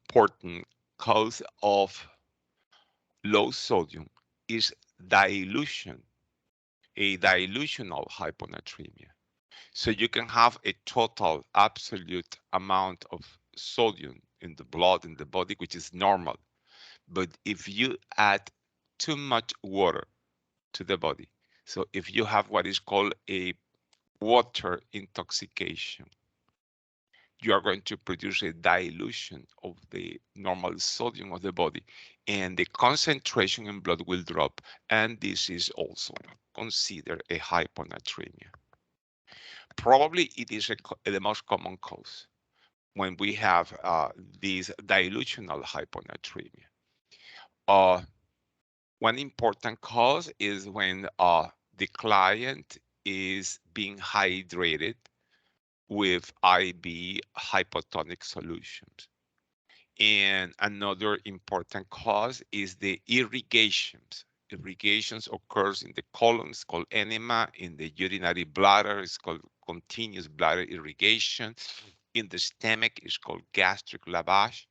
important cause of low sodium is dilution, a dilutional hyponatremia. So you can have a total absolute amount of sodium in the blood, in the body, which is normal. But if you add too much water to the body, so if you have what is called a water intoxication, you are going to produce a dilution of the normal sodium of the body, and the concentration in blood will drop, and this is also considered a hyponatremia. Probably it is the most common cause when we have this dilutional hyponatremia. Uh, One important cause is when the client is being hydrated with IV hypotonic solutions. And another important cause is the irrigations. Irrigations occurs in the colon, it's called enema. In the urinary bladder, it's called continuous bladder irrigation. In the stomach, it's called gastric lavage.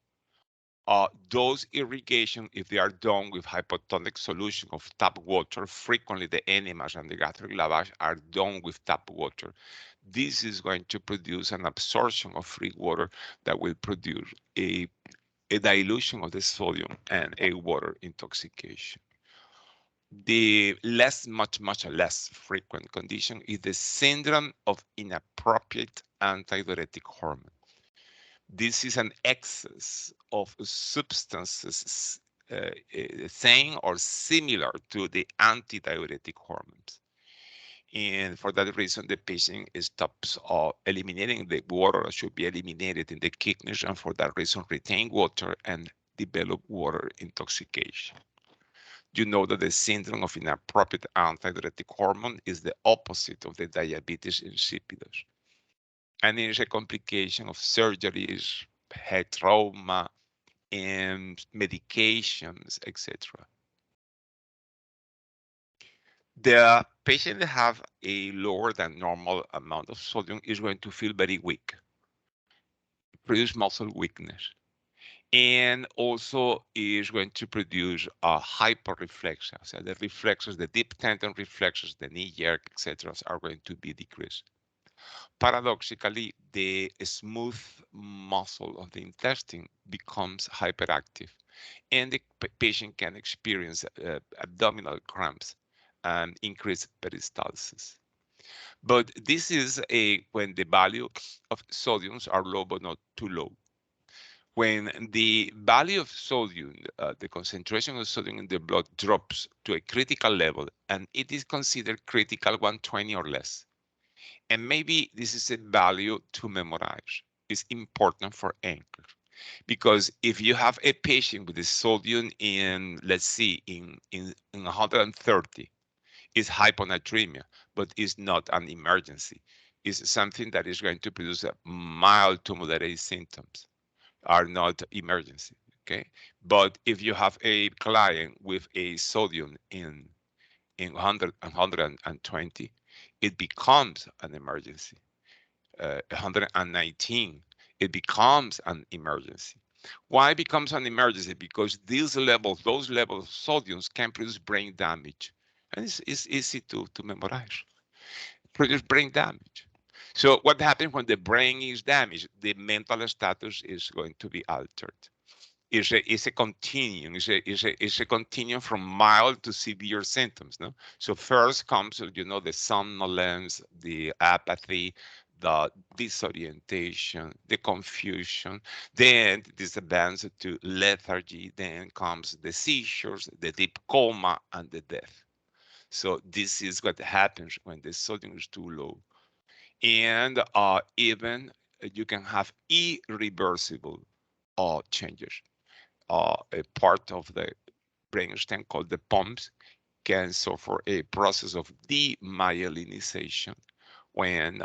Those irrigation, if they are done with hypotonic solution of tap water, frequently the enemas and the gastric lavage are done with tap water. This is going to produce an absorption of free water that will produce a dilution of the sodium and a water intoxication. The much less frequent condition is the syndrome of inappropriate antidiuretic hormone. This is an excess of substances same or similar to the antidiuretic hormones. And for that reason, the patient stops eliminating the water that should be eliminated in the kidneys, and for that reason, retain water and develop water intoxication. You know that the syndrome of inappropriate antidiuretic hormone is the opposite of the diabetes insipidus. And it is a complication of surgeries, head trauma, and medications, etc. The patient that have a lower than normal amount of sodium is going to feel very weak, produce muscle weakness, and also is going to produce a hyperreflexia. So the reflexes, the deep tendon reflexes, the knee jerk, etc., are going to be decreased. Paradoxically, the smooth muscle of the intestine becomes hyperactive, and the patient can experience abdominal cramps and increased peristalsis. But this is when the value of sodiums are low but not too low. When the value of sodium, the concentration of sodium in the blood drops to a critical level, and it is considered critical 120 or less. And maybe this is a value to memorize. It's important for anchor. Because if you have a patient with a sodium in, let's see, in 130, it's hyponatremia, but it's not an emergency. It's something that is going to produce a mild to moderate symptoms, are not emergency, okay? But if you have a client with a sodium in 100 and 120, it becomes an emergency. 119, it becomes an emergency. Why it becomes an emergency? Because those levels of sodiums can produce brain damage. And it's easy to memorize. Produce brain damage. So what happens when the brain is damaged? The mental status is going to be altered. It's a continuum. It's a continuum from mild to severe symptoms. No, so first comes the somnolence, the apathy, the disorientation, the confusion. Then this advances to lethargy. Then comes the seizures, the deep coma, and the death. So this is what happens when the sodium is too low, and even you can have irreversible changes. A part of the brainstem called the pons can suffer a process of demyelinization when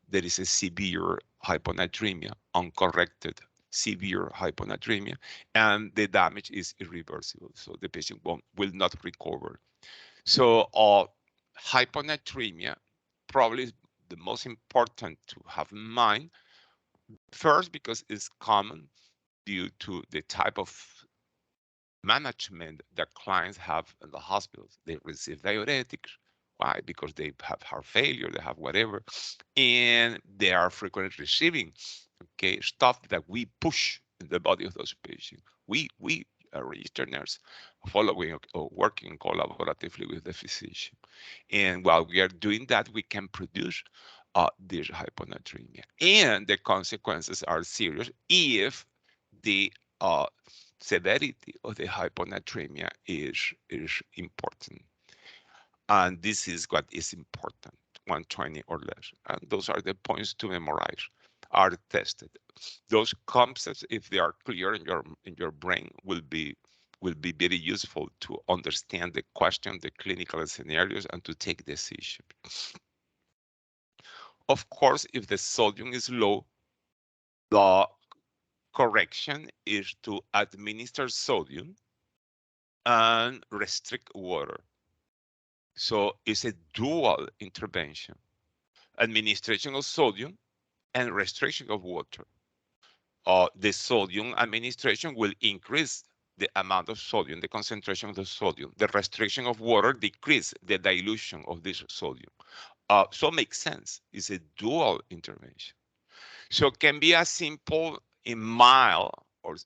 there is a severe hyponatremia, uncorrected severe hyponatremia, and the damage is irreversible. So the patient will not recover. So hyponatremia probably is the most important to have in mind. First, because it's common. due to the type of management that clients have in the hospitals. They receive diuretics. Why? Because they have heart failure, they have whatever, and they are frequently receiving, okay, stuff that we push in the body of those patients. We registered nurse, following or working collaboratively with the physician. And while we are doing that, we can produce this hyponatremia. And the consequences are serious if the severity of the hyponatremia is important. And this is what is important, 120 or less. And those are the points to memorize, are tested. Those concepts, if they are clear in your brain, will be very useful to understand the question, the clinical scenarios, and to take decisions. Of course, if the sodium is low, the correction is to administer sodium and restrict water. So it's a dual intervention, administration of sodium and restriction of water. The sodium administration will increase the amount of sodium, the concentration of the sodium. The restriction of water decrease the dilution of this sodium. So it makes sense. It's a dual intervention. So it can be as simple in mild or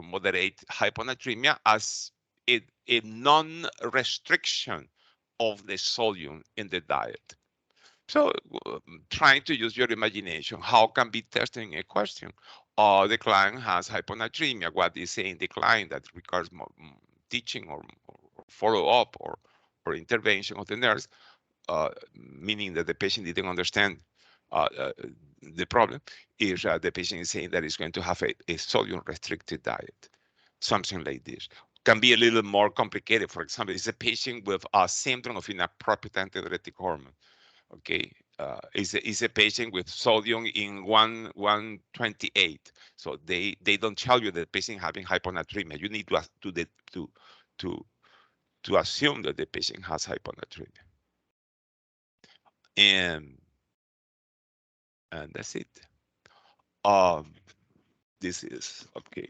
moderate hyponatremia as a non-restriction of the sodium in the diet. So trying to use your imagination, how can be testing a question? The client has hyponatremia. What is saying the client that requires more, teaching or follow-up or intervention of the nurse, meaning that the patient didn't understand uh, uh, the problem, is the patient is saying that he's going to have a sodium-restricted diet, something like this. Can be a little more complicated. For example, it's a patient with a syndrome of inappropriate antidiuretic hormone. Okay, is a patient with sodium in 128. So they don't tell you that the patient having hyponatremia. You need to to assume that the patient has hyponatremia. And that's it. Um, this is okay.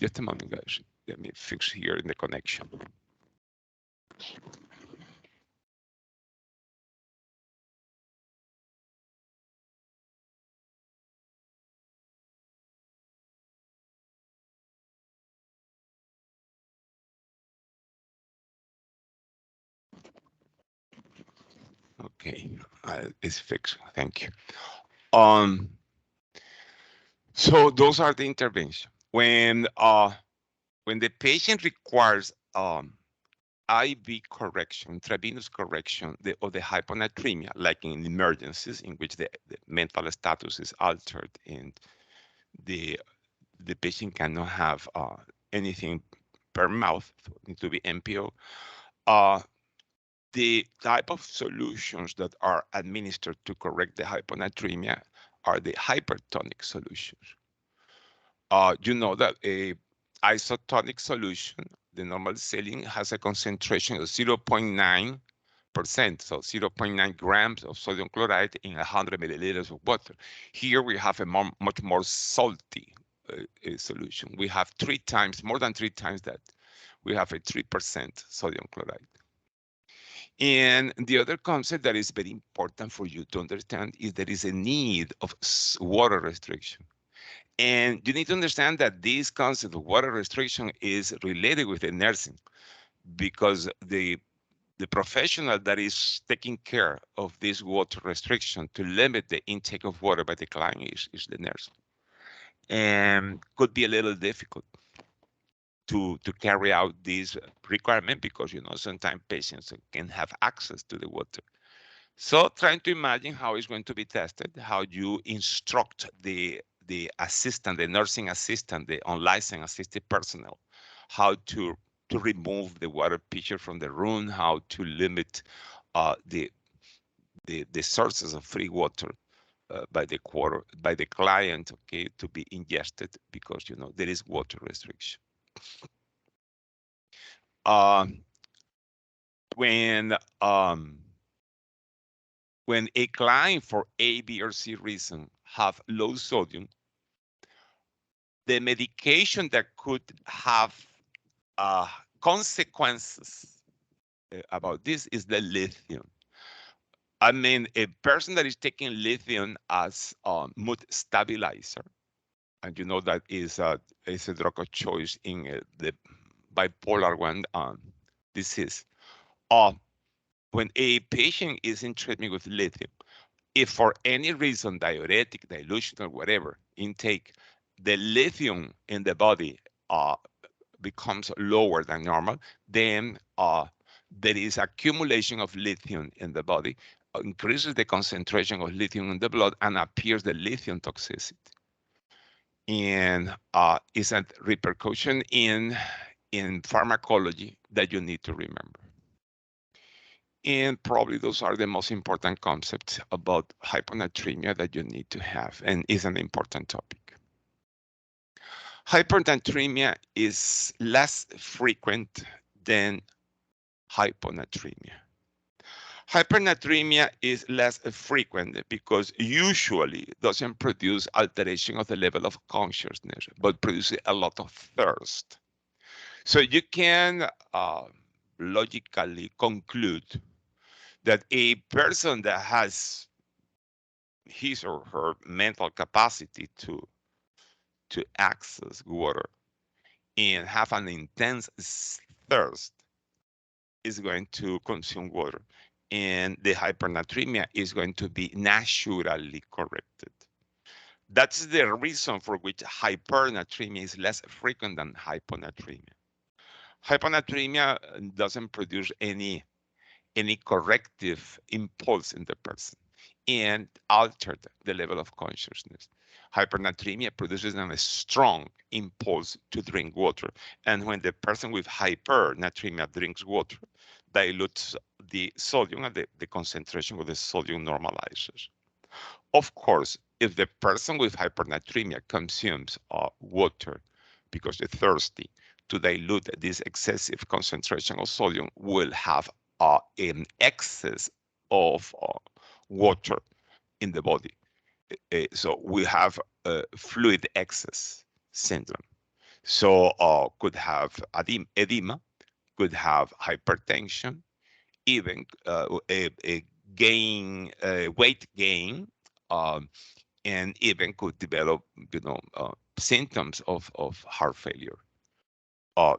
Just a moment, guys. Let me fix here in the connection. Okay, it's fixed. Thank you. So those are the interventions. When the patient requires IV correction, intravenous correction of the hyponatremia, like in emergencies in which the mental status is altered and the patient cannot have anything per mouth, so it needs to be MPO. The type of solutions that are administered to correct the hyponatremia are the hypertonic solutions. You know that a isotonic solution, the normal saline, has a concentration of 0.9%, so 0.9 grams of sodium chloride in 100 milliliters of water. Here we have a much more salty solution. We have more than three times that. We have a 3% sodium chloride. And the other concept that is very important for you to understand is there is a need of water restriction. And you need to understand that this concept of water restriction is related with the nursing, because the professional that is taking care of this water restriction to limit the intake of water by the client is the nurse. And could be a little difficult to carry out this requirement because, you know, sometimes patients can have access to the water. So trying to imagine how it's going to be tested, how you instruct the assistant, the nursing assistant, the unlicensed assisted personnel, how to remove the water pitcher from the room, how to limit the sources of free water by the client, okay, to be ingested because, you know, there is water restriction. When a client for A, B, or C reason have low sodium, the medication that could have consequences about this is the lithium. I mean, a person that is taking lithium as a mood stabilizer, and you know that is a drug of choice in the bipolar one disease. Uh, when a patient is in treatment with lithium, if for any reason, diuretic, dilution, or whatever intake, the lithium in the body uh, becomes lower than normal, then there is accumulation of lithium in the body, increases the concentration of lithium in the blood, and appears the lithium toxicity. And is a repercussion in pharmacology that you need to remember. And probably those are the most important concepts about hyponatremia that you need to have, and is an important topic. Hyponatremia is less frequent than hyponatremia. Hypernatremia is less frequent because usually doesn't produce alteration of the level of consciousness, but produces a lot of thirst. So you can logically conclude that a person that has his or her mental capacity to access water and have an intense thirst is going to consume water, and the hypernatremia is going to be naturally corrected. That's the reason for which hypernatremia is less frequent than hyponatremia. Hyponatremia doesn't produce any corrective impulse in the person and altered the level of consciousness. Hypernatremia produces a strong impulse to drink water. And when the person with hypernatremia drinks water, dilutes the sodium, and the concentration of the sodium normalizes. Of course, if the person with hypernatremia consumes water because they're thirsty, to dilute this excessive concentration of sodium, will have an excess of water in the body. So we have fluid excess syndrome. So could have edema, could have hypertension, even a weight gain, um, and even could develop, symptoms of heart failure.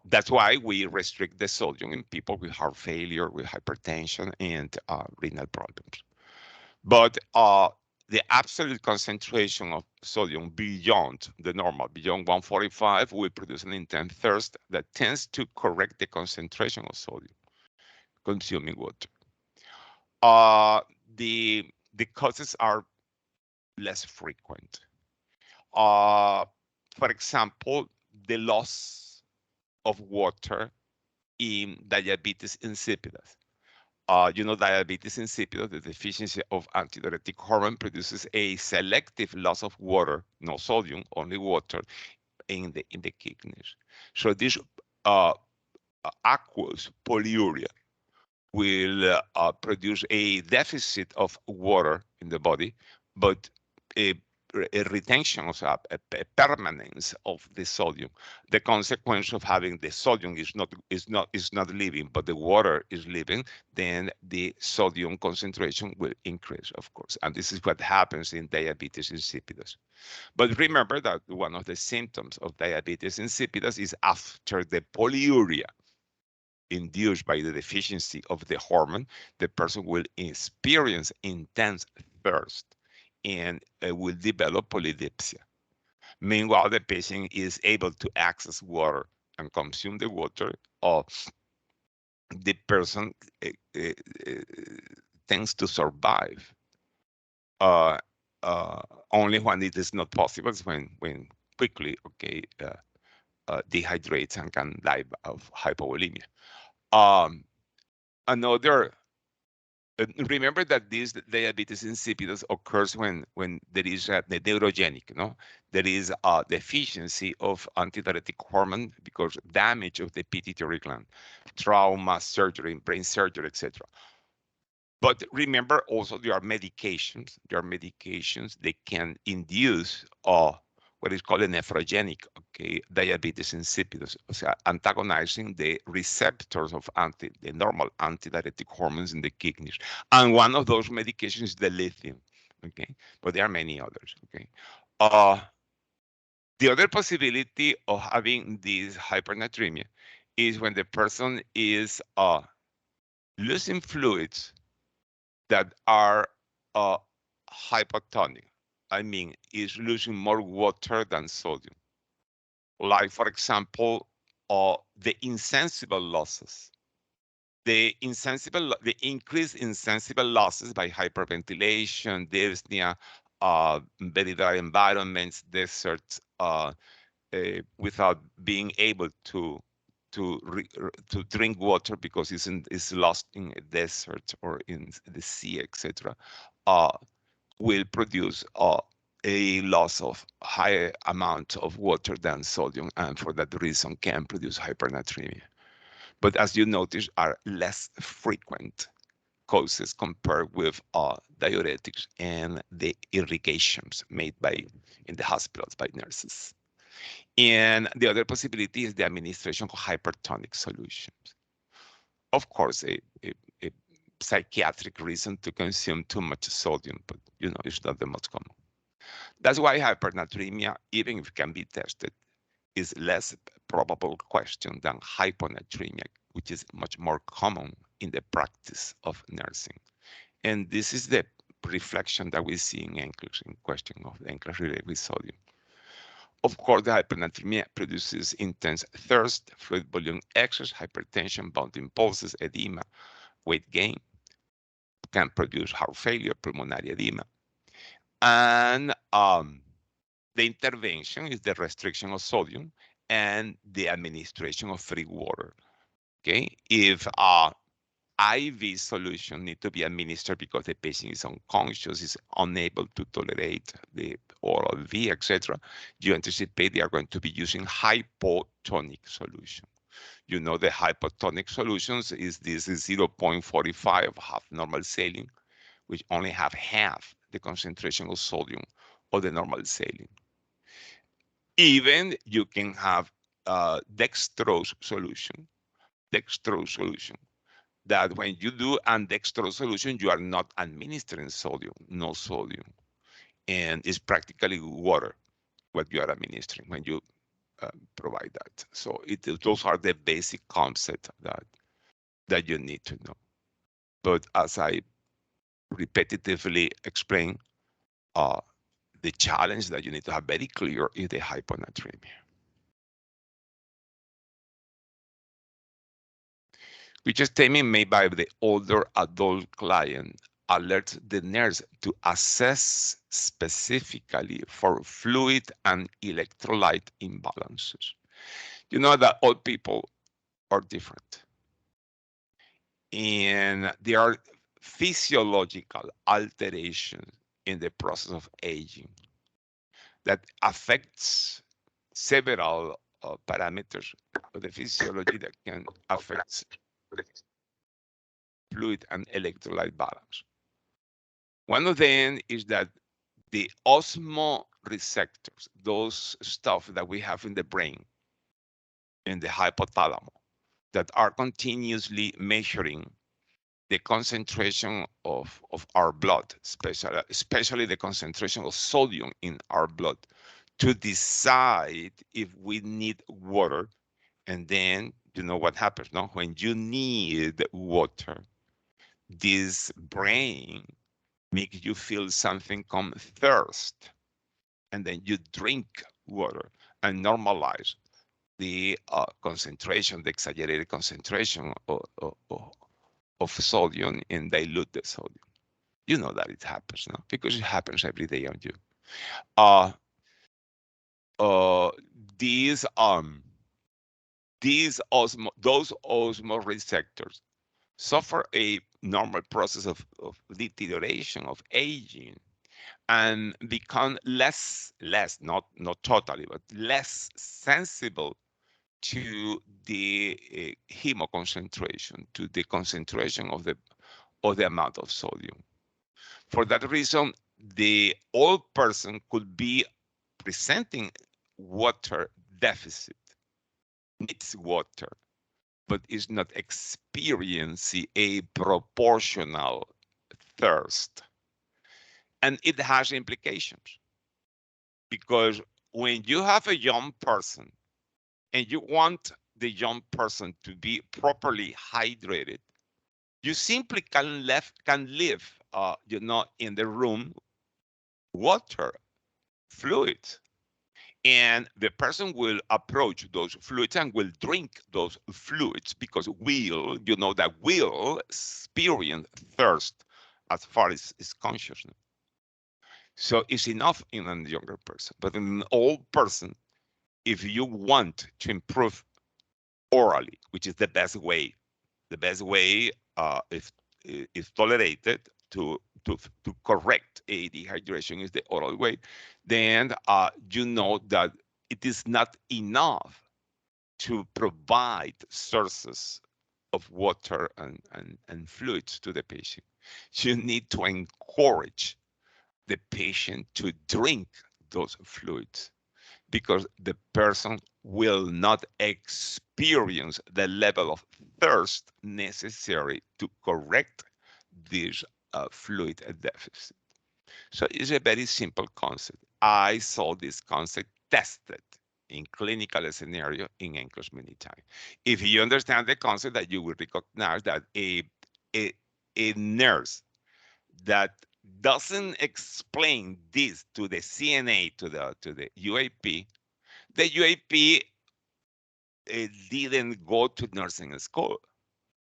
That's why we restrict the sodium in people with heart failure, with hypertension, and renal problems. But the absolute concentration of sodium beyond the normal, beyond 145, will produce an intense thirst that tends to correct the concentration of sodium consuming water. The causes are less frequent. For example, the loss of water in diabetes insipidus. Diabetes insipidus, the deficiency of antidiuretic hormone, produces a selective loss of water, no sodium, only water, in the kidneys. So this aqueous polyuria will produce a deficit of water in the body, but a retention, of a permanence of the sodium. The consequence of having the sodium is not leaving, but the water is leaving, then the sodium concentration will increase, of course. And this is what happens in diabetes insipidus. But remember that one of the symptoms of diabetes insipidus is after the polyuria induced by the deficiency of the hormone, the person will experience intense thirst and will develop polydipsia. Meanwhile, the patient is able to access water and consume the water, or the person tends to survive. Only when it is not possible is when quickly, dehydrates and can die of hypovolemia. Another Remember that this diabetes insipidus occurs when there is the neurogenic, there is a deficiency of antidiuretic hormone because damage of the pituitary gland, trauma, surgery, brain surgery, etc. But remember also there are medications. They can induce what is called a nephrogenic, okay, diabetes insipidus, o sea, antagonizing the receptors of the normal antidiuretic hormones in the kidneys. And one of those medications is the lithium, okay? But there are many others, okay? The other possibility of having this hypernatremia is when the person is losing fluids that are hypotonic. I mean, is losing more water than sodium. Like, for example, the insensible losses. The increased insensible losses by hyperventilation, dyspnea, very dry environments, deserts, without being able to drink water because it's lost in a desert or in the sea, etc., will produce a loss of higher amount of water than sodium, and for that reason can produce hypernatremia. But as you notice, are less frequent causes compared with diuretics and the irrigations made in the hospitals by nurses. And the other possibility is the administration of hypertonic solutions. Of course, a psychiatric reason to consume too much sodium, but it's not the most common. That's why hypernatremia, even if it can be tested, is less probable question than hyponatremia, which is much more common in the practice of nursing. And this is the reflection that we see in Nclex, in question of Nclex related with sodium. Of course, the hypernatremia produces intense thirst, fluid volume excess, hypertension, bound impulses, edema, weight gain, can produce heart failure, pulmonary edema. And the intervention is the restriction of sodium and the administration of free water. Okay, if IV solution need to be administered because the patient is unconscious, is unable to tolerate the oral V, etc., you anticipate they are going to be using hypotonic solution. The hypotonic solutions is this is 0.45 half normal saline, which only have half the concentration of sodium of the normal saline. Even you can have dextrose solution, that when you do an dextrose solution, you are not administering sodium, no sodium. And it's practically water what you are administering when you provide that. So those are the basic concepts that you need to know. But as I repetitively explain, the challenge that you need to have very clear is the hyponatremia. Which statement made by the older adult client alerts the nurse to assess specifically for fluid and electrolyte imbalances. You know that old people are different. And there are physiological alterations in the process of aging that affects several parameters of the physiology that can affect fluid and electrolyte balance. One of them is that the osmoreceptors, those stuff that we have in the brain, in the hypothalamus, that are continuously measuring the concentration of our blood, especially the concentration of sodium in our blood, to decide if we need water. And then you know what happens, no? When you need water, this brain makes you feel something called thirst. And then you drink water and normalize the concentration, the exaggerated concentration of sodium and dilute the sodium. You know that it happens, no? Because it happens every day on you. Those osmoreceptors suffer a normal process of deterioration, of aging, and become less, not totally, but less sensible to the hemoconcentration, to the concentration of the amount of sodium. For that reason, the old person could be presenting water deficit, needs water, but is not experiencing a proportional thirst. And it has implications because when you have a young person and you want the young person to be properly hydrated, you simply can live, in the room water fluids, and the person will approach those fluids and will drink those fluids because will experience thirst as far as is consciousness. So it's enough in a younger person, but in an old person, if you want to improve orally, which is the best way, if tolerated to correct a dehydration is the oral way, then you know that it is not enough to provide sources of water and fluids to the patient. You need to encourage the patient to drink those fluids because the person will not experience the level of thirst necessary to correct this fluid deficit. So it's a very simple concept. I saw this concept tested in clinical scenario in Nclex many times. If you understand the concept, that you will recognize that a, a nurse that doesn't explain this to the CNA, to the UAP, the UAP didn't go to nursing school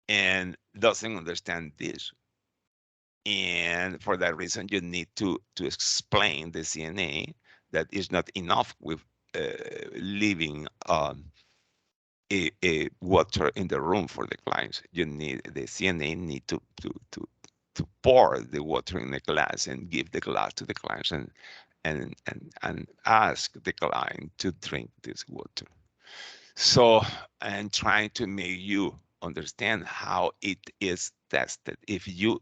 and doesn't understand this. And for that reason, you need to explain the CNA that is not enough with leaving a water in the room for the clients. The CNA need to pour the water in the glass and give the glass to the clients and ask the client to drink this water. So, and trying to make you understand how it is tested. If you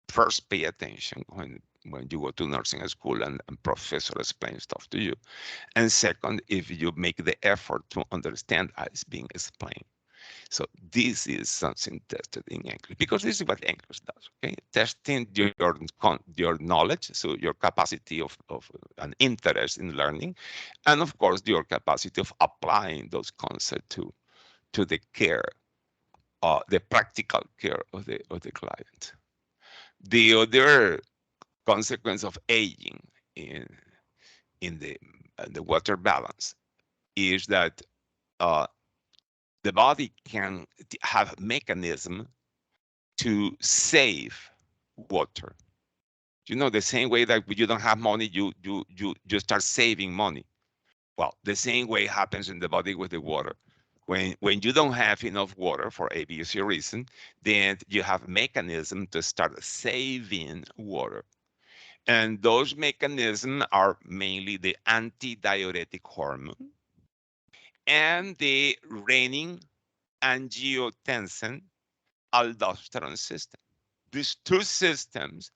first pay attention when you go to nursing school and professor explains stuff to you, and second, if you make the effort to understand how it's being explained. So this is something tested in Nclex because this is what Nclex does. Okay, testing your knowledge, so your capacity of an interest in learning, and of course your capacity of applying those concepts to the care, the practical care of the client. The other consequence of aging in the water balance is that uh, the body can have mechanism to save water. You know, the same way that when you don't have money, you start saving money. Well, the same way happens in the body with the water. When you don't have enough water for a b c reason, then you have mechanism to start saving water. And those mechanisms are mainly the antidiuretic hormone and the renin angiotensin aldosterone system. These two systems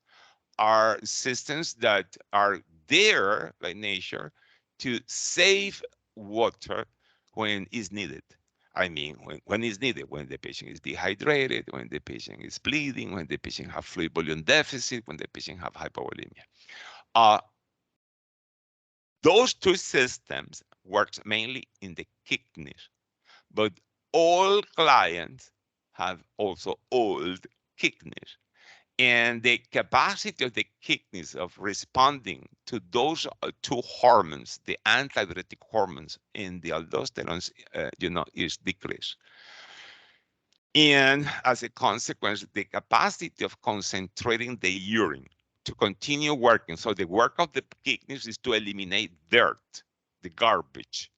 are systems that are there by nature to save water when is needed. I mean, when is needed, when the patient is dehydrated, when the patient is bleeding, when the patient have fluid volume deficit, when the patient have hypovolemia. Those two systems works mainly in the kidneys, but all clients have also old kidneys. And the capacity of the kidneys of responding to those two hormones, the antidiuretic hormones and the aldosterone, is decreased. And as a consequence, the capacity of concentrating the urine to continue working. So the work of the kidneys is to eliminate dirt, the garbage.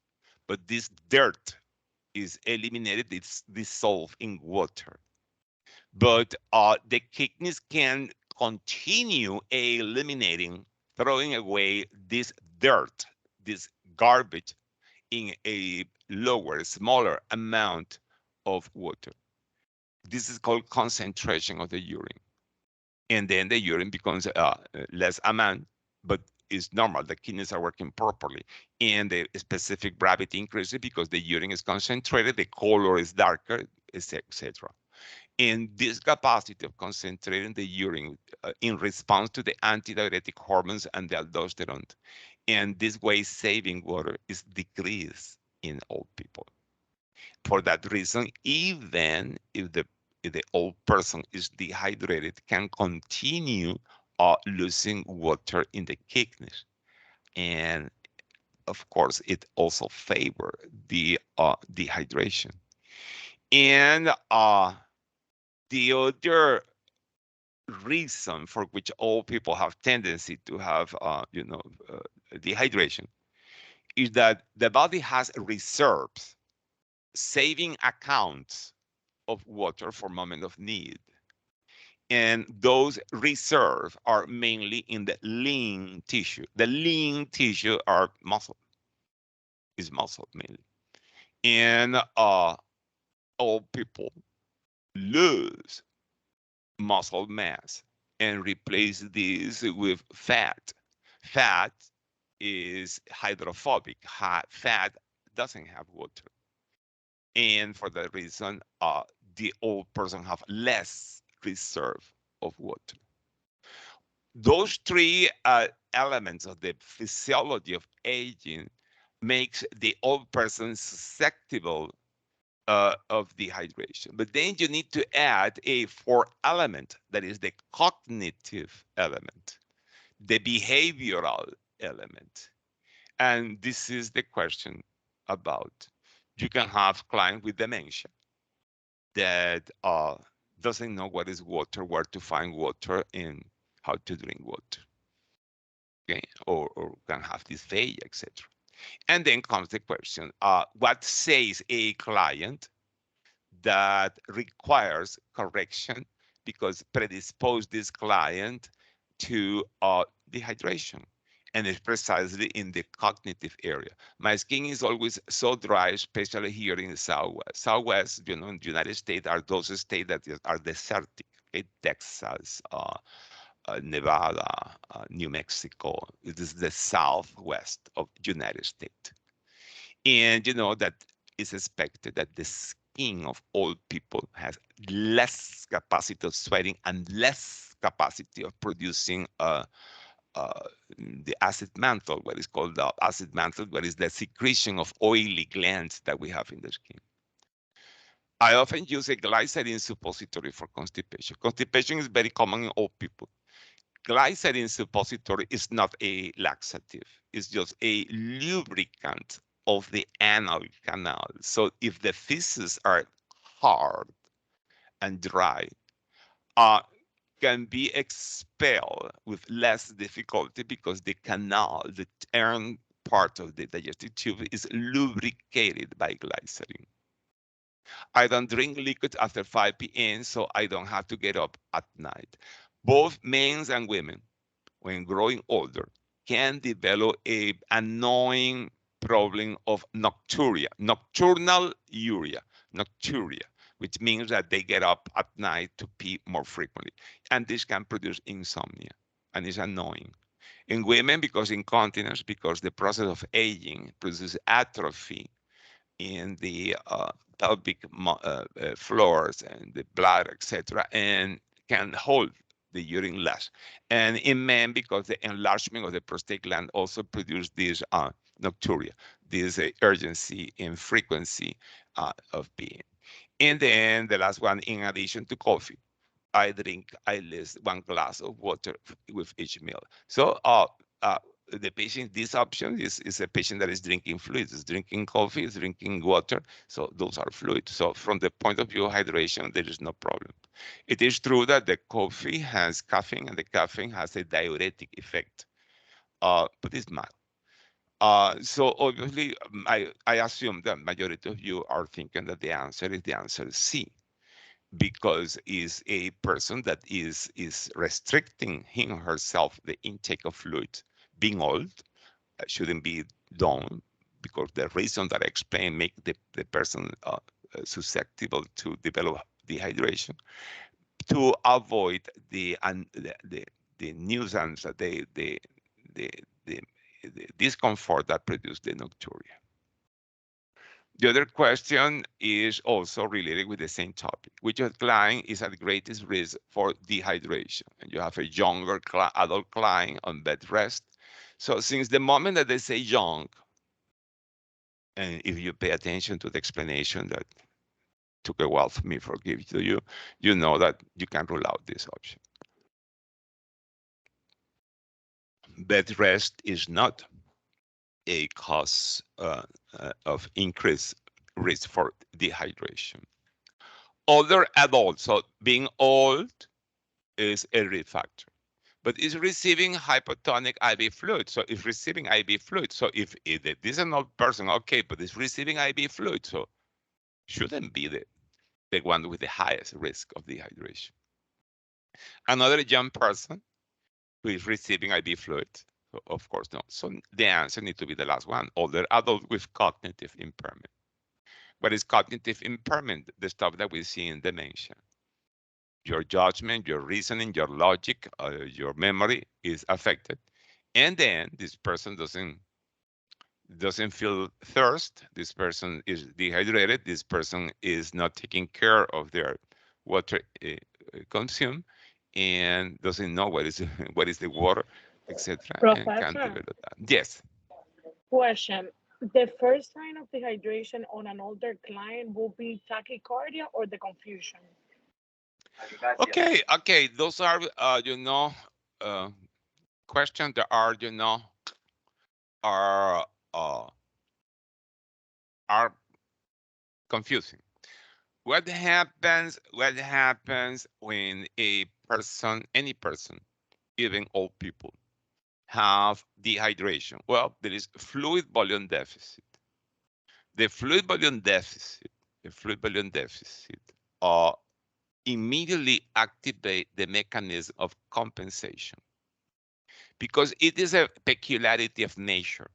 But this dirt is eliminated, it's dissolved in water. But the kidneys can continue eliminating, throwing away this dirt, this garbage in a lower, smaller amount of water. This is called concentration of the urine. And then the urine becomes less amount, but is normal. The kidneys are working properly, and the specific gravity increases because the urine is concentrated, the color is darker, etc. And this capacity of concentrating the urine in response to the antidiuretic hormones and the aldosterone, and this way saving water, is decreased in old people. For that reason, even if the old person is dehydrated, can continue losing water in the kidneys. And of course, it also favor the dehydration. And the other reason for which all people have tendency to have, dehydration is that the body has reserves, saving accounts of water for moment of need. And those reserves are mainly in the lean tissue. The lean tissue are muscle, is muscle mainly. And all people lose muscle mass and replace this with fat. Fat is hydrophobic. Fat doesn't have water. And for that reason, the old person have less reserve of water. Those three elements of the physiology of aging makes the old person susceptible of dehydration. But then you need to add a fourth element, that is the cognitive element, the behavioral element. And this is the question about, you can have clients with dementia that doesn't know what is water, where to find water, and how to drink water. Okay, or can have dysphagia, etc. And then comes the question, what says a client that requires correction because predispose this client to dehydration? And it's precisely in the cognitive area. My skin is always so dry, especially here in the Southwest. Southwest, in the United States, are those states that are desertic. Okay? Texas, Nevada, New Mexico. It is the Southwest of United States. And you know that it's expected that the skin of old people has less capacity of sweating and less capacity of producing the acid mantle, what is called the acid mantle, what is the secretion of oily glands that we have in the skin. I often use a glycerin suppository for constipation. Constipation is very common in old people. Glycerin suppository is not a laxative. It's just a lubricant of the anal canal. So if the feces are hard and dry, can be expelled with less difficulty because the canal, the turn part of the digestive tube, is lubricated by glycerin. I don't drink liquid after 5 p.m., so I don't have to get up at night. Both men and women, when growing older, can develop a annoying problem of nocturnal nocturia, which means that they get up at night to pee more frequently. And this can produce insomnia, and it's annoying. In women, because incontinence, because the process of aging produces atrophy in the pelvic floors and the bladder, etc., and can hold the urine less. And in men, because the enlargement of the prostate gland also produces this nocturia, this urgency and frequency of being. And then the last one, in addition to coffee, I drink at least 1 glass of water with each meal. So the patient, this option is a patient that is drinking fluids, is drinking coffee, is drinking water. So those are fluids. So from the point of view of hydration, there is no problem. It is true that the coffee has caffeine, and the caffeine has a diuretic effect, but it's mild. So obviously, I assume that majority of you are thinking that the answer is C, because is a person that is restricting him or herself the intake of fluid. Being old shouldn't be done, because the reason that I explained make the person susceptible to develop dehydration, to avoid the nuisance, the the discomfort that produces the nocturia. The other question is also related with the same topic. Which client is at greatest risk for dehydration? And you have a younger adult client on bed rest. So since the moment that they say young, and if you pay attention to the explanation that took a while for me to give to you, you know that you can rule out this option. Bed rest is not a cause of increased risk for dehydration. Older adults, so being old is a risk factor, but is receiving hypotonic IV fluid. So if receiving IV fluid, so if this is an old person, okay, but it's receiving IV fluid, so shouldn't be the one with the highest risk of dehydration. Another young person who is receiving IV fluid, so of course no. So the answer needs to be the last one, older adult with cognitive impairment. What is cognitive impairment? The stuff that we see in dementia. Your judgment, your reasoning, your logic, your memory is affected. And then this person doesn't feel thirst. This person is dehydrated. This person is not taking care of their water consume and doesn't know what is what is the water, etc. and can Professor, develop that. Yes. question. The first sign of dehydration on an older client will be tachycardia or the confusion? Okay. Those are uh, questions that are are uh, are confusing. What happens when a person, any person, even old people, have dehydration? Well, there is fluid volume deficit. The fluid volume deficit, the fluid volume deficit uh, immediately activate the mechanism of compensation because it is a peculiarity of nature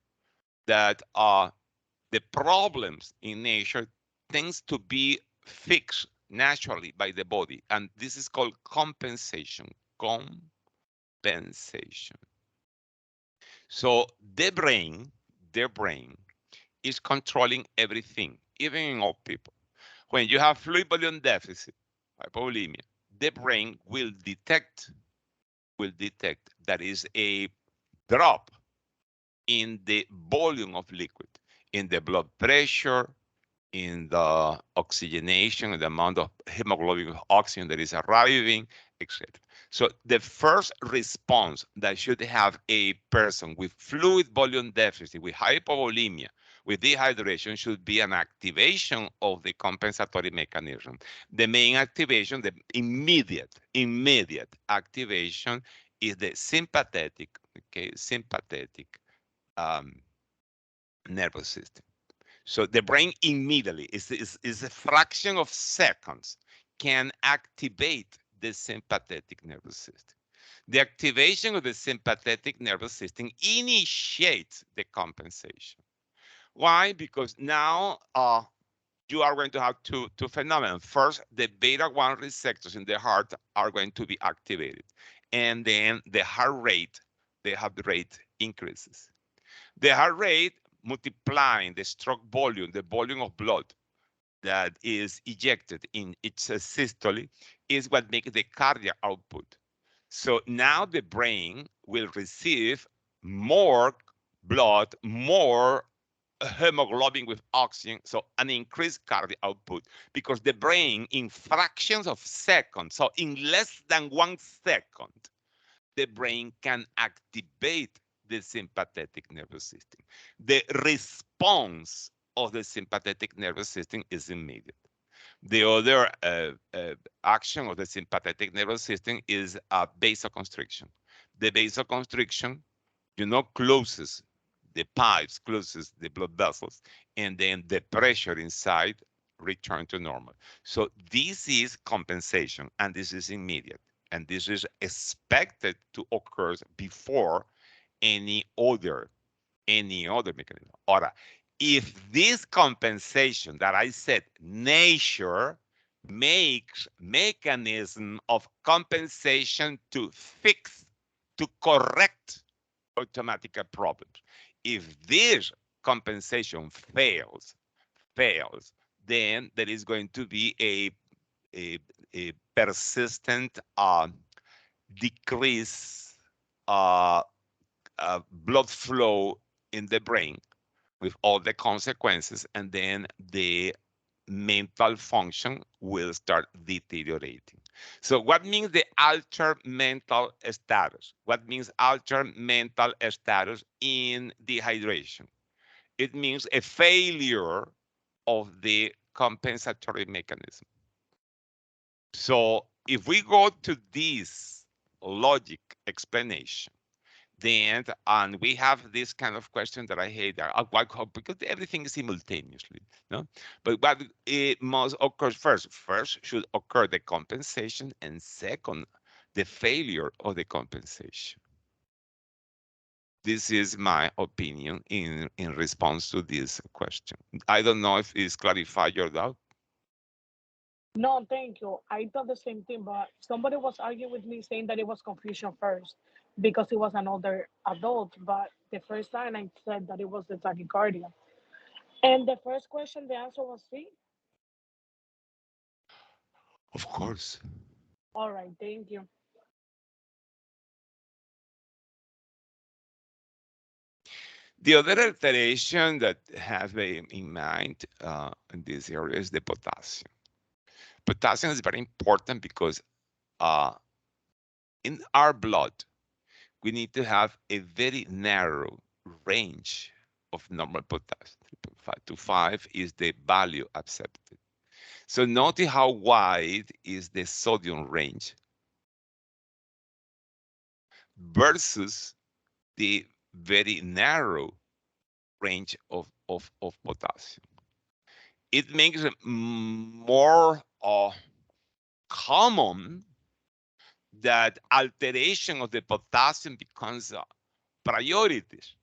that the problems in nature tends to be fixed naturally by the body, and this is called compensation. Compensation. So the brain is controlling everything, even in old people. When you have fluid volume deficit, hypovolemia, the brain will detect that is a drop in the volume of liquid, in the blood pressure, in the oxygenation, the amount of hemoglobin of oxygen that is arriving, etc. So the first response that should have a person with fluid volume deficit, with hypovolemia, with dehydration should be an activation of the compensatory mechanism. The main activation, the immediate activation is the sympathetic, um, nervous system. So the brain immediately is a fraction of seconds can activate the sympathetic nervous system. The activation of the sympathetic nervous system initiates the compensation. Why? Because now you are going to have two phenomena. First, the beta-1 receptors in the heart are going to be activated. And then the heart rate increases. The heart rate multiplying the stroke volume, the volume of blood that is ejected in its systole, is what makes the cardiac output. So now the brain will receive more blood, more hemoglobin with oxygen, so an increased cardiac output because the brain in fractions of seconds, so in less than 1 second, the brain can activate the sympathetic nervous system. The response of the sympathetic nervous system is immediate. The other action of the sympathetic nervous system is vasoconstriction. The vasoconstriction, closes the pipes, closes the blood vessels, and then the pressure inside return to normal. So this is compensation, and this is immediate, and this is expected to occur before any other mechanism. Ahora, if this compensation that I said, nature makes mechanism of compensation to fix, to correct automatic problems. If this compensation fails, then there is going to be a, a persistent decrease uh, blood flow in the brain with all the consequences, and then the mental function will start deteriorating. So what means the altered mental status? What means altered mental status in dehydration? It means a failure of the compensatory mechanism. So if we go to this logic explanation, then and we have this kind of question that I hate because everything is simultaneously, no? But what it must occur first. First should occur the compensation, and second, the failure of the compensation. This is my opinion in response to this question. I don't know if it's clarified your doubt. No, thank you. I thought the same thing, but somebody was arguing with me saying that it was confusion first because he was an older adult. But the first time I said that it was the tachycardia. And the first question, the answer was C. Of course. All right, thank you. The other alteration that have in mind in this area is the potassium. Potassium is very important because uh, in our blood, we need to have a very narrow range of normal potassium. 3.5 to 5 is the value accepted. So notice how wide is the sodium range versus the very narrow range of potassium. It makes it more common that alteration of the potassium becomes priorities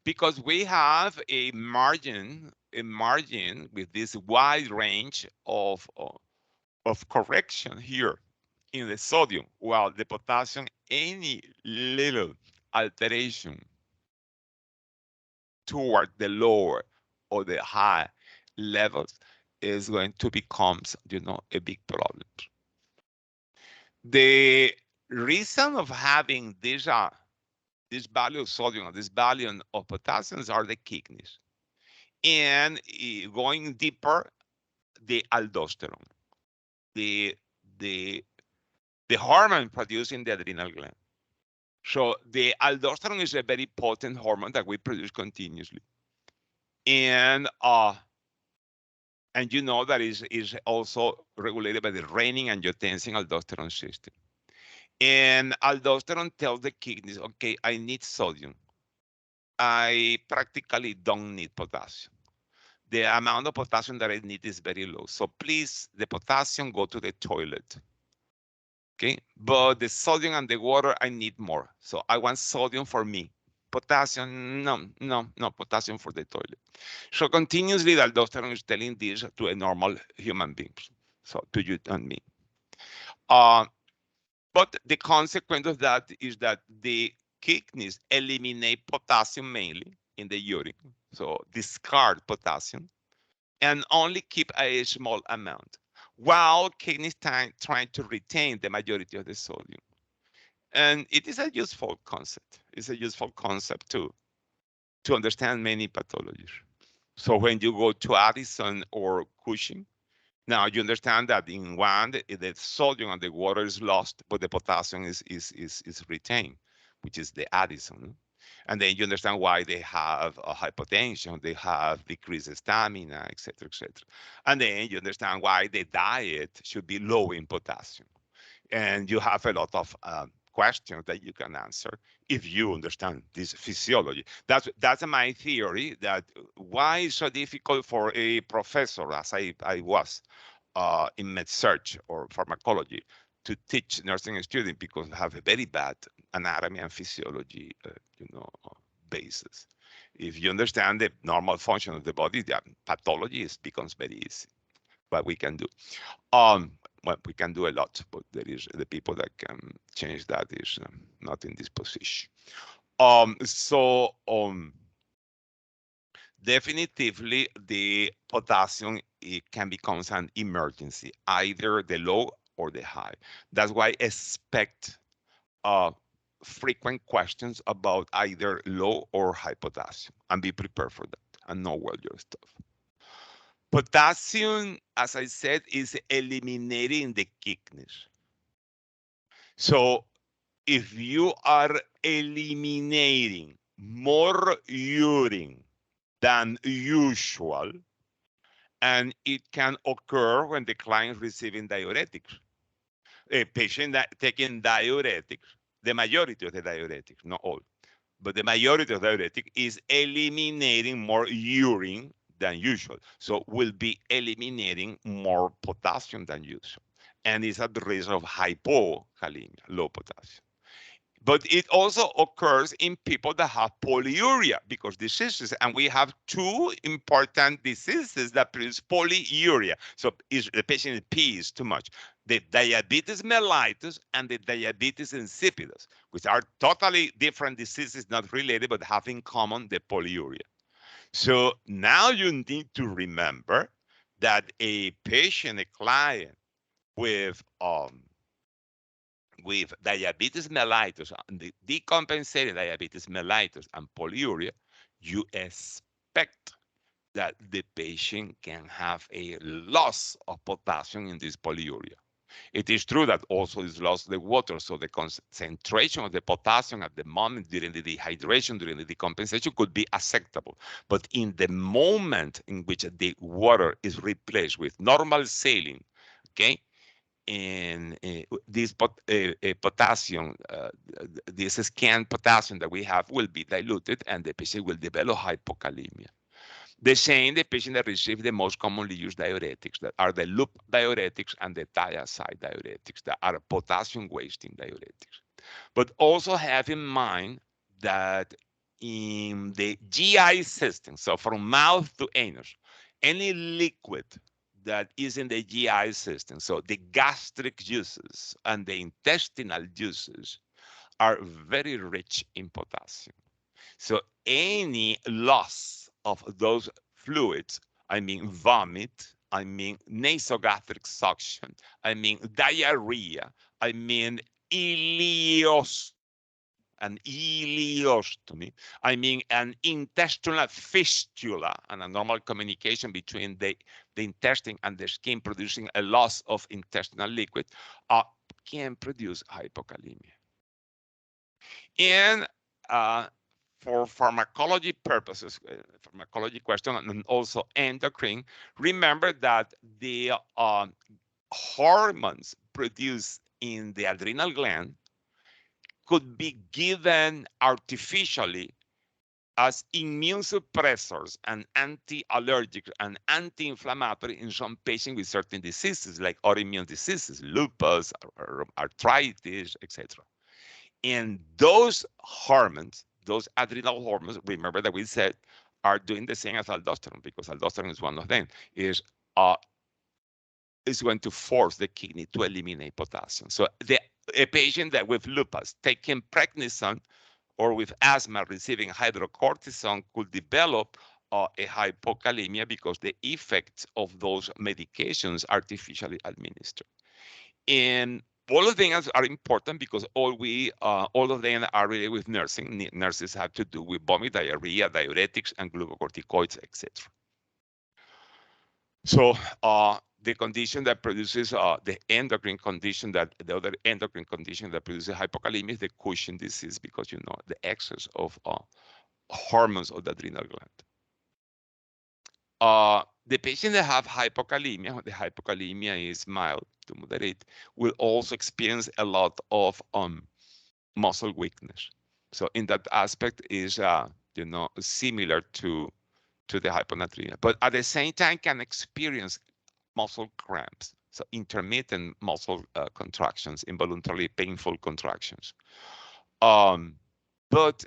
because we have a margin with this wide range of correction here in the sodium, while the potassium, any little alteration toward the lower or the high levels is going to become, a big problem. The reason of having this value of sodium, this value of potassium are the kidneys. And going deeper, the aldosterone, the the the hormone produced in the adrenal gland. So the aldosterone is a very potent hormone that we produce continuously. And you know that is also regulated by the renin angiotensin aldosterone system. And aldosterone tells the kidneys, okay, I need sodium. I practically don't need potassium. The amount of potassium that I need is very low. So please, the potassium, go to the toilet. Okay, but the sodium and the water, I need more. So I want sodium for me. Potassium, no, no, no, potassium for the toilet. So continuously, the aldosterone is telling this to a normal human being. So to you and me. Uh, but the consequence of that is that the kidneys eliminate potassium mainly in the urine. So discard potassium and only keep a small amount, while kidneys trying to retain the majority of the sodium. And it is a useful concept. It's a useful concept to understand many pathologies. So when you go to Addison or Cushing, now you understand that in one, the sodium and the water is lost, but the potassium is retained, which is the Addison. And then you understand why they have a hypotension, they have decreased stamina, etc., etc. And then you understand why the diet should be low in potassium. And you have a lot of questions that you can answer if you understand this physiology. That's my theory, that why it's so difficult for a professor, as I was in med search or pharmacology, to teach nursing students, because I have a very bad anatomy and physiology, basis. If you understand the normal function of the body, the pathology becomes very easy. What we can do. Um, well, we can do a lot, but there is the people that can change that is not in this position. Definitively the potassium, it can become an emergency, either the low or the high. That's why expect frequent questions about either low or high potassium, and be prepared for that and know well your stuff. Potassium, as I said, is eliminating the kidneys. So if you are eliminating more urine than usual, and it can occur when the client is receiving diuretics. A patient that taking diuretics, the majority of the diuretics, not all, but the majority of diuretic is eliminating more urine than usual. So we'll be eliminating more potassium than usual. And it's at the risk of hypokalemia, low potassium. But it also occurs in people that have polyuria because diseases, and we have two important diseases that produce polyuria. So the patient pees too much. The diabetes mellitus and the diabetes insipidus, which are totally different diseases, not related, but have in common the polyuria. So now you need to remember that a patient, a client with diabetes mellitus, the decompensated diabetes mellitus and polyuria, you expect that the patient can have a loss of potassium in this polyuria. It is true that also is lost the water, so the concentration of the potassium at the moment during the dehydration, during the decompensation could be acceptable. But in the moment in which the water is replaced with normal saline, okay, and this potassium, this scant potassium that we have will be diluted and the patient will develop hypokalemia. The same, the patient that receives the most commonly used diuretics, that are the loop diuretics and the thiazide diuretics, that are potassium wasting diuretics. But also have in mind that in the GI system, so from mouth to anus, any liquid that is in the GI system, so the gastric juices and the intestinal juices, are very rich in potassium. So any loss of those fluids, I mean vomit, I mean nasogastric suction, I mean diarrhea, I mean ileostomy, an ileostomy, I mean an intestinal fistula and a normal communication between the intestine and the skin producing a loss of intestinal liquid, can produce hypokalemia. And for pharmacology purposes, pharmacology question, and also endocrine, remember that the hormones produced in the adrenal gland could be given artificially as immune suppressors and anti-allergic and anti-inflammatory in some patients with certain diseases like autoimmune diseases, lupus, arthritis, etc. And those hormones, those adrenal hormones, remember that we said, are doing the same as aldosterone, because aldosterone is one of them, is going to force the kidney to eliminate potassium. So a patient that with lupus taking prednisone or with asthma receiving hydrocortisone could develop a hypokalemia because the effects of those medications artificially administered. And all of them are important because all of them are related with nursing. Nurses have to do with vomit, diarrhea, diuretics, and glucocorticoids, etc. So the condition that produces the endocrine condition, that the other endocrine condition that produces hypokalemia is the Cushing disease, because you know the excess of hormones of the adrenal gland. The patient that have hypokalemia, the hypokalemia is mild to moderate, will also experience a lot of muscle weakness. So in that aspect is similar to the hyponatremia, but at the same time can experience muscle cramps, so intermittent muscle contractions, involuntarily painful contractions. But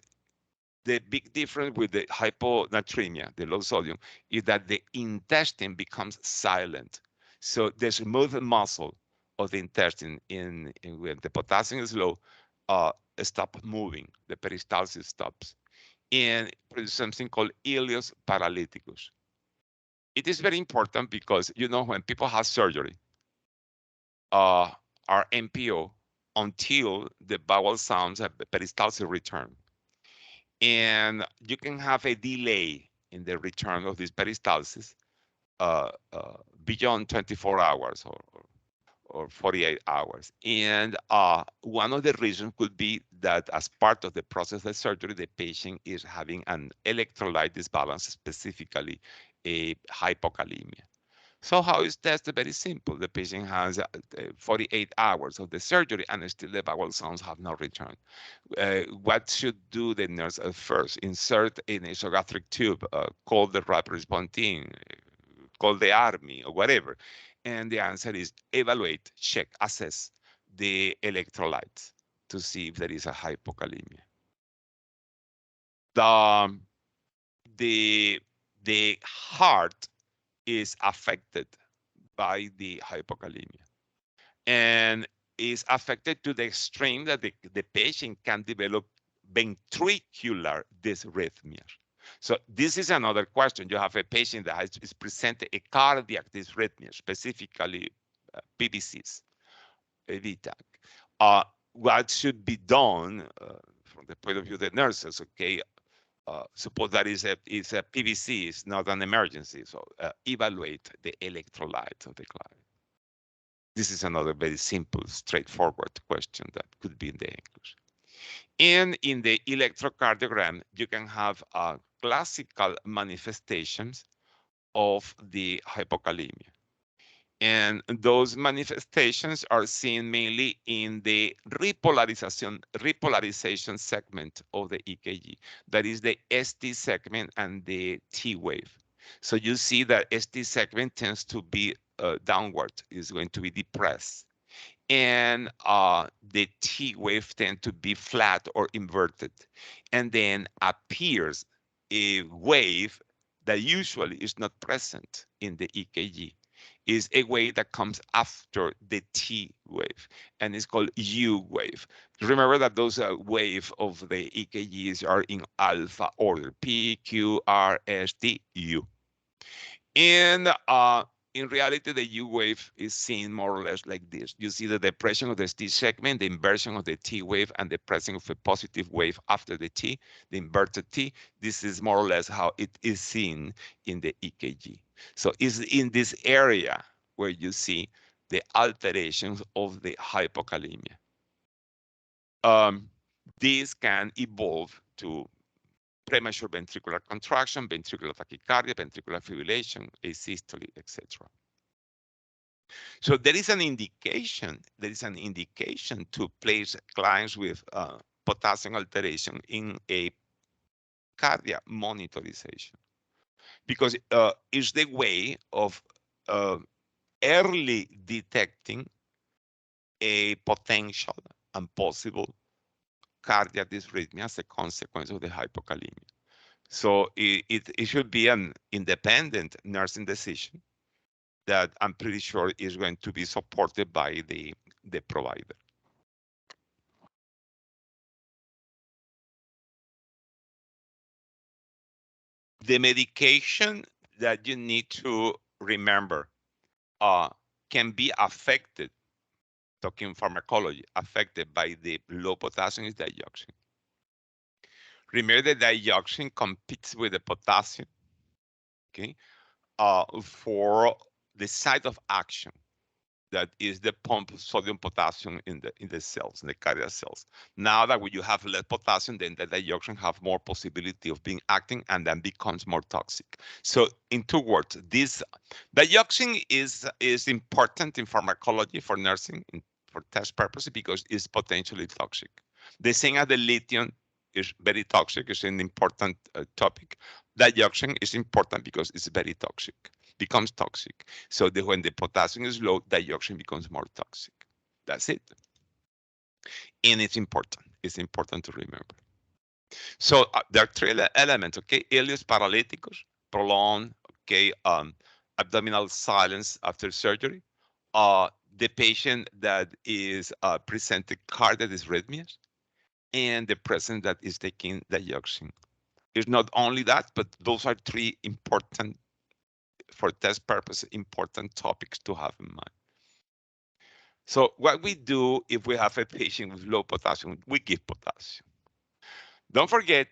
the big difference with the hyponatremia, the low sodium, is that the intestine becomes silent. So the smooth muscle of the intestine when the potassium is low, stop moving. The peristalsis stops and produce something called ileus paralyticus. It is very important because when people have surgery, uh, are MPO until the bowel sounds of the peristalsis return. And you can have a delay in the return of this peristalsis beyond 24 hours or 48 hours. And one of the reasons could be that as part of the process of surgery, the patient is having an electrolyte disbalance, specifically a hypokalemia. So how is tested? Very simple. The patient has 48 hours of the surgery and still the bowel sounds have not returned. What should do the nurse at first? Insert an nasogastric tube, call the rapid response team, call the army or whatever. And the answer is evaluate, check, assess the electrolytes to see if there is a hypokalemia. The, the, the heart is affected by the hypokalemia and is affected to the extreme that the patient can develop ventricular dysrhythmia. So this is another question. You have a patient that is presented a cardiac dysrhythmia, specifically PVCs, VTAC. What should be done from the point of view of the nurses? Okay, suppose that is a PVC, is not an emergency. So evaluate the electrolytes of the client. This is another very simple, straightforward question that could be in the English. And in the electrocardiogram, you can have classical manifestations of the hypokalemia. And those manifestations are seen mainly in the repolarization segment of the EKG. That is the ST segment and the T wave. So you see that ST segment tends to be downward, is going to be depressed. And the T wave tend to be flat or inverted. And then appears a wave that usually is not present in the EKG. Is a wave that comes after the T wave, and it's called U wave. Remember that those wave of the EKGs are in alpha order: P, Q, R, S, T, U. And in reality, the U wave is seen more or less like this. You see the depression of the T segment, the inversion of the T wave, and the presence of a positive wave after the T, the inverted T. This is more or less how it is seen in the EKG. So it's in this area where you see the alterations of the hypokalemia. These can evolve to premature ventricular contraction, ventricular tachycardia, ventricular fibrillation, asystole, etc. So there is an indication to place clients with potassium alteration in a cardiac monitorization, because it's the way of early detecting a potential and possible cardiac dysrhythmia as a consequence of the hypokalemia. So it should be an independent nursing decision that I'm pretty sure is going to be supported by the provider. The medication that you need to remember can be affected, talking pharmacology, affected by the low potassium is dioxin. Remember that dioxin competes with the potassium, okay, for the site of action. That is the pump sodium potassium in the cells, in the cardiac cells. Now that when you have less potassium, then the dioxin have more possibility of being acting and then becomes more toxic. So in 2 words, this dioxin is important in pharmacology for nursing for test purposes because it's potentially toxic. The same as the lithium is very toxic, it's an important topic. Dioxin is important because it's very toxic, becomes toxic. So when the potassium is low, dioxin becomes more toxic. That's it. And it's important. It's important to remember. So there are 3 elements, okay? Ileus paralyticus, prolonged, okay, abdominal silence after surgery. the patient that is presenting cardiac arrhythmias, and the person that is taking digoxin. It's not only that, but those are three important, for test purposes, important topics to have in mind. So what we do if we have a patient with low potassium, we give potassium. Don't forget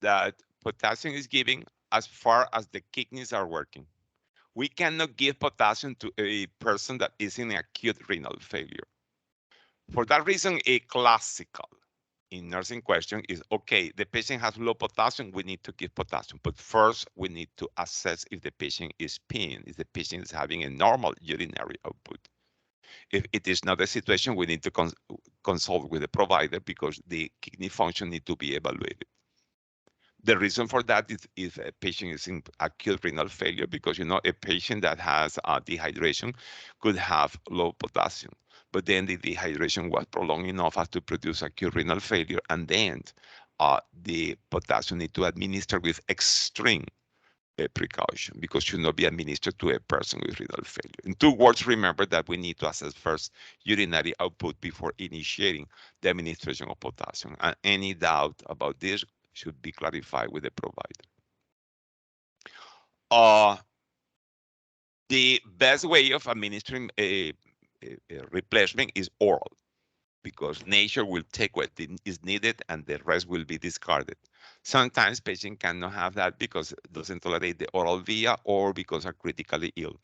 that potassium is given as far as the kidneys are working. We cannot give potassium to a person that is in acute renal failure. For that reason, a classical in nursing question is, okay, the patient has low potassium, we need to give potassium. But first, we need to assess if the patient is peeing, if the patient is having a normal urinary output. If it is not a situation, we need to consult with the provider because the kidney function need to be evaluated. The reason for that is if a patient is in acute renal failure, because a patient that has dehydration could have low potassium, but then the dehydration was prolonged enough as to produce acute renal failure, and then the potassium need to administer with extreme precaution because should not be administered to a person with renal failure. In two words, remember that we need to assess first urinary output before initiating the administration of potassium. And any doubt about this should be clarified with the provider. The best way of administering a replacement is oral, because nature will take what is needed and the rest will be discarded. Sometimes patients cannot have that because it doesn't tolerate the oral via or because are critically ill.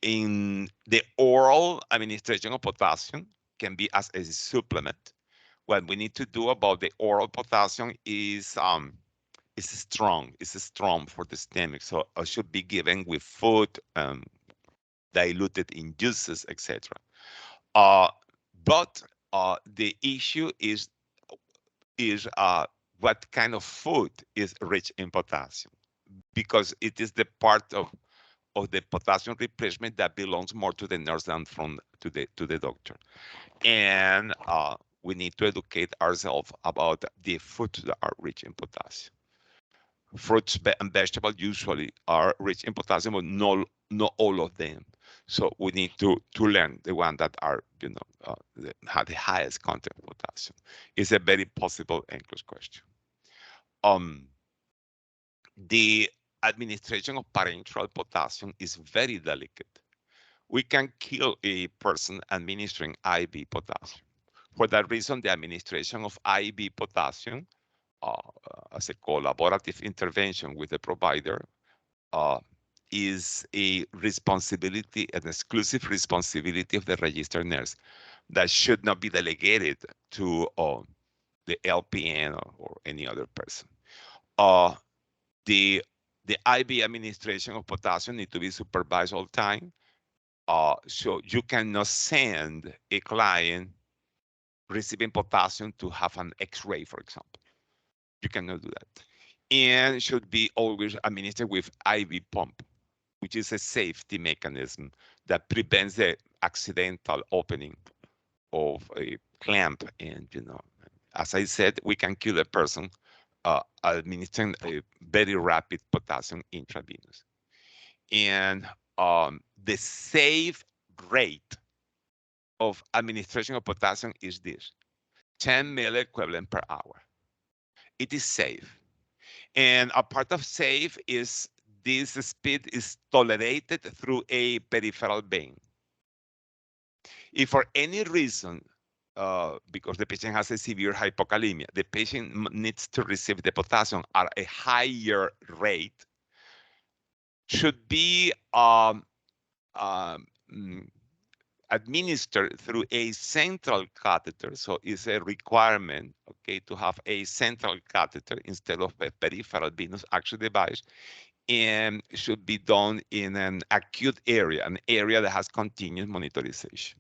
In the oral administration of potassium can be as a supplement. What we need to do about the oral potassium is strong. It's strong for the stomach, so it should be given with food, diluted in juices, etc. Uh, but the issue is what kind of food is rich in potassium, because it is the part of the potassium replacement that belongs more to the nurse than to the doctor. And we need to educate ourselves about the foods that are rich in potassium. Fruits and vegetables usually are rich in potassium, but not all of them. So we need to learn the one that are, have the highest content of potassium. It's a very possible Nclex question. The administration of parenteral potassium is very delicate. We can kill a person administering IV potassium. For that reason, the administration of IV potassium uh, as a collaborative intervention with the provider is a responsibility, an exclusive responsibility of the registered nurse that should not be delegated to the LPN or any other person. The IV administration of potassium need to be supervised all the time. So you cannot send a client receiving potassium to have an X-ray, for example. You cannot do that. And should be always administered with IV pump, which is a safety mechanism that prevents the accidental opening of a clamp. And, as I said, we can kill a person administering a very rapid potassium intravenous. And the safe rate of administration of potassium is this: 10 milliequivalent per hour. It is safe. And a part of safe is this speed is tolerated through a peripheral vein. If for any reason, because the patient has a severe hypokalemia, the patient needs to receive the potassium at a higher rate, should be administered through a central catheter. So it's a requirement, okay, to have a central catheter instead of a peripheral venous action device, and should be done in an acute area, an area that has continuous monitorization.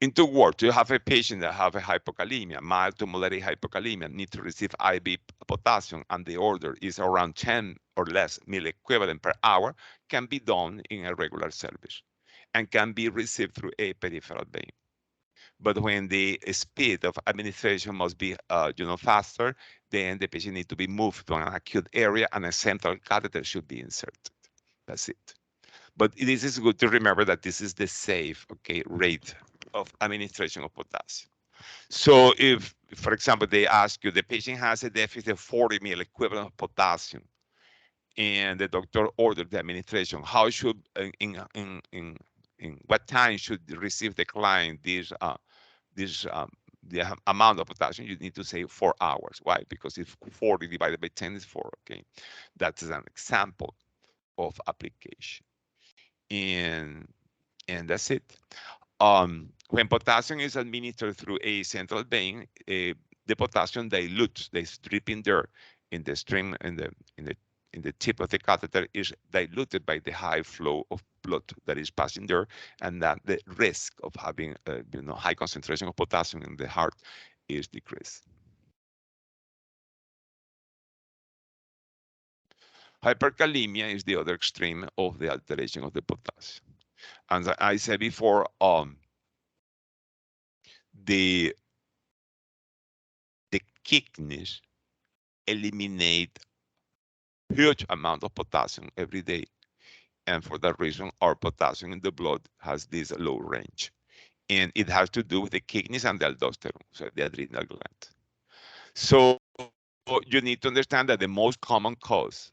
In two words, you have a patient that have a hypokalemia, mild to moderate hypokalemia, need to receive IV potassium, and the order is around 10 or less milliequivalent per hour, can be done in a regular service and can be received through a peripheral vein. But when the speed of administration must be, faster, then the patient needs to be moved to an acute area and a central catheter should be inserted. That's it. But this is good to remember that this is the safe, okay, rate of administration of potassium. So if, for example, they ask you, the patient has a deficit of 40 ml equivalent of potassium, and the doctor ordered the administration, how should, in what time should receive the client this the amount of potassium? You need to say 4 hours. Why? Because if 40 divided by 10 is 4, okay? That's an example of application. And that's it. When potassium is administered through a central vein, the potassium dilutes. The dripping there in the stream in the tip of the catheter is diluted by the high flow of blood that is passing there, and that the risk of having high concentration of potassium in the heart is decreased. Hyperkalemia is the other extreme of the alteration of the potassium. As I said before, the kidneys eliminate huge amount of potassium every day. And for that reason, our potassium in the blood has this low range. And it has to do with the kidneys and the aldosterone, so the adrenal gland. So you need to understand that the most common cause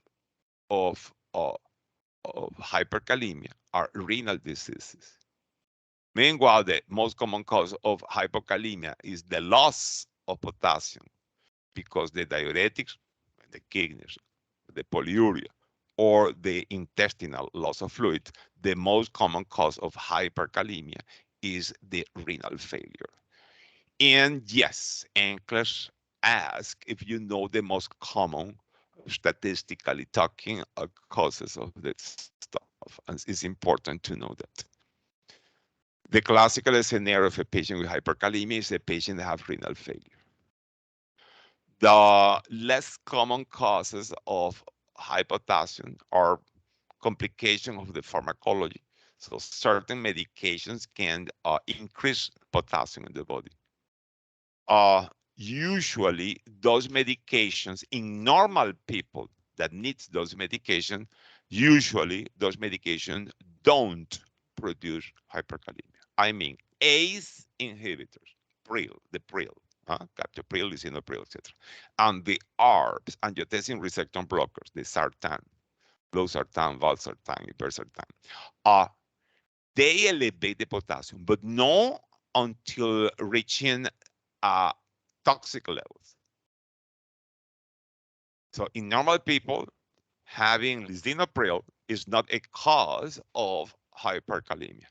of hyperkalemia are renal diseases. Meanwhile, the most common cause of hypokalemia is the loss of potassium because the diuretics, the kidneys, the polyuria, or the intestinal loss of fluid, the most common cause of hyperkalemia is the renal failure. And yes, Nclex ask if you know the most common, statistically talking, causes of this stuff. And it's important to know that. The classical scenario of a patient with hyperkalemia is a patient that has renal failure. The less common causes of high potassium are complications of the pharmacology. So certain medications can increase potassium in the body. Usually those medications in normal people that needs those medications, usually those medications don't produce hyperkalemia. I mean, ACE inhibitors, the pril, captopril, lisinopril, etc. And the ARBs, angiotensin receptor blockers, the sartan, losartan, valsartan, irbesartan, uh, they elevate the potassium, but not until reaching uh, toxic levels. So in normal people, having lisinopril is not a cause of hyperkalemia.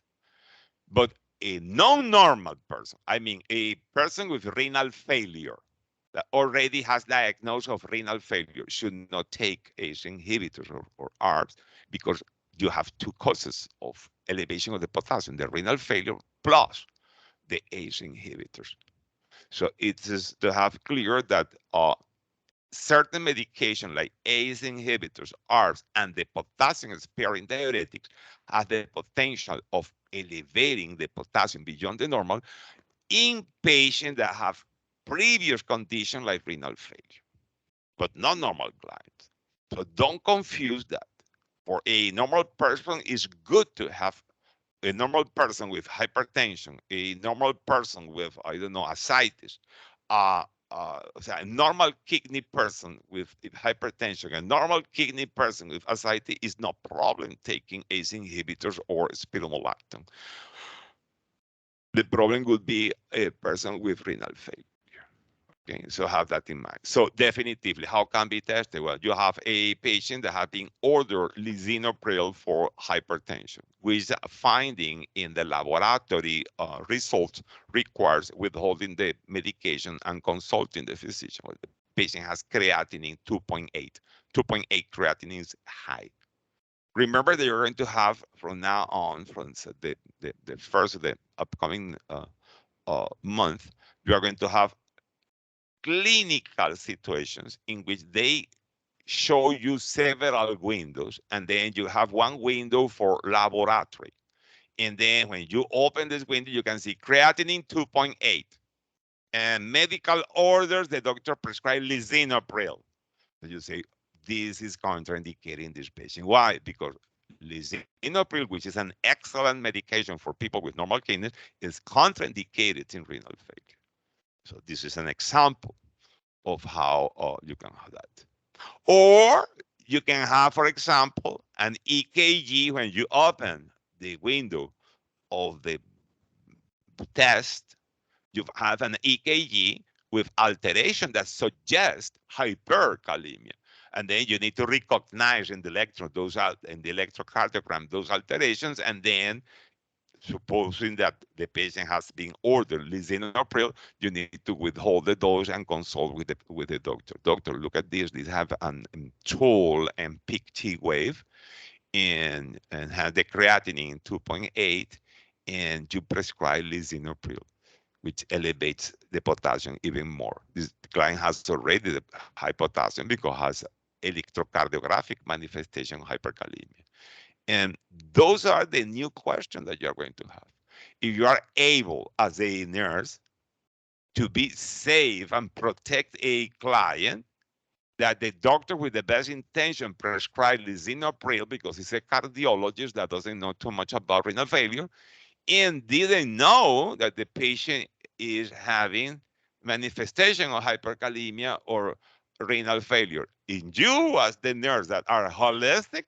But a non-normal person, I mean a person with renal failure that already has diagnosis of renal failure, should not take ACE inhibitors or ARBs, because you have two causes of elevation of the potassium, the renal failure plus the ACE inhibitors. So it is to have clear that certain medication like ACE inhibitors, ARBs, and the potassium sparing diuretics have the potential of elevating the potassium beyond the normal in patients that have previous condition like renal failure, but not normal clients. So don't confuse that. For a normal person, it's good to have a normal person with hypertension, a normal person with, I don't know, ascites, a normal kidney person with hypertension, a normal kidney person with ascites is no problem taking ACE inhibitors or spironolactone. The problem would be a person with renal failure. Okay, so have that in mind. So definitively, how can be tested? Well, you have a patient that has been ordered lisinopril for hypertension, which finding in the laboratory results requires withholding the medication and consulting the physician. Well, the patient has creatinine 2.8. 2.8 creatinine is high. Remember that you're going to have from now on, from the first of the upcoming month, you are going to have clinical situations in which they show you several windows, and then you have one window for laboratory. And then when you open this window, you can see creatinine 2.8. And medical orders, the doctor prescribed lisinopril. So you say, this is contraindicating this patient. Why? Because Lisinopril, which is an excellent medication for people with normal kidneys, is contraindicated in renal failure. So this is an example of how you can have that. Or you can have, for example, an EKG when you open the window of the test. You have an EKG with alteration that suggests hyperkalemia. And then you need to recognize in the electron those in the electrocardiogram those alterations, and then supposing that the patient has been ordered lisinopril, you need to withhold the dose and consult with the doctor. Doctor, look at this. These have an tall and peak T wave and have the creatinine 2.8, and you prescribe lisinopril, which elevates the potassium even more. This client has already the high potassium because has electrocardiographic manifestation of hyperkalemia. And those are the new questions that you're going to have. If you are able, as a nurse, to be safe and protect a client, that the doctor with the best intention prescribed lisinopril because he's a cardiologist that doesn't know too much about renal failure, and didn't know that the patient is having manifestation of hyperkalemia or renal failure. In you, as the nurse that are holistic,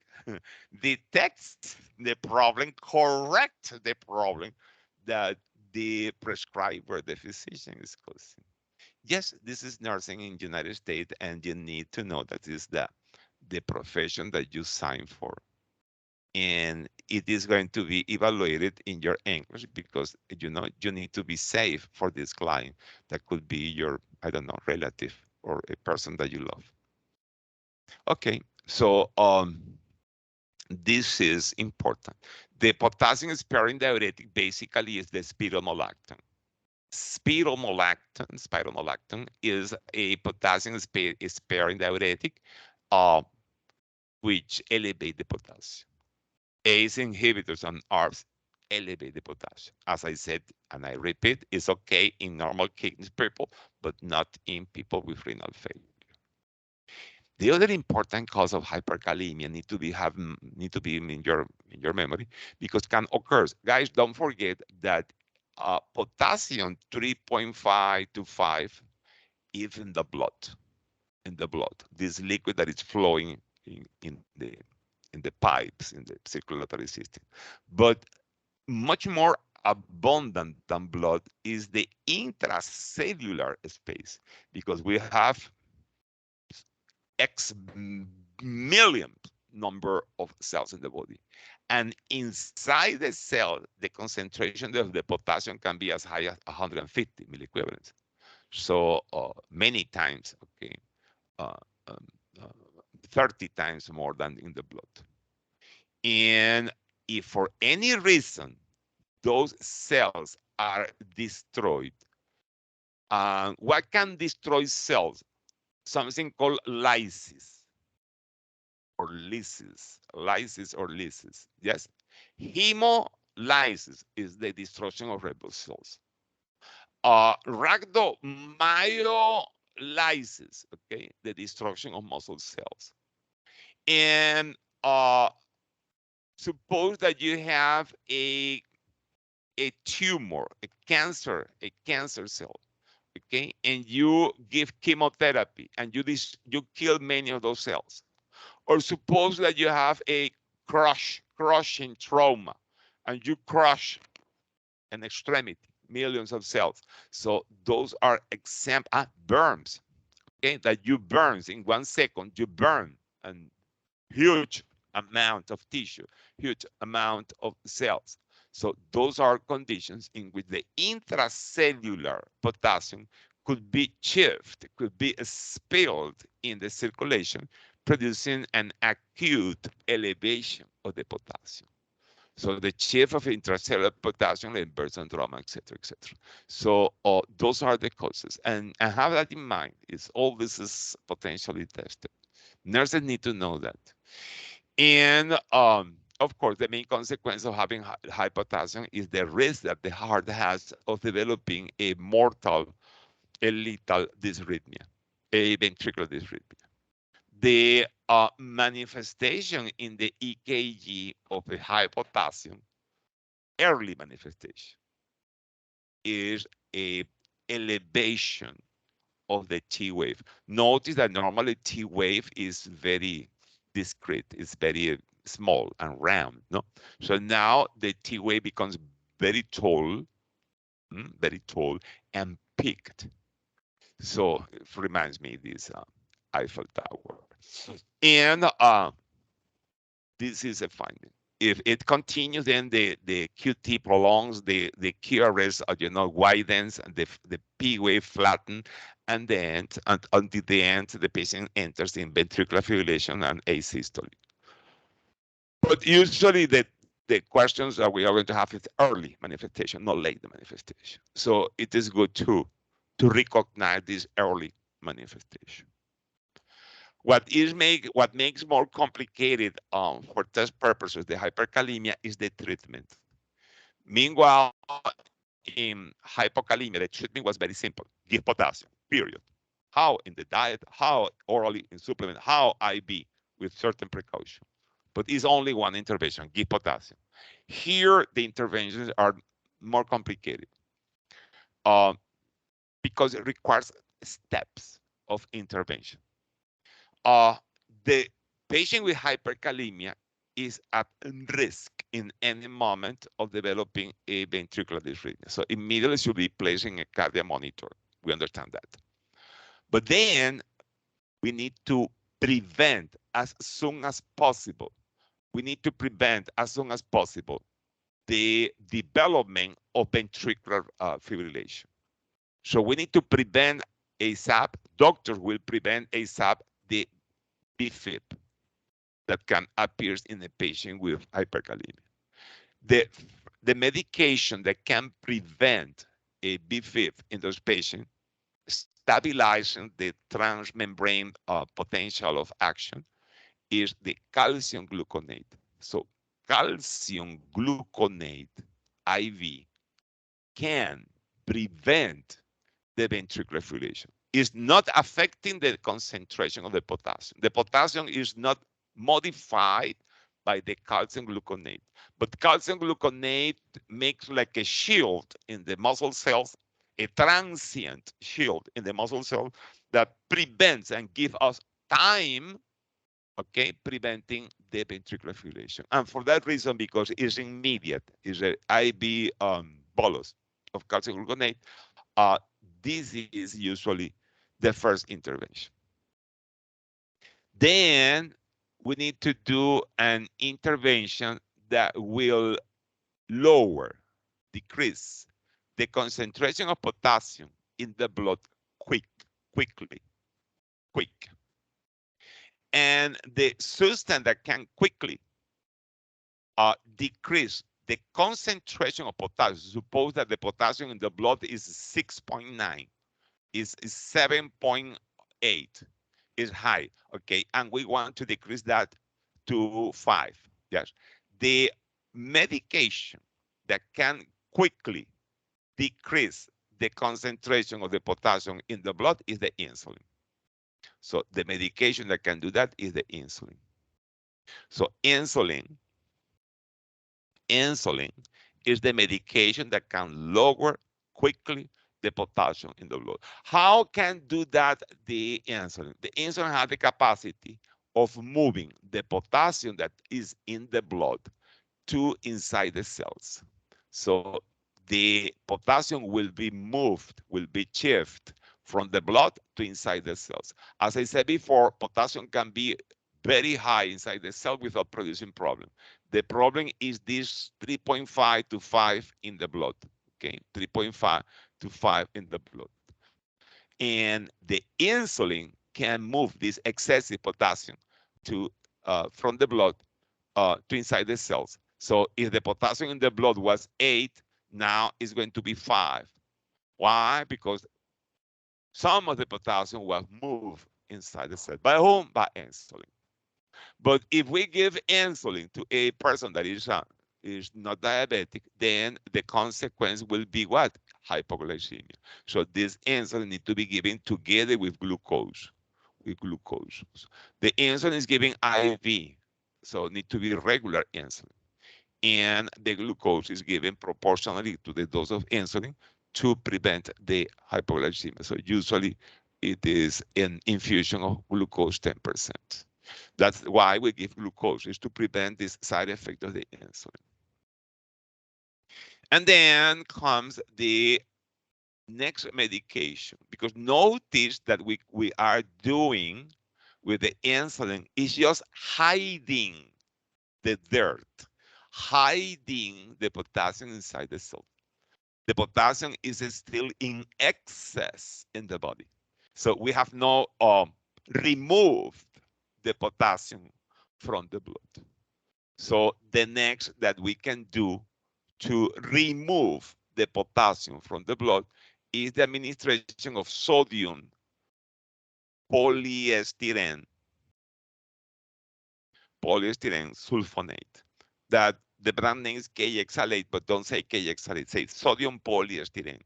detects the problem, correct the problem that the prescriber, the physician, is causing. Yes, this is nursing in the United States, and you need to know that is the profession that you sign for, and it is going to be evaluated in your English because you need to be safe for this client that could be your, I don't know, relative or a person that you love. Okay, so this is important. The potassium sparing diuretic basically is the spironolactone. Spironolactone is a potassium sparing diuretic, uh, which elevate the potassium. ACE inhibitors and ARBs elevate the potassium. As I said, and I repeat, it's okay in normal kidney people, but not in people with renal failure. The other important cause of hyperkalemia need to be in your memory because can occur. Guys, don't forget that potassium 3.5 to 5 is in the blood. This liquid that is flowing in the pipes in the circulatory system. But much more abundant than blood is the intracellular space because we have X million number of cells in the body. And inside the cell, the concentration of the potassium can be as high as 150 milliequivalents. So many times, okay, uh, um, uh, 30 times more than in the blood. And if for any reason those cells are destroyed, what can destroy cells? Something called lysis or lysis. Yes, hemolysis is the destruction of red blood cells. Rhabdomyolysis, okay, the destruction of muscle cells. And suppose that you have a tumor, a cancer cell, okay, and you give chemotherapy and you kill many of those cells. Or suppose that you have a crushing trauma, and you crush an extremity, millions of cells. So those are burns, okay, that you burns in 1 second, you burn and huge amount of tissue, huge amount of cells. So those are conditions in which the intracellular potassium could be shifted, could be spilled in the circulation, producing an acute elevation of the potassium. So the shift of intracellular potassium and burst syndrome, etc., etc. So those are the causes, and have that in mind. Is all this is potentially tested. Nurses need to know that. And of course, the main consequence of having high potassium is the risk that the heart has of developing a mortal, a lethal dysrhythmia, a ventricular dysrhythmia. the manifestation in the EKG of the high potassium, early manifestation, is a elevation of the T wave. Notice that normally T wave is very discrete, it's very small and round, no? So now the T wave becomes very tall, very tall and peaked. So it reminds me this Eiffel Tower. And this is a finding. If it continues, then the QT prolongs, the QRS, widens, and the P wave flatten, and then until the end, the patient enters in ventricular fibrillation and asystole. But usually the questions that we are going to have is early manifestation, not late manifestation. So it is good to recognize this early manifestation. What makes more complicated for test purposes the hyperkalemia is the treatment. Meanwhile, in hypokalemia, the treatment was very simple: give potassium, period. How in the diet, how orally in supplement, how IV with certain precaution. But it's only one intervention: give potassium. Here, the interventions are more complicated uh, because it requires steps of intervention. uh, the patient with hyperkalemia is at risk in any moment of developing a ventricular dysrhythmia. So immediately should be placing a cardiac monitor. We understand that. But then we need to prevent as soon as possible. We need to prevent as soon as possible the development of ventricular fibrillation. So we need to prevent ASAP. Doctors will prevent ASAP the BFib that can appear in a patient with hyperkalemia. The, the medication that can prevent a BFib in those patients, stabilizing the transmembrane potential of action, is the calcium gluconate. So calcium gluconate IV can prevent the ventricular fibrillation. It's not affecting the concentration of the potassium. The potassium is not modified by the calcium gluconate, but calcium gluconate makes like a shield in the muscle cells, a transient shield in the muscle cell that prevents and gives us time, okay, preventing the ventricular fibrillation. And for that reason, because it's immediate, it's an IV bolus of calcium gluconate, uh, this is usually the first intervention. Then we need to do an intervention that will lower, decrease the concentration of potassium in the blood quickly. And the substance that can quickly decrease the concentration of potassium. Suppose that the potassium in the blood is 6.9, is 7.8, is high, okay? And we want to decrease that to 5, yes. The medication that can quickly decrease the concentration of the potassium in the blood is the insulin. So the medication that can do that is the insulin. So insulin is the medication that can lower quickly the potassium in the blood. How can do that the insulin? The insulin has the capacity of moving the potassium that is in the blood to inside the cells. So the potassium will be moved, will be shifted from the blood to inside the cells. As I said before, potassium can be very high inside the cell without producing problem. The problem is this 3.5 to 5 in the blood, okay? 3.5 to 5 in the blood. And the insulin can move this excessive potassium to from the blood to inside the cells. So if the potassium in the blood was 8, now it's going to be 5. Why? Because some of the potassium was moved inside the cell. By whom? By insulin. But if we give insulin to a person that is not diabetic, then the consequence will be what? Hypoglycemia. So this insulin needs to be given together with glucose. with glucose. The insulin is given IV, so need to be regular insulin. And the glucose is given proportionally to the dose of insulin to prevent the hypoglycemia. So usually it is an infusion of glucose 10%. That's why we give glucose, is to prevent this side effect of the insulin. And then comes the next medication, because notice that we are doing with the insulin is just hiding the dirt, hiding the potassium inside the cell. The potassium is still in excess in the body. So we have not removed the potassium from the blood. So the next that we can do to remove the potassium from the blood is the administration of sodium polyestyrene, polyestyrene sulfonate. That the brand name is KXalate, but don't say KXalate, say sodium polyestyrene,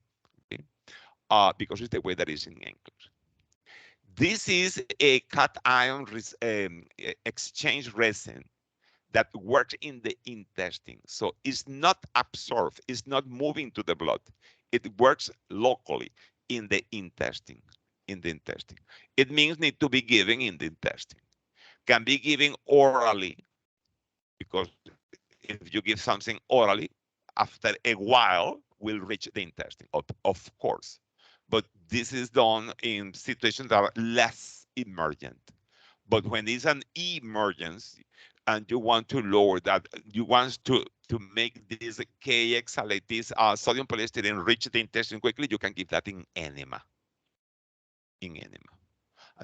okay? Because it's the way that is in English. This is a cation exchange resin that works in the intestine. So it's not absorbed, it's not moving to the blood. It works locally in the intestine, It means need to be given in the intestine. Can be given orally, because if you give something orally, after a while will reach the intestine, of course. But this is done in situations that are less emergent. But when it's an emergency and you want to lower that, you want to make this KXalate, this sodium polystyrene reach the intestine quickly, you can give that in enema. In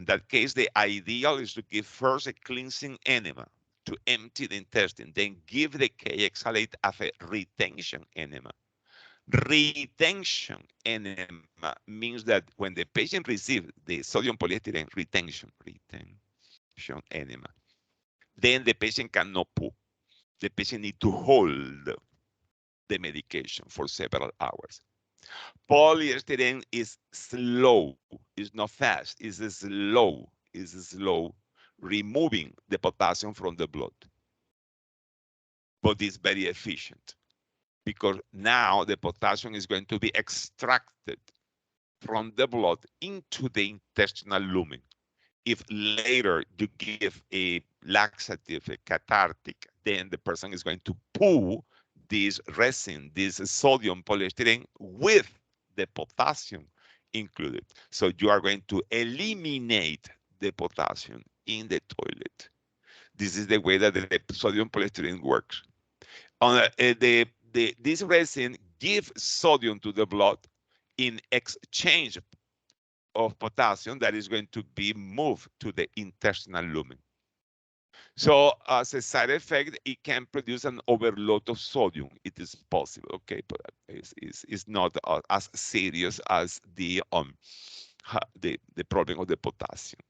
that case, the ideal is to give first a cleansing enema to empty the intestine, then give the KXalate as a retention enema. Retention enema means that when the patient receives the sodium polystyrene retention enema, then the patient cannot poo. The patient needs to hold the medication for several hours. Polystyrene is slow, it's not fast, it's slow removing the potassium from the blood. But it's very efficient because now the potassium is going to be extracted from the blood into the intestinal lumen. If later you give a laxative, a cathartic, then the person is going to poo this resin, this sodium polystyrene with the potassium included. So you are going to eliminate the potassium in the toilet. This is the way that the sodium polystyrene works. This resin gives sodium to the blood in exchange of potassium that is going to be moved to the intestinal lumen. So as a side effect, it can produce an overload of sodium. It is possible, okay, but it's not as serious as the problem of the potassium.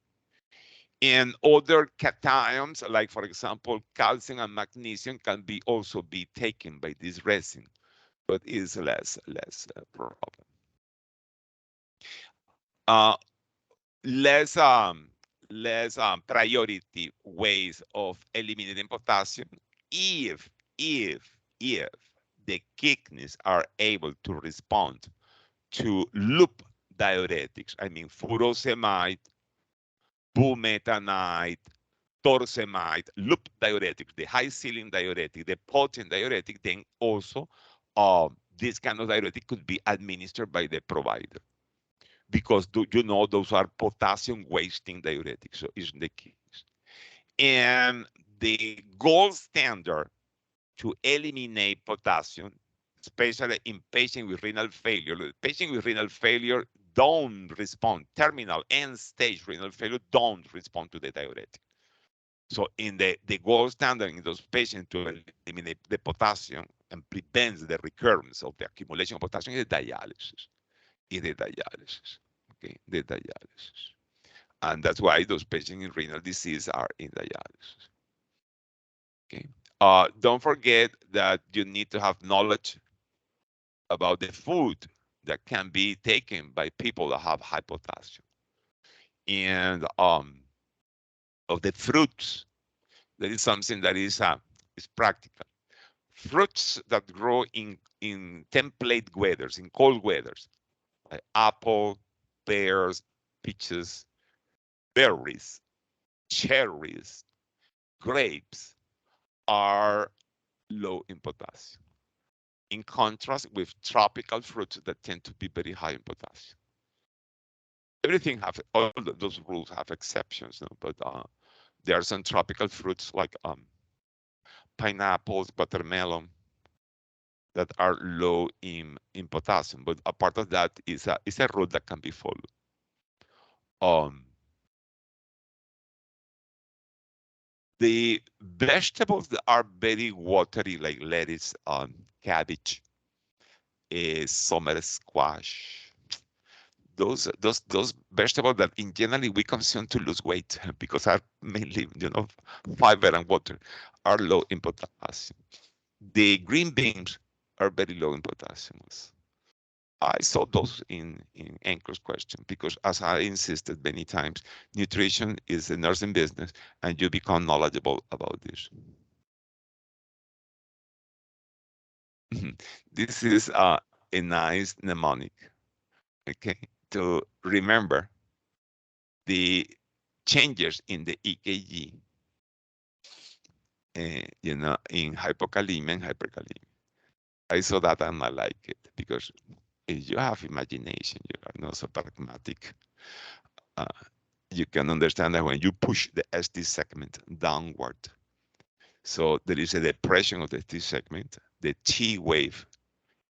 And other cations, like for example, calcium and magnesium, can be also be taken by this resin, but is less problem. Uh, less priority ways of eliminating potassium if the kidneys are able to respond to loop diuretics. I mean furosemide, bumetanide, torsemide, loop diuretics, the high ceiling diuretic, the potent diuretic, then also this kind of diuretic could be administered by the provider, because those are potassium wasting diuretics, so it's the case. And the gold standard to eliminate potassium, especially in patients with renal failure, patients with renal failure don't respond, terminal end stage renal failure don't respond to the diuretic. So in the gold standard in those patients to eliminate the potassium and prevent the recurrence of the accumulation of potassium is dialysis. Okay, the dialysis. And that's why those patients in renal disease are in dialysis. Okay. Don't forget that you need to have knowledge about the food that can be taken by people that have high potassium. and of the fruits. That is something that is practical. Fruits that grow in template weathers, in cold weathers, like apple, pears, peaches, berries, cherries, grapes, are low in potassium. In contrast with tropical fruits that tend to be very high in potassium. Everything have all those rules have exceptions, no? But there are some tropical fruits like pineapples, watermelon, that are low in potassium. But a part of that is a rule that can be followed. Um, the vegetables that are very watery, like lettuce, cabbage, summer squash, those vegetables that in generally we consume to lose weight because are mainly fiber and water, are low in potassium. The green beans are very low in potassium. I saw those in Nclex question because, as I insisted many times, nutrition is a nursing business, and you become knowledgeable about this. This is a nice mnemonic, okay, to remember the changes in the EKG, in hypokalemia and hyperkalemia. I saw that and I like it because if you have imagination, you are not so pragmatic. Uh, you can understand that when you push the SD segment downward, so there is a depression of the T segment, the T wave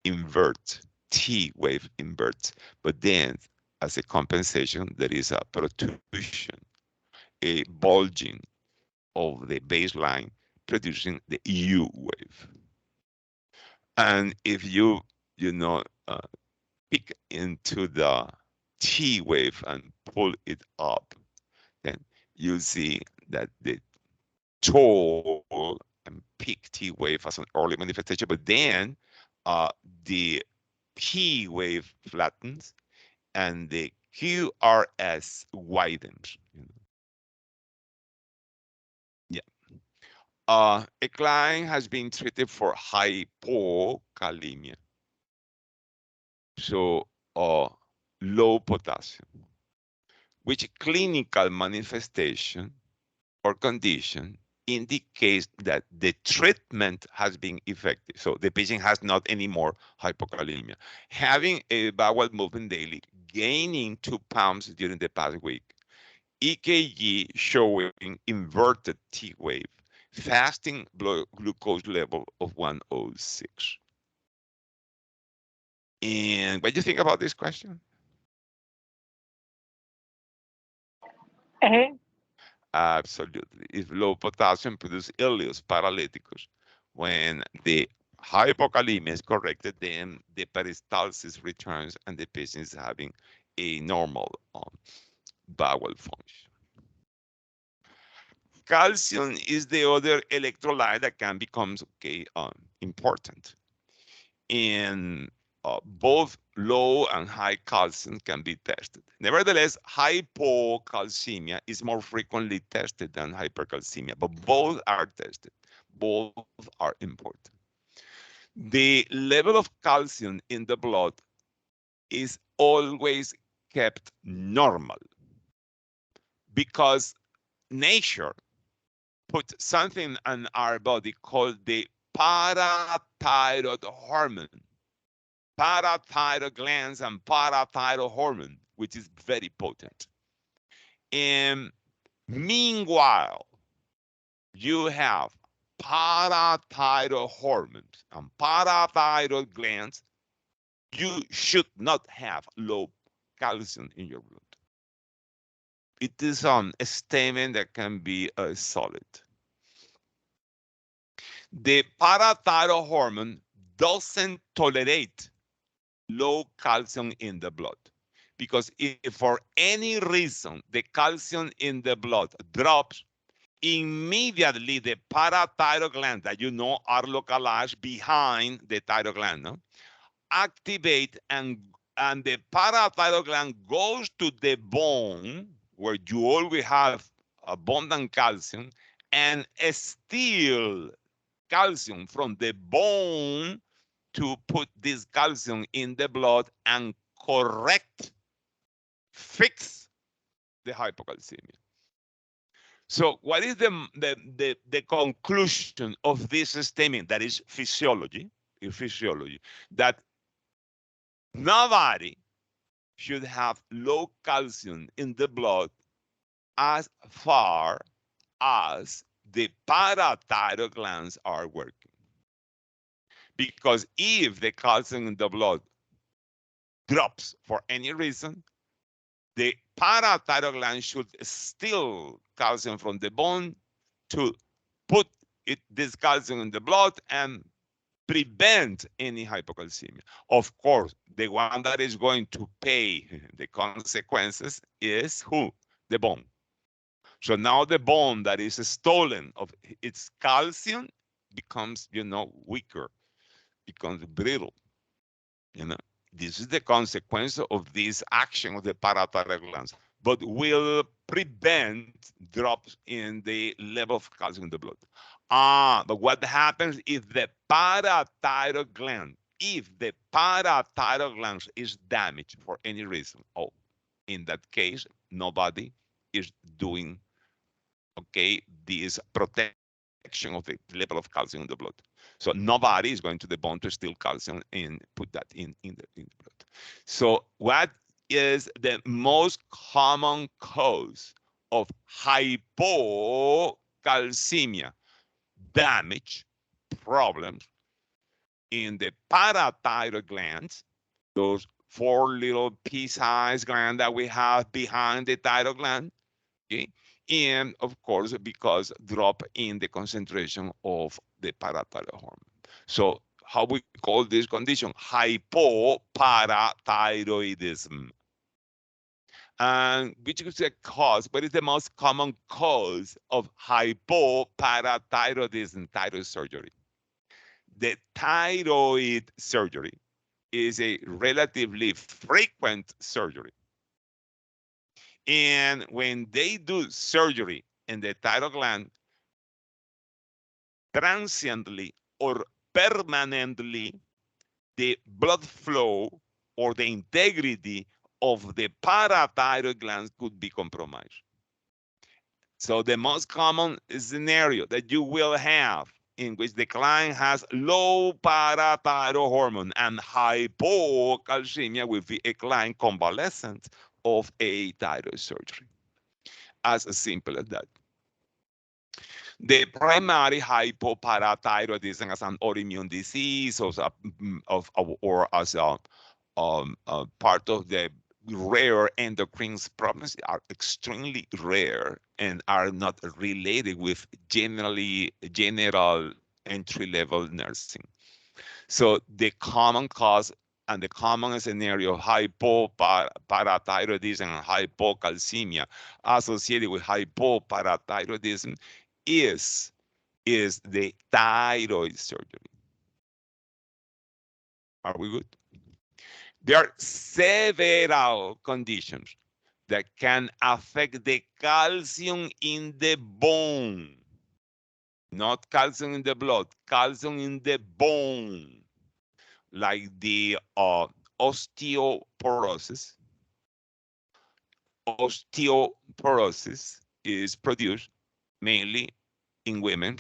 inverts, T wave inverts, but then as a compensation, there is a protrusion, a bulging of the baseline, producing the U wave. And if you pick into the T wave and pull it up, then you see that the tall and peak T wave as an early manifestation, but then the P wave flattens and the QRS widens. Yeah. A client has been treated for hypokalemia, so low potassium, which clinical manifestation or condition indicates that the treatment has been effective. So the patient has not anymore hypokalemia. Having a bowel movement daily, gaining 2 pounds during the past week, EKG showing inverted T wave, fasting blood glucose level of 106. And what do you think about this question? Eh? Absolutely. If low potassium produces ileus paralyticus, when the hypokalemia is corrected, then the peristalsis returns and the patient is having a normal bowel function. Calcium is the other electrolyte that can become important. And both low and high calcium can be tested. Nevertheless, hypocalcemia is more frequently tested than hypercalcemia, but both are tested. Both are important. The level of calcium in the blood is always kept normal because nature put something in our body called the parathyroid hormone, parathyroid glands and parathyroid hormone, which is very potent. And meanwhile, you have parathyroid hormones and parathyroid glands. You should not have low calcium in your blood. It is a statement that can be solid. The parathyroid hormone doesn't tolerate low calcium in the blood. Because if for any reason the calcium in the blood drops, immediately the parathyroid glands that are localized behind the thyroid gland, activate and the parathyroid gland goes to the bone where you always have abundant calcium and steal calcium from the bone to put this calcium in the blood and correct, fix the hypocalcemia. So what is the conclusion of this statement? That is physiology, that nobody should have low calcium in the blood as far as the parathyroid glands are working. Because if the calcium in the blood drops for any reason, the parathyroid gland should steal calcium from the bone to put this calcium in the blood and prevent any hypocalcemia. Of course, the one that is going to pay the consequences is who? The bone. So now the bone that is stolen of its calcium becomes, weaker, becomes brittle. This is the consequence of this action of the parathyroid glands, but will prevent drops in the level of calcium in the blood. But what happens if the parathyroid gland is damaged for any reason? Oh, in that case, nobody is doing this protection of the level of calcium in the blood. So nobody is going to the bone to steal calcium and put that in the blood. So what is the most common cause of hypocalcemia? Damage, problems in the parathyroid glands, those four little pea-sized glands that we have behind the thyroid gland, okay? And of course, because drop in the concentration of the parathyroid hormone. So how we call this condition? Hypoparathyroidism. And which is the cause, what is the most common cause of hypoparathyroidism, thyroid surgery? The thyroid surgery is a relatively frequent surgery. And when they do surgery in the thyroid gland, transiently or permanently, the blood flow or the integrity of the parathyroid glands could be compromised. So the most common scenario that you will have in which the client has low parathyroid hormone and hypocalcemia will be a client convalescent of a thyroid surgery. As simple as that. The primary hypoparathyroidism as an autoimmune disease or as a part of the rare endocrine problems are extremely rare and are not related with general entry-level nursing. So the common cause and the common scenario of hypoparathyroidism and hypocalcemia associated with hypoparathyroidism is the thyroid surgery. Are we good? There are several conditions that can affect the calcium in the bone. Not calcium in the blood, calcium in the bone. Like the osteoporosis. Osteoporosis is produced mainly in women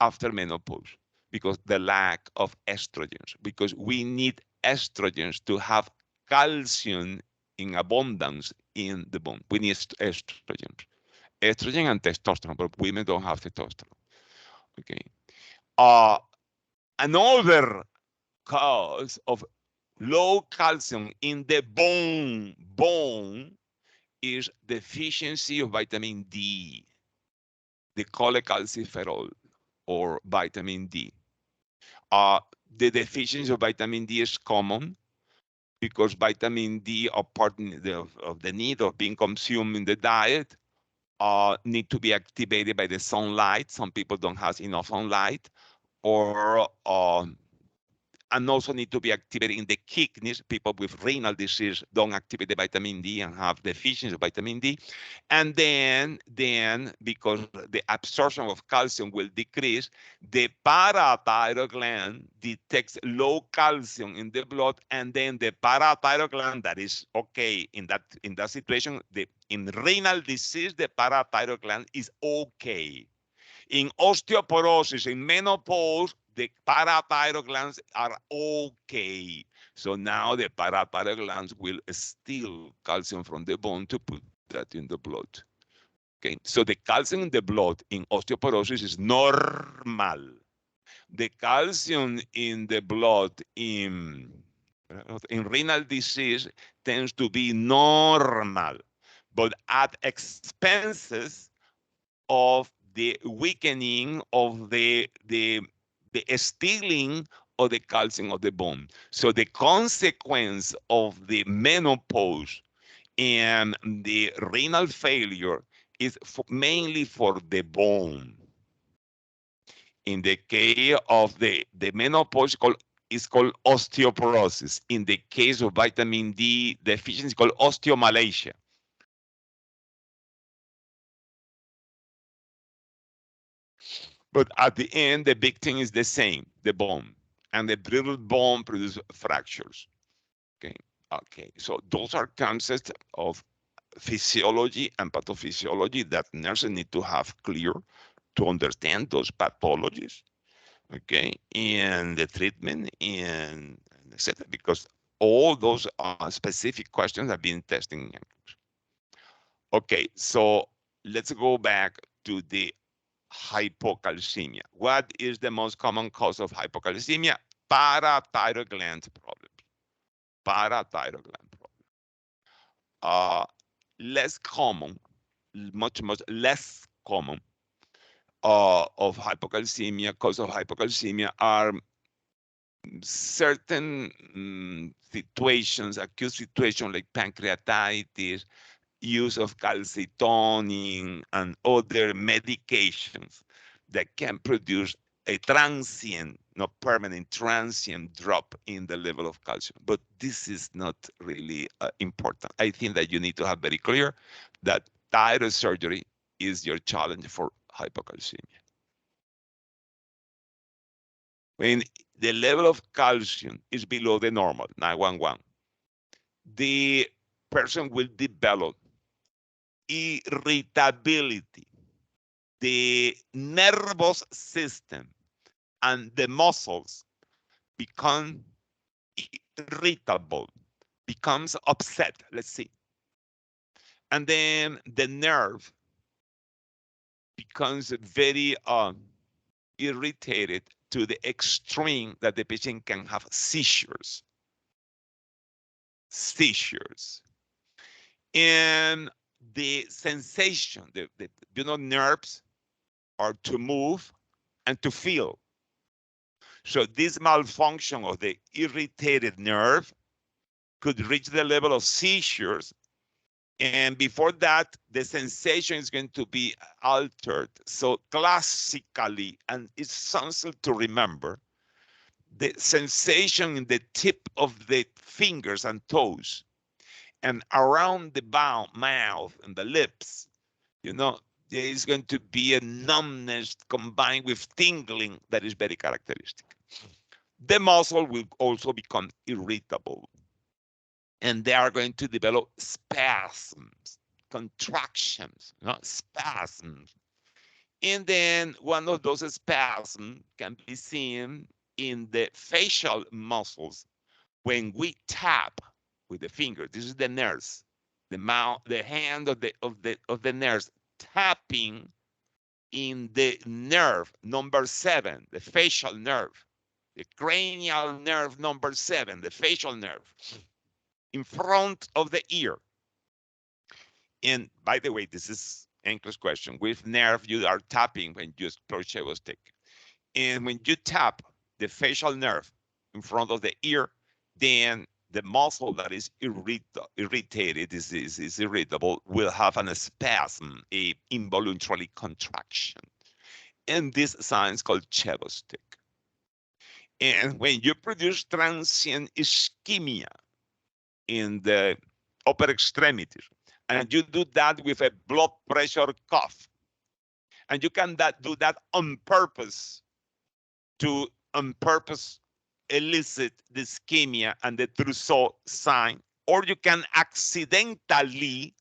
after menopause because the lack of estrogens, because we need estrogens to have calcium in abundance in the bone. We need estrogens. Estrogen and testosterone, but women don't have testosterone. Okay. Another cause of low calcium in the bone is deficiency of vitamin D, the cholecalciferol or vitamin D. The deficiency of vitamin D is common because vitamin D are part of the need of being consumed in the diet, need to be activated by the sunlight. Some people don't have enough sunlight, or and also need to be activated in the kidneys. People with renal disease don't activate the vitamin D and have deficiency of vitamin D. And then because the absorption of calcium will decrease, the parathyroid gland detects low calcium in the blood, and then the parathyroid gland that is okay in that situation, in renal disease, the parathyroid gland is okay. In osteoporosis, in menopause, the parathyroid glands are okay. So now the parathyroid glands will steal calcium from the bone to put that in the blood. Okay, so the calcium in the blood in osteoporosis is normal. The calcium in the blood in renal disease tends to be normal, but at expenses of the weakening of the stealing of the calcium of the bone. So the consequence of the menopause and the renal failure is mainly for the bone. In the case of the menopause is called osteoporosis. In the case of vitamin D deficiency, called osteomalacia. But at the end, the big thing is the same, the bone. And the brittle bone produces fractures. Okay. So those are concepts of physiology and pathophysiology that nurses need to have clear to understand those pathologies. Okay, and the treatment and etc. Because all those specific questions have been testing. Okay, so let's go back to the hypocalcemia. What is the most common cause of hypocalcemia? Parathyroid gland problems. Parathyroid gland problems. Less common, much less common of hypocalcemia, cause of hypocalcemia are certain situations, acute situations like pancreatitis, use of calcitonin and other medications that can produce a transient, not permanent, transient drop in the level of calcium. But this is not really important. I think that you need to have very clear that thyroid surgery is your challenge for hypocalcemia. When the level of calcium is below the normal, 911, the person will develop irritability. The nervous system and the muscles become irritable, becomes upset, let's see. And then the nerve becomes very irritated to the extreme that the patient can have seizures. And the sensation, the nerves are to move and to feel. So this malfunction of the irritated nerve could reach the level of seizures. And before that, the sensation is going to be altered. So classically, and it's something to remember, the sensation in the tip of the fingers and toes and around the mouth and the lips, there is going to be a numbness combined with tingling that is very characteristic. The muscle will also become irritable, and they are going to develop spasms, contractions, spasms. And then one of those spasms can be seen in the facial muscles when we tap with the finger. This is the nerves, the mouth, the hand of the nerves tapping in the nerve number 7, the facial nerve, the cranial nerve number 7, the facial nerve, in front of the ear. And by the way, this is Nclex question. Which nerve you are tapping when you approach a stick? And when you tap the facial nerve in front of the ear, then the muscle that is irritated, is irritable, will have an spasm, a involuntary contraction. And this sign is called Chevo stick. And when you produce transient ischemia in the upper extremities, and you do that with a blood pressure cuff, and you can do that on purpose to elicit the ischemia and the Trousseau sign, or you can accidentally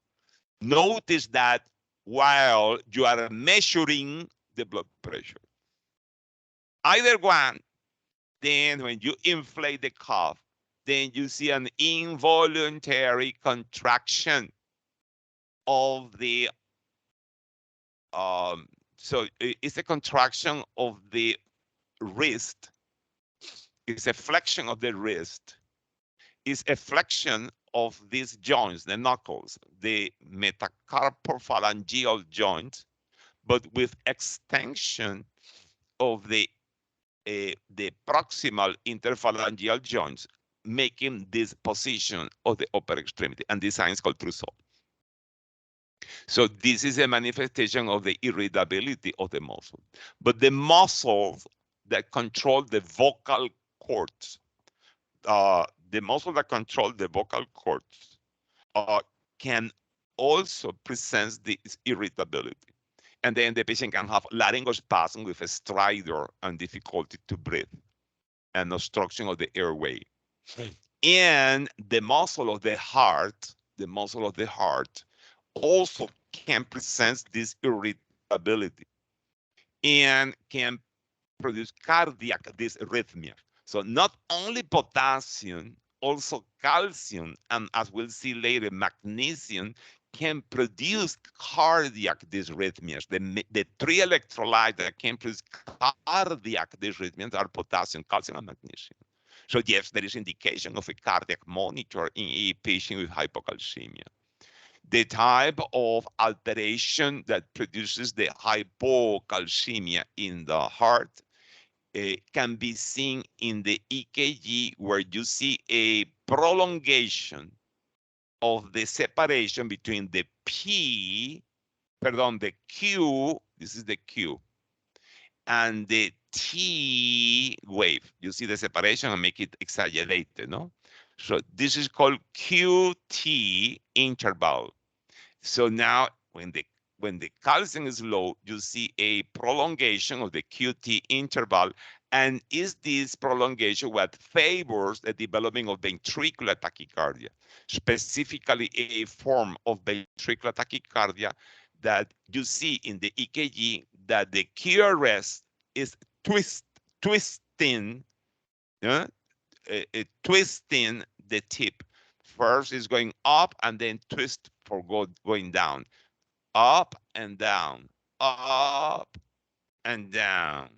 notice that while you are measuring the blood pressure. Either one, then when you inflate the cuff, then you see an involuntary contraction of the so it's a contraction of the wrist. It's a flexion of the wrist. It's a flexion of these joints, the knuckles, the metacarpophalangeal joint, but with extension of the proximal interphalangeal joints, making this position of the upper extremity, and this sign is called Trousseau. So this is a manifestation of the irritability of the muscle. But the muscles that control the vocal cords, the muscle that control the vocal cords, can also present this irritability. And then the patient can have laryngospasm with a stridor and difficulty to breathe and obstruction of the airway. And the muscle of the heart, also can present this irritability and can produce cardiac dysrhythmia. So not only potassium, also calcium, and as we'll see later, magnesium can produce cardiac dysrhythmias. The three electrolytes that can produce cardiac dysrhythmias are potassium, calcium, and magnesium. So yes, there is indication of a cardiac monitor in a patient with hypocalcemia. The type of alteration that produces the hypocalcemia in the heart can be seen in the EKG, where you see a prolongation of the separation between the the Q, this is the Q, and the T wave. You see the separation and make it exaggerated, no? So this is called QT interval. So now when the calcium is low, you see a prolongation of the QT interval. And is this prolongation what favors the development of ventricular tachycardia, specifically a form of ventricular tachycardia that you see in the EKG, that the QRS is twisting, twisting the tip. First is going up and then twist for going down. Up and down, up and down,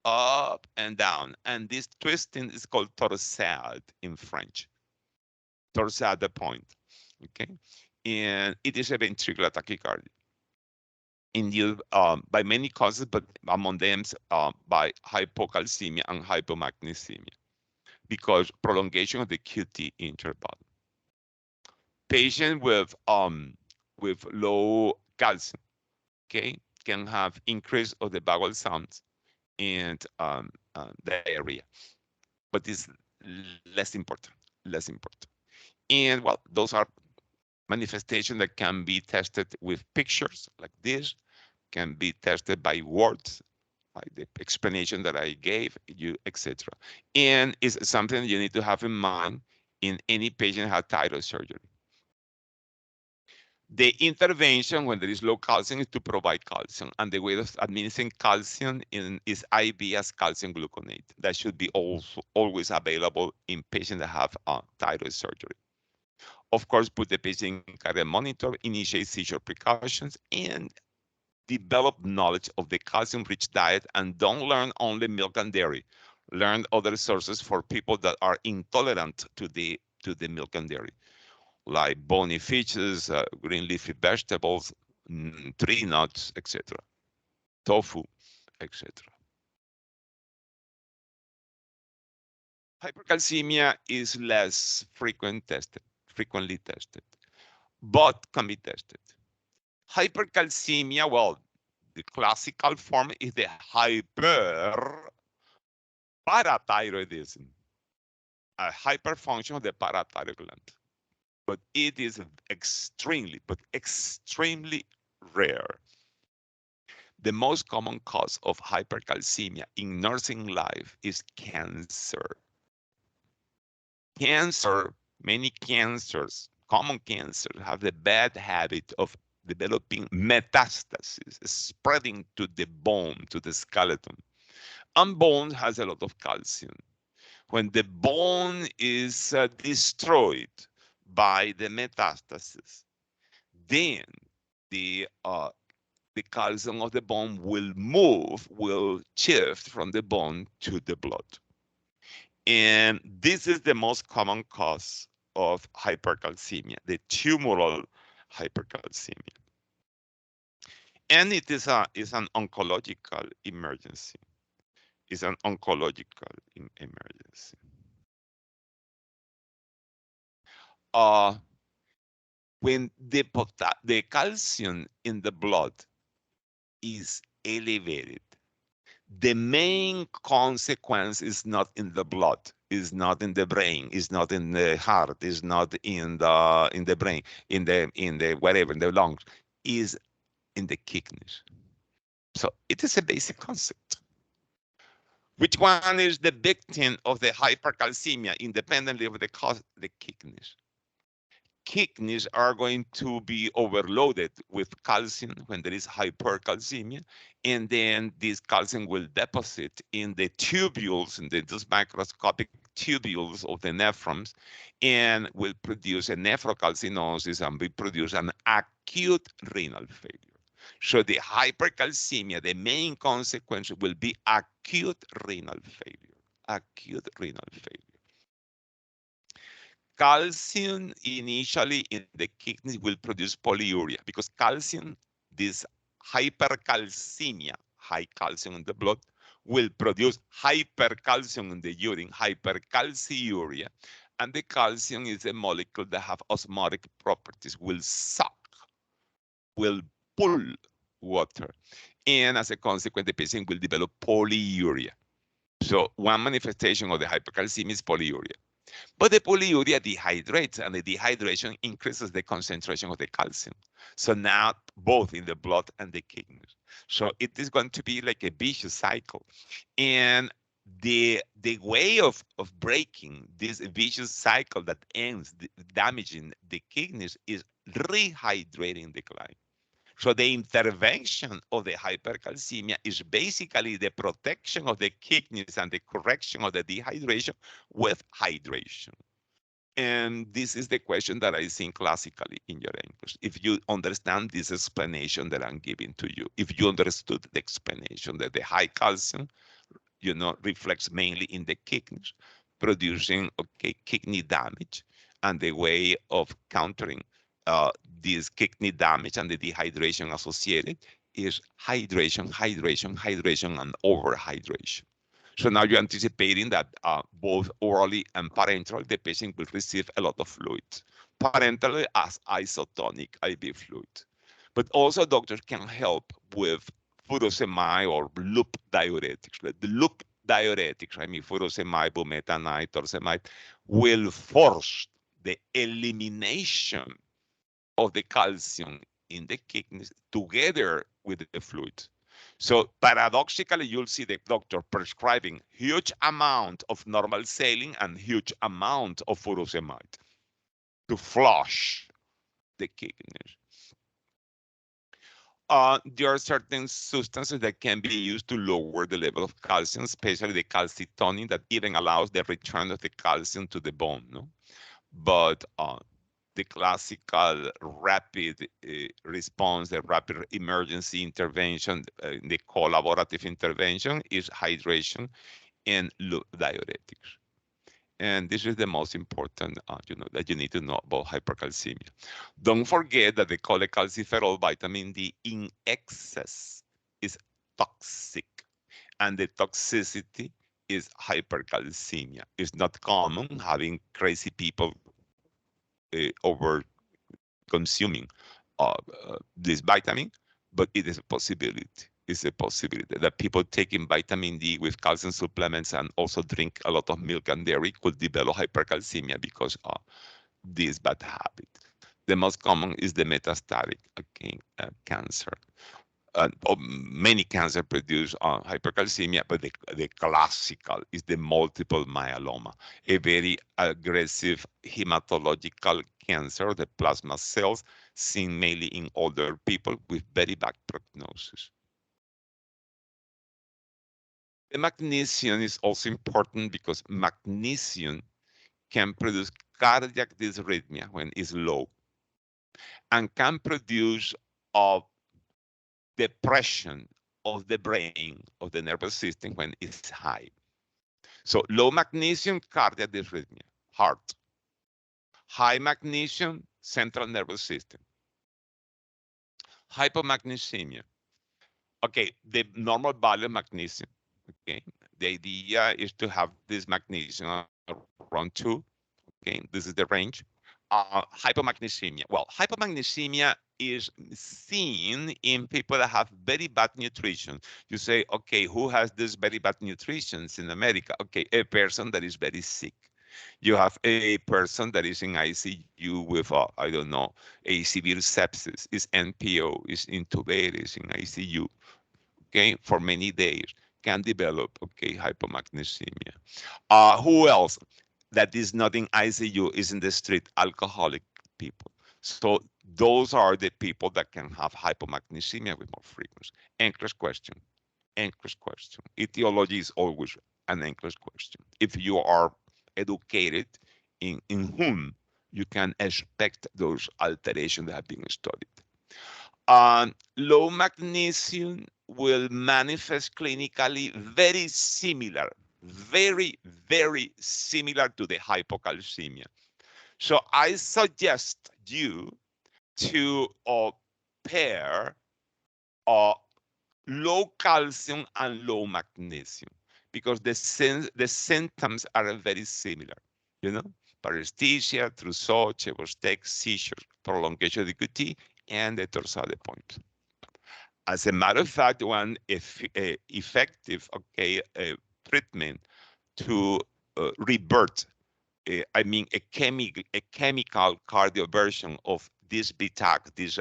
up and down. And this twisting is called torsade in French. Torsade point, okay? And it is a ventricular tachycardia induced by many causes, but among them by hypocalcemia and hypomagnesemia, because prolongation of the QT interval. Patient with low calcium, okay, can have increase of the vowel sounds and diarrhea, but it's less important, less important. And well, those are manifestations that can be tested with pictures like this, can be tested by words, like the explanation that I gave you, etc. And it's something you need to have in mind in any patient who has thyroid surgery. The intervention when there is low calcium is to provide calcium, and the way of administering calcium is IV as calcium gluconate. That should be also always available in patients that have thyroid surgery. Of course, put the patient in cardiac monitor, initiate seizure precautions, and develop knowledge of the calcium-rich diet, and don't learn only milk and dairy. Learn other sources for people that are intolerant to the milk and dairy, like bony fishes, green leafy vegetables, tree nuts, etc., tofu, etc. Hypercalcemia is less frequently tested, but can be tested. Hypercalcemia, well, the classical form is the hyper, parathyroidism, a hyperfunction of the parathyroid gland. But it is extremely, but extremely rare. The most common cause of hypercalcemia in nursing life is cancer. Cancer, many cancers, common cancers, have the bad habit of developing metastasis, spreading to the bone, to the skeleton. And bone has a lot of calcium. When the bone is destroyed by the metastasis, then the calcium of the bone will shift from the bone to the blood. And this is the most common cause of hypercalcemia, the tumoral hypercalcemia. And it is an oncological emergency. It's an oncological emergency. Uh, when the calcium in the blood is elevated, the main consequence is not in the blood, is not in the brain, is not in the heart, is not in the brain, in the whatever, in the lungs, is in the kidneys. So it is a basic concept. Which one is the victim of the hypercalcemia, independently of the cause? The kidneys. Kidneys are going to be overloaded with calcium when there is hypercalcemia, and then this calcium will deposit in the tubules, in those microscopic tubules of the nephrons, and will produce a nephrocalcinosis and will produce an acute renal failure. So the hypercalcemia, the main consequence will be acute renal failure. Acute renal failure. Calcium initially in the kidneys will produce polyuria because calcium, this hypercalcemia, high calcium in the blood, will produce hypercalcium in the urine, hypercalciuria. And the calcium is a molecule that have osmotic properties, will suck, will pull water. And as a consequence, the patient will develop polyuria. So one manifestation of the hypercalcemia is polyuria. But the polyuria dehydrates, and the dehydration increases the concentration of the calcium. So now both in the blood and the kidneys. So it is going to be like a vicious cycle. And the way of breaking this vicious cycle that ends damaging the kidneys is rehydrating the client. So the intervention of the hypercalcemia is basically the protection of the kidneys and the correction of the dehydration with hydration. And this is the question that I think classically in your English. If you understand this explanation that I'm giving to you, if you understood the explanation that the high calcium, reflects mainly in the kidneys, producing kidney damage, and the way of countering this kidney damage and the dehydration associated is hydration, hydration, hydration, and overhydration. So now you're anticipating that both orally and parenterally, the patient will receive a lot of fluid. Parenterally as isotonic IV fluid. But also doctors can help with furosemide or loop diuretics. The loop diuretics, I mean furosemide, bumetanide, torsemide, will force the elimination of the calcium in the kidneys together with the fluid. So paradoxically, you'll see the doctor prescribing huge amount of normal saline and huge amount of furosemide to flush the kidneys. There are certain substances that can be used to lower the level of calcium, especially the calcitonin that even allows the return of the calcium to the bone. No? But the classical rapid response, the rapid emergency intervention, the collaborative intervention is hydration and diuretics. And this is the most important, that you need to know about hypercalcemia. Don't forget that the cholecalciferol vitamin D in excess is toxic, and the toxicity is hypercalcemia. It's not common having crazy people over consuming this vitamin, but it is a possibility. is a possibility that people taking vitamin D with calcium supplements and also drink a lot of milk and dairy could develop hypercalcemia because of this bad habit. The most common is the metastatic cancer. Many cancer produce hypercalcemia, but the classical is the multiple myeloma, a very aggressive hematological cancer, the plasma cells, seen mainly in older people with very bad prognosis. The magnesium is also important because magnesium can produce cardiac dysrhythmia when it's low and can produce depression of the brain, of the nervous system when it's high. So low magnesium, cardiac dysrhythmia, heart. High magnesium, central nervous system. Hypomagnesemia. Okay, the normal value of magnesium. Okay, the idea is to have this magnesium around 2. Okay, this is the range. Hypomagnesemia. Well, hypomagnesemia is seen in people that have very bad nutrition. You say, okay, who has this very bad nutrition in America? Okay, a person that is very sick. You have a person that is in ICU with, I don't know, a severe sepsis, is NPO, is intubated, is in ICU, okay, for many days, can develop, okay, hypomagnesemia. Who else that is not in ICU is in the street? Alcoholic people. So those are the people that can have hypomagnesemia with more frequency. Nclex question. Nclex question. Etiology is always an Nclex question. If you are educated in whom you can expect those alterations that have been studied. Low magnesium will manifest clinically very, very similar to the hypocalcemia. So I suggest you to pair low calcium and low magnesium because the symptoms are very similar, you know, paresthesia, trousseau, Chevostek, seizures, prolongation of the QT, and the torsade point. As a matter of fact, one effective treatment to revert, a chemical cardioversion of this BTAC, this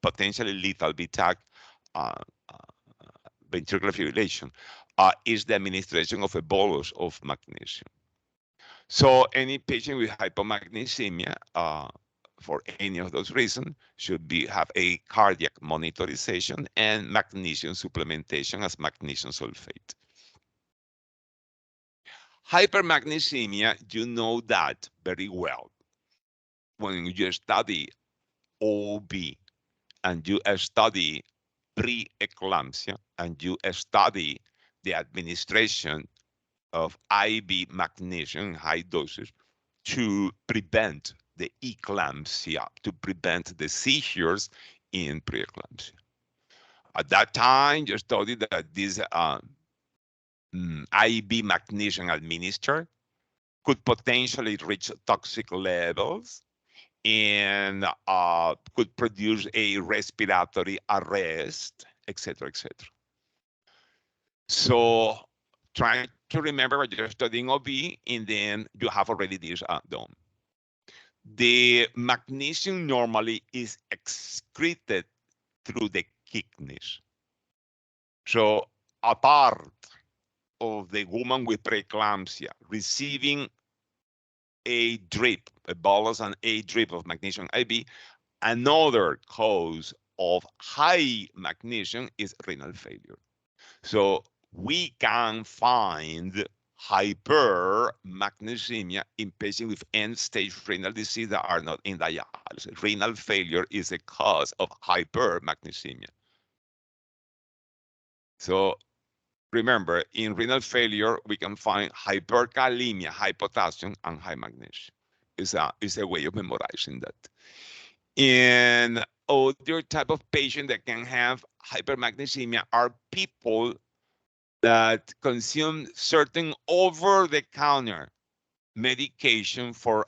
potentially lethal BTAC uh, uh, ventricular fibrillation, is the administration of a bolus of magnesium. So any patient with hypomagnesemia, for any of those reasons, should have a cardiac monitorization and magnesium supplementation as magnesium sulfate. Hypermagnesemia, you know that very well. When you study OB and you study preeclampsia and you study the administration of IV magnesium in high doses to prevent the eclampsia, to prevent the seizures in preeclampsia. At that time, you studied that this IV magnesium administered could potentially reach toxic levels and could produce a respiratory arrest, etc., etc. So try to remember what you're studying OB, and then you have already this done. The magnesium normally is excreted through the kidneys. So a part of the woman with preeclampsia receiving a drip, a bolus and a drip of magnesium IV, another cause of high magnesium is renal failure. So we can find hypermagnesemia in patients with end-stage renal disease that are not in dialysis. Renal failure is a cause of hypermagnesemia. So remember, in renal failure, we can find hyperkalemia, high potassium, and high magnesium. It's a way of memorizing that. And other type of patient that can have hypermagnesemia are people that consume certain over-the-counter medication for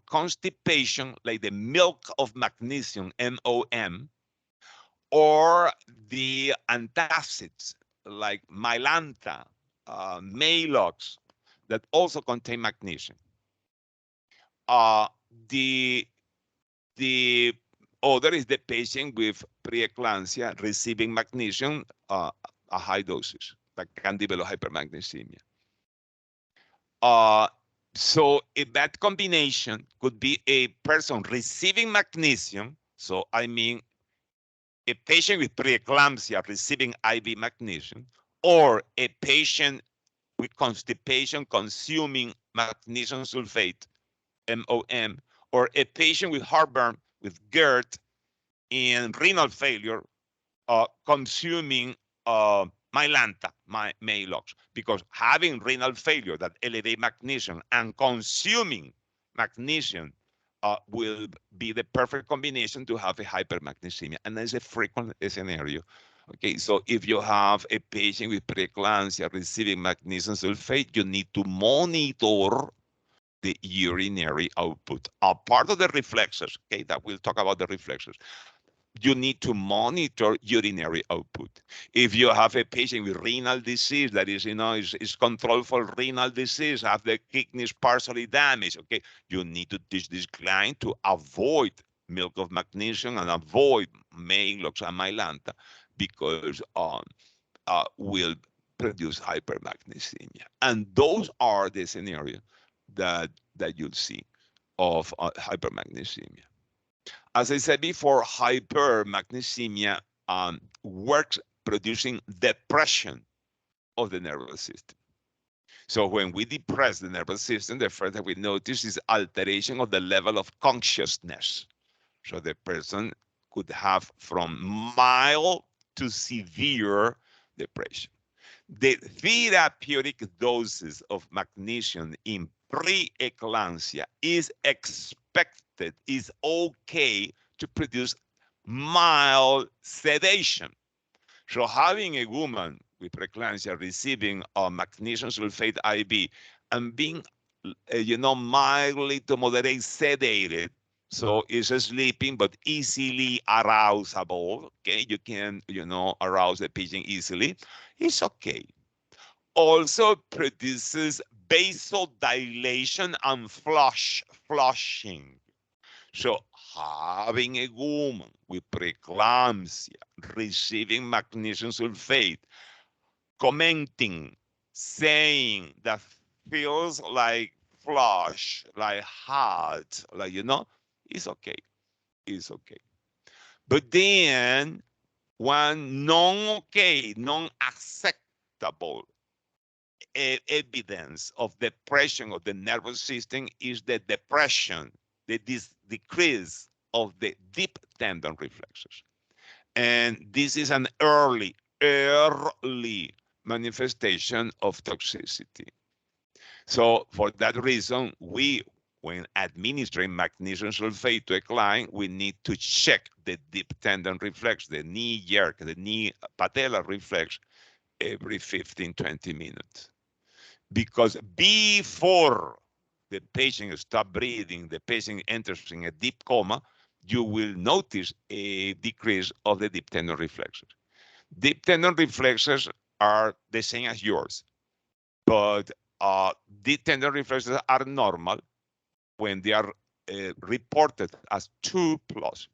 constipation, like the milk of magnesium, MOM, or the antacids like Mylanta, Maalox, that also contain magnesium. Uh, the the other is the patient with preeclampsia receiving magnesium a high doses that can develop hypermagnesemia. Uh, so that combination could be a person receiving magnesium. So I mean, a patient with preeclampsia receiving IV magnesium, or a patient with constipation consuming magnesium sulfate, MOM, or a patient with heartburn with GERD and renal failure consuming Mylanta, Maalox, because having renal failure that elevate magnesium and consuming magnesium will be the perfect combination to have a hypermagnesemia, and that's a frequent scenario. Okay, so if you have a patient with preeclampsia receiving magnesium sulfate, you need to monitor the urinary output. A part of the reflexes, okay, that we'll talk about the reflexes, you need to monitor urinary output. If you have a patient with renal disease that is controlled for renal disease, have the kidneys partially damaged, okay, you need to teach this client to avoid milk of magnesium and avoid Maalox and Mylanta because will produce hypermagnesemia. And those are the scenarios that you'll see of hypermagnesemia. As I said before, hypermagnesemia works producing depression of the nervous system. So when we depress the nervous system, the first that we notice is alteration of the level of consciousness. So the person could have from mild to severe depression. The therapeutic doses of magnesium in preeclampsia is expected, is okay to produce mild sedation. So having a woman with preeclampsia receiving a magnesium sulfate IV and being, mildly to moderate sedated, so it's sleeping but easily arousable. Okay, you can, arouse the patient easily. It's okay. Also produces vasodilation and flushing. So having a woman with preeclampsia receiving magnesium sulfate, commenting, saying that feels like flush, like hot, like, it's okay. It's okay. But then one non-okay, non-acceptable evidence of depression of the nervous system is the depression, this decrease of the deep tendon reflexes. And this is an early manifestation of toxicity. So for that reason, when administering magnesium sulfate to a client, we need to check the deep tendon reflex, the knee jerk, the knee patellar reflex every 15, 20 minutes. Because before the patient stops breathing, the patient enters in a deep coma, you will notice a decrease of the deep tendon reflexes. Deep tendon reflexes are the same as yours, but deep tendon reflexes are normal when they are reported as 2 plus.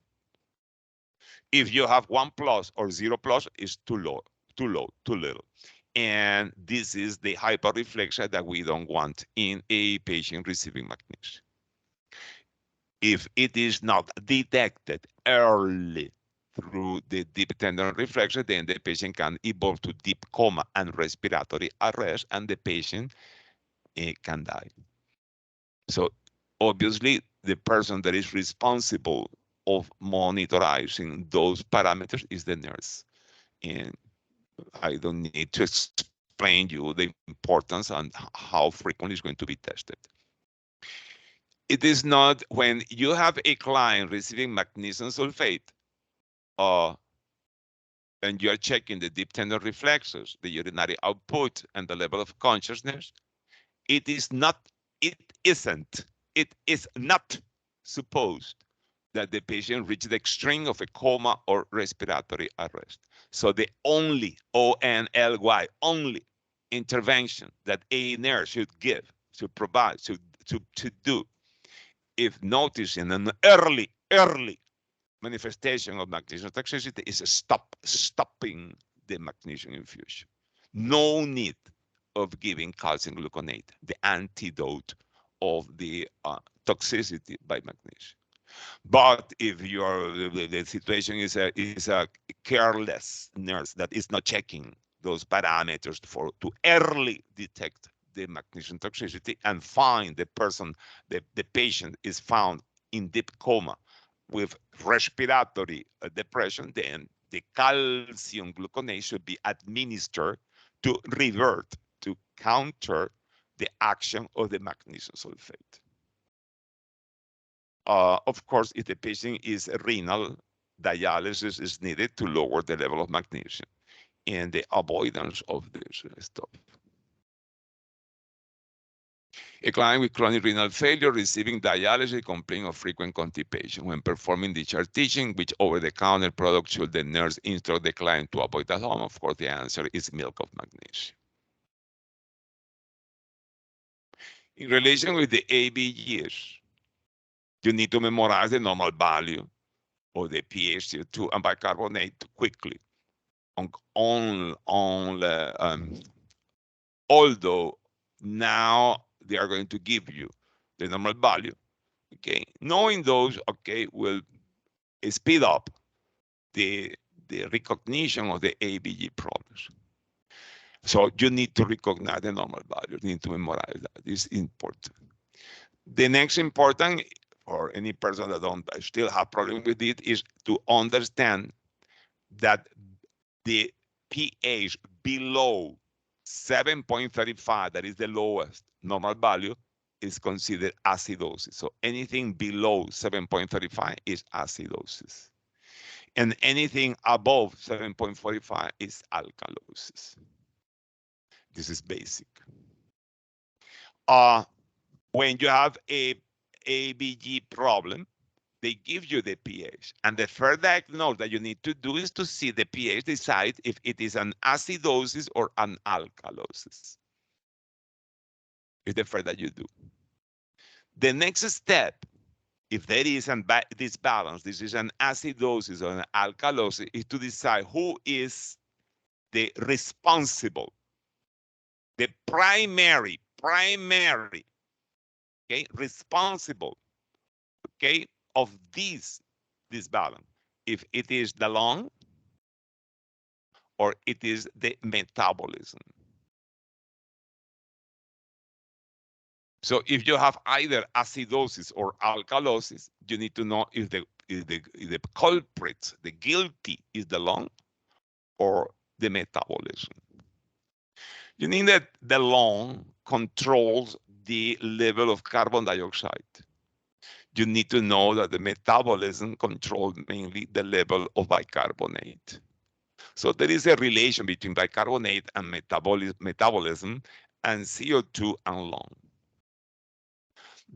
If you have 1 plus or 0 plus, it's too low, too little. And this is the hyperreflexia that we don't want in a patient receiving magnesium. If it is not detected early through the deep tendon reflection, then the patient can evolve to deep coma and respiratory arrest, and the patient can die. So obviously, the person that is responsible of monitoring those parameters is the nurse. And I don't need to explain you the importance and how frequently it's going to be tested. It is not when you have a client receiving magnesium sulfate uh, and you're checking the deep tendon reflexes, the urinary output, and the level of consciousness, it is not supposed that the patient reached the extreme of a coma or respiratory arrest. So the only, ONLY, only intervention that a nurse should give, should provide, to do if noticing an early manifestation of magnesium toxicity is stopping the magnesium infusion. No need of giving calcium gluconate, the antidote of the toxicity by magnesium. But if the situation is a careless nurse that is not checking those parameters to early detect the magnesium toxicity and find the patient is found in deep coma with respiratory depression, then the calcium gluconate should be administered to revert, to counter the action of the magnesium sulfate. Of course, if the patient is renal, dialysis is needed to lower the level of magnesium and the avoidance of this stuff. A client with chronic renal failure receiving dialysis complains of frequent constipation. When performing discharge teaching, which over-the-counter product should the nurse instruct the client to avoid at home? Of course, the answer is milk of magnesia. In relation with the ABGs, you need to memorize the normal value of the pH, CO2, and bicarbonate quickly. Although now they are going to give you the normal value, okay? Knowing those, okay, will speed up the recognition of the ABG problems. So you need to recognize the normal value. You need to memorize that. It's important. The next important for any person that don't still have problem with it is to understand that the pH below 7.35, that is the lowest normal value, is considered acidosis. So anything below 7.35 is acidosis. And anything above 7.45 is alkalosis. This is basic. When you have a ABG problem, they give you the pH. And the first diagnosis that you need to do is to see the pH, decide if it is an acidosis or an alkalosis. It's the first that you do. The next step, if there is this balance, this is an acidosis or an alkalosis, is to decide who is the responsible, the primary, okay, responsible, okay, of this balance. If it is the lung or it is the metabolism. So if you have either acidosis or alkalosis, you need to know if the culprit, the guilty, is the lung or the metabolism. You need that the lung controls the level of carbon dioxide. You need to know that the metabolism controls mainly the level of bicarbonate. So there is a relation between bicarbonate and metabolism and CO2 and lung.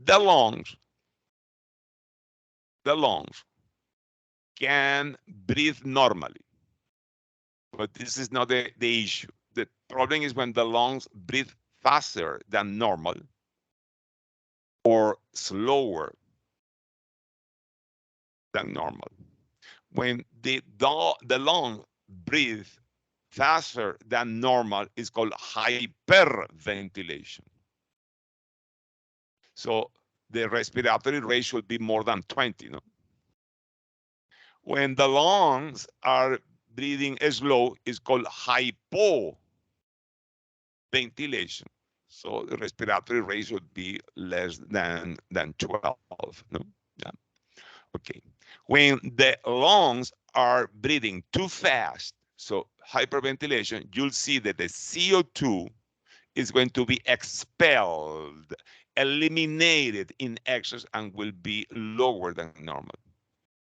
The lungs can breathe normally, but this is not the issue. The problem is when the lungs breathe faster than normal or slower than normal. When the lung breathe faster than normal, is called hyperventilation. So the respiratory rate should be more than 20. No? When the lungs are breathing slow, it's called hypoventilation. So the respiratory rate should be less than 12. No? Yeah. Okay. When the lungs are breathing too fast, so hyperventilation, you'll see that the CO2 is going to be expelled, eliminated in excess, and will be lower than normal.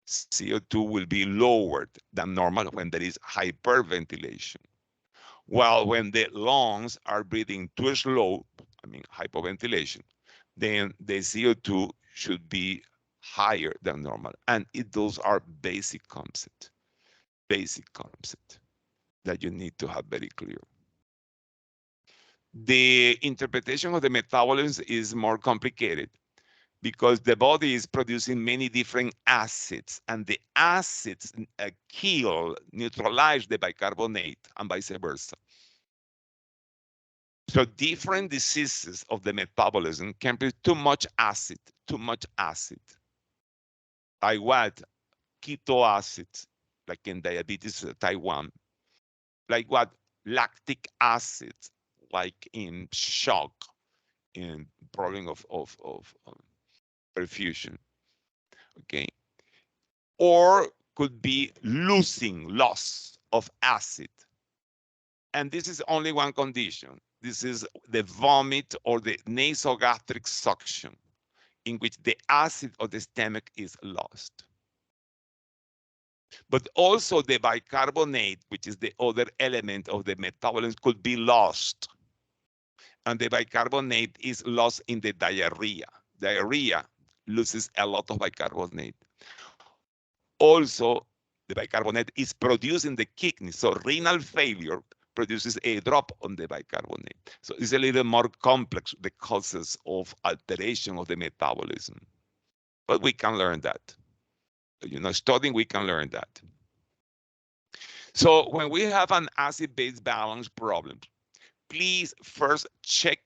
CO2 will be lowered than normal when there is hyperventilation. While when the lungs are breathing too slow, I mean hypoventilation, then the CO2 should be higher than normal. And those are basic concepts that you need to have very clear. The interpretation of the metabolism is more complicated because the body is producing many different acids, and the acids neutralize the bicarbonate, and vice versa. So different diseases of the metabolism can be too much acid. Like what? Keto acids, like in diabetes type 1. Like what? Lactic acid, like in shock, in problem of perfusion. Okay. Or could be loss of acid. And this is only one condition. This is the vomit or the nasogastric suction, in which the acid of the stomach is lost. But also the bicarbonate, which is the other element of the metabolism, could be lost. And the bicarbonate is lost in the diarrhea. Diarrhea loses a lot of bicarbonate. Also, the bicarbonate is produced in the kidney. So renal failure produces a drop on the bicarbonate. So it's a little more complex, the causes of alteration of the metabolism. But we can learn that. Studying, we can learn that. So when we have an acid-base balance problem, please first check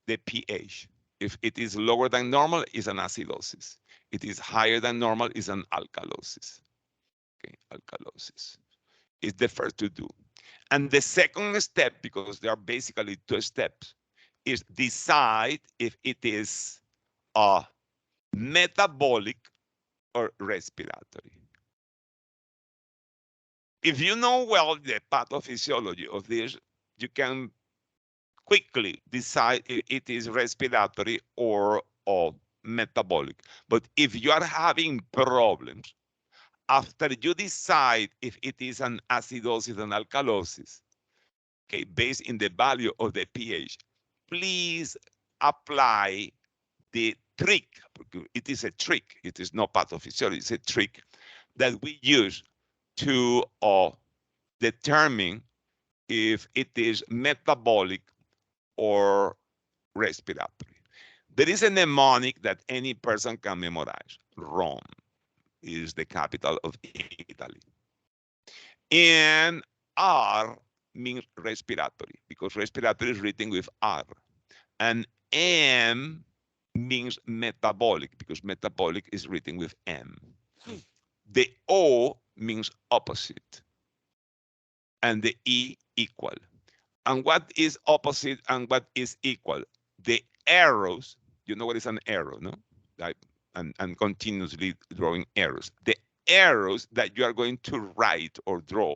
the pH. If it is lower than normal, it's an acidosis. It is higher than normal, it's an alkalosis. Okay, alkalosis is the first to do. And the second step, because there are basically two steps, is decide if it is metabolic or respiratory. If you know well the pathophysiology of this, you can quickly decide if it is respiratory or metabolic. But if you are having problems, after you decide if it is an acidosis and alkalosis, okay, based in the value of the pH, please apply the trick. It is a trick. It is not pathophysiology. It's a trick that we use to determine if it is metabolic or respiratory. There is a mnemonic that any person can memorize. Rome is the capital of Italy. And R means respiratory, because respiratory is written with R. And M means metabolic, because metabolic is written with M. The O means opposite, and the E equal. And what is opposite and what is equal? The arrows, you know what is an arrow, no? Like, and continuously drawing arrows. The arrows that you are going to write or draw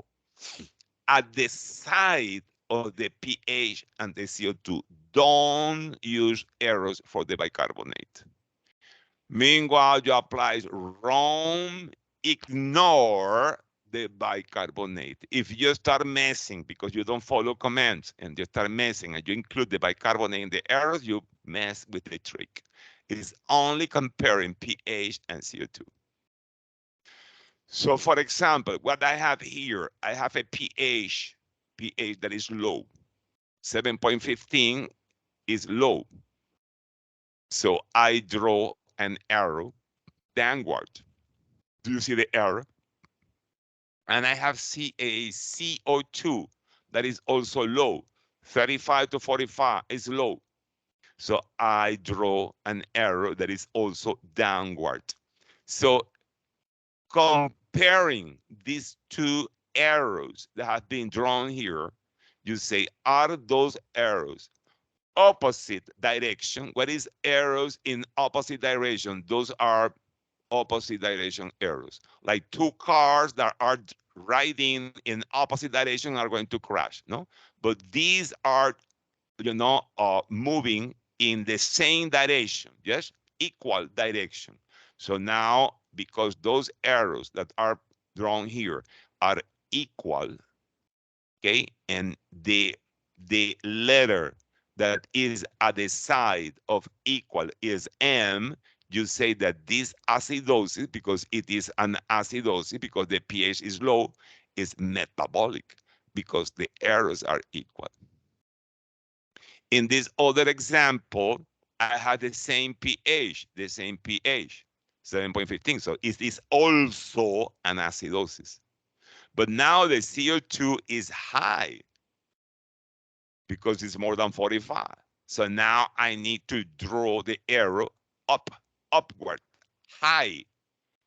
at the side of the pH and the CO2. Don't use arrows for the bicarbonate. Meanwhile, you apply Rome, ignore the bicarbonate. If you start messing because you don't follow commands and you start messing and you include the bicarbonate in the arrows, you mess with the trick. It is only comparing pH and CO2. So for example, what I have here, I have a pH that is low. 7.15 is low. So I draw an arrow downward. Do you see the arrow? And I have a CO2 that is also low. 35 to 45 is low. So I draw an arrow that is also downward. So comparing these two arrows that have been drawn here, you say, are those arrows opposite direction? What is arrows in opposite direction? Those are opposite direction arrows. Like two cars that are riding in opposite direction are going to crash, no? But these are, moving in the same direction, yes? Equal direction. So now, because those arrows that are drawn here are equal, okay, and the letter that is at the side of equal is M, you say that this acidosis, because it is an acidosis, because the pH is low, is metabolic, because the errors are equal. In this other example, I had the same pH, 7.15. So it is also an acidosis. But now the CO2 is high because it's more than 45. So now I need to draw the arrow upward, high.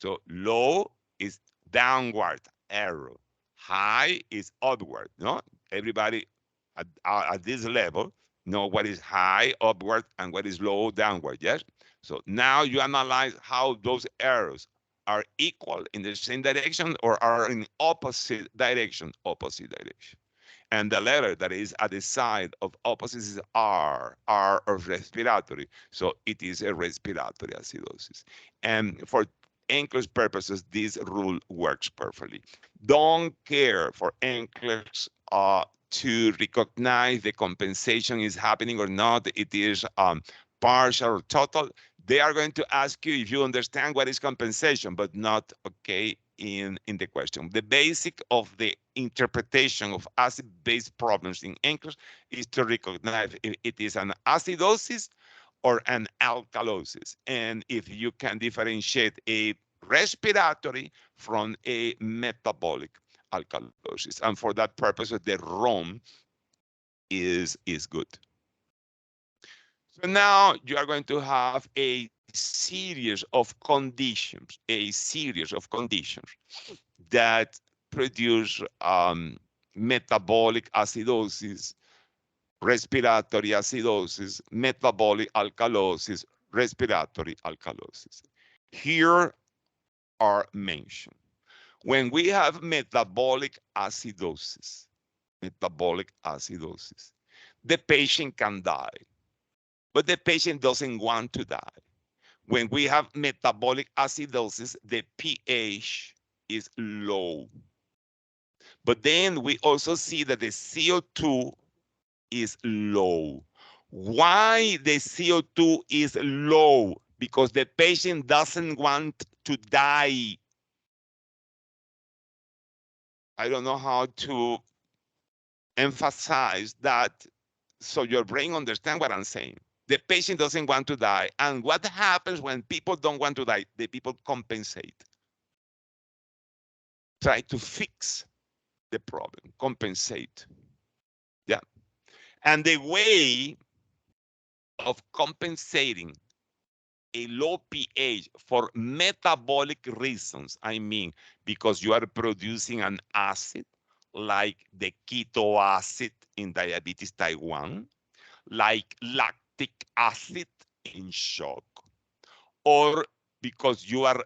So low is downward arrow. High is upward. No, everybody at this level know what is high upward and what is low downward. Yes. So now you analyze how those arrows are equal in the same direction or are in opposite direction. Opposite direction. And the letter that is at the side of opposites is R of respiratory. So it is a respiratory acidosis. And for Nclex purposes, this rule works perfectly. Don't care for Nclex to recognize the compensation is happening or not. It is partial or total. They are going to ask you if you understand what is compensation, but not okay in the question. The basic of the interpretation of acid-base problems in Nclex is to recognize if it is an acidosis or an alkalosis, and if you can differentiate a respiratory from a metabolic alkalosis. And for that purpose, the ROM is good. So now you are going to have a series of conditions, that produce metabolic acidosis, respiratory acidosis, metabolic alkalosis, respiratory alkalosis. Here are mentioned. When we have metabolic acidosis, the patient can die, but the patient doesn't want to die. When we have metabolic acidosis, the pH is low. But then we also see that the CO2 is low. Why the CO2 is low? Because the patient doesn't want to die. I don't know how to emphasize that so your brain understands what I'm saying. The patient doesn't want to die. And what happens when people don't want to die? The people compensate. Try to fix the problem, compensate. Yeah. And the way of compensating a low pH for metabolic reasons, I mean, because you are producing an acid like the keto acid in diabetes type 1, like lactic acid in shock, or because you are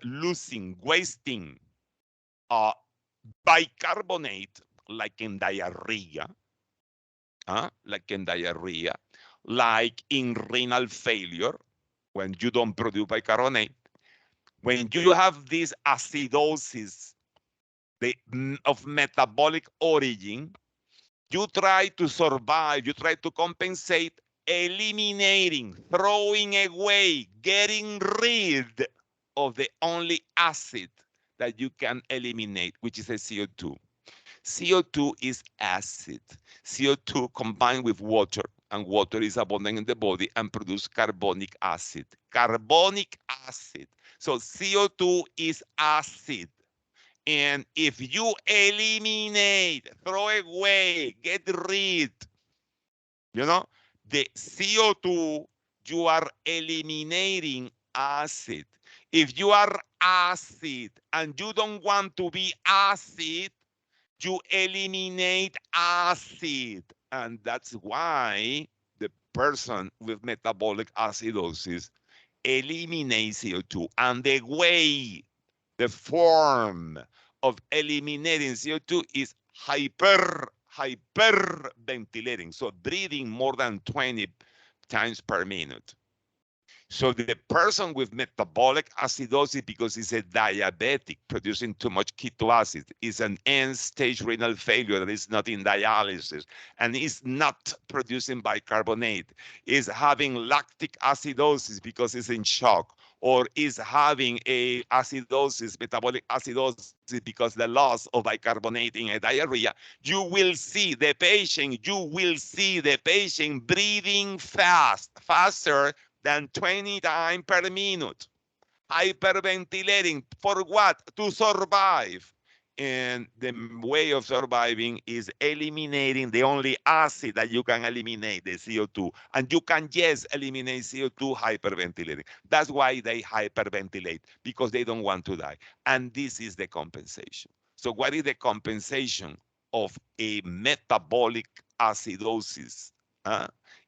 wasting bicarbonate like in diarrhea, like in renal failure, when you don't produce bicarbonate, when you have this acidosis of metabolic origin, you try to survive, you try to compensate, eliminating, throwing away, getting rid of the only acid that you can eliminate, which is a CO2. CO2 is acid. CO2 combined with water, and water is abundant in the body and produce carbonic acid. Carbonic acid. So CO2 is acid. And if you eliminate, throw away, get rid, the CO2, you are eliminating acid. If you are acid and you don't want to be acid, you eliminate acid. And that's why the person with metabolic acidosis eliminates CO2. And the form of eliminating CO2 is hyperventilating. So breathing more than 20 times per minute. So the person with metabolic acidosis, because he's a diabetic producing too much keto acid, is an end-stage renal failure that is not in dialysis and is not producing bicarbonate, is having lactic acidosis because it's in shock, or is having a acidosis, metabolic acidosis because the loss of bicarbonating a diarrhea, you will see the patient breathing faster than 20 times per minute, hyperventilating. For what? To survive. And the way of surviving is eliminating the only acid that you can eliminate, the CO2. And you can just eliminate CO2 hyperventilating. That's why they hyperventilate, because they don't want to die. And this is the compensation. So what is the compensation of a metabolic acidosis?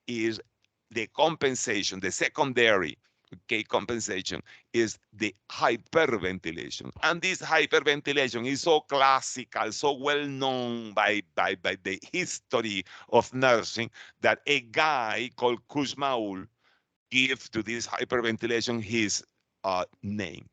Is the compensation, the secondary, okay, compensation is the hyperventilation. And this hyperventilation is so classical, so well known by the history of nursing, that a guy called Kussmaul gave to this hyperventilation his name.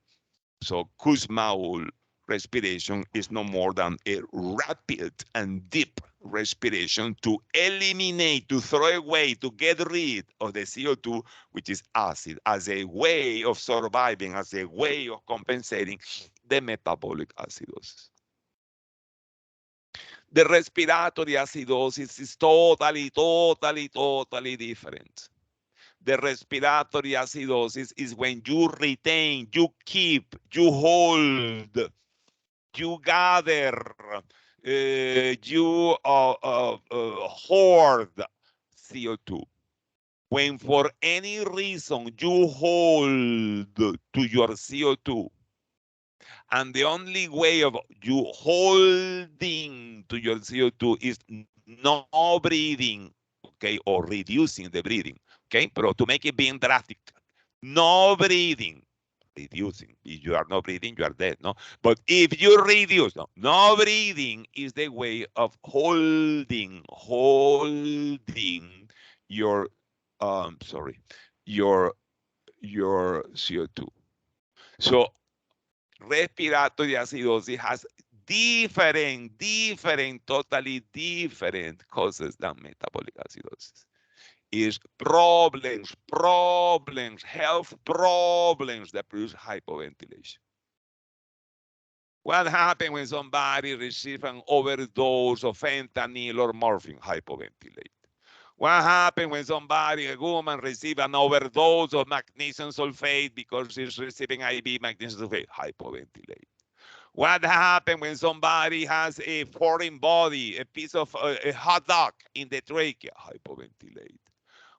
So Kussmaul respiration is no more than a rapid and deep respiration to eliminate, to throw away, to get rid of the CO2, which is acid, as a way of surviving, as a way of compensating the metabolic acidosis. The respiratory acidosis is totally different. The respiratory acidosis is when you retain, you keep, you hold, you gather, you hoard CO2. When for any reason you hold to your CO2, and the only way of you holding to your CO2 is no breathing, okay, or reducing the breathing, okay? But to make it being drastic, no breathing, reducing. If you are not breathing, you are dead, no? But if you reduce, no breathing is the way of holding your, your CO2. So respiratory acidosis has totally different causes than metabolic acidosis. Is health problems that produce hypoventilation. What happens when somebody receives an overdose of fentanyl or morphine? Hypoventilate. What happens when somebody, a woman, receives an overdose of magnesium sulfate because she's receiving IV magnesium sulfate? Hypoventilate. What happens when somebody has a foreign body, a piece of a hot dog in the trachea? Hypoventilate.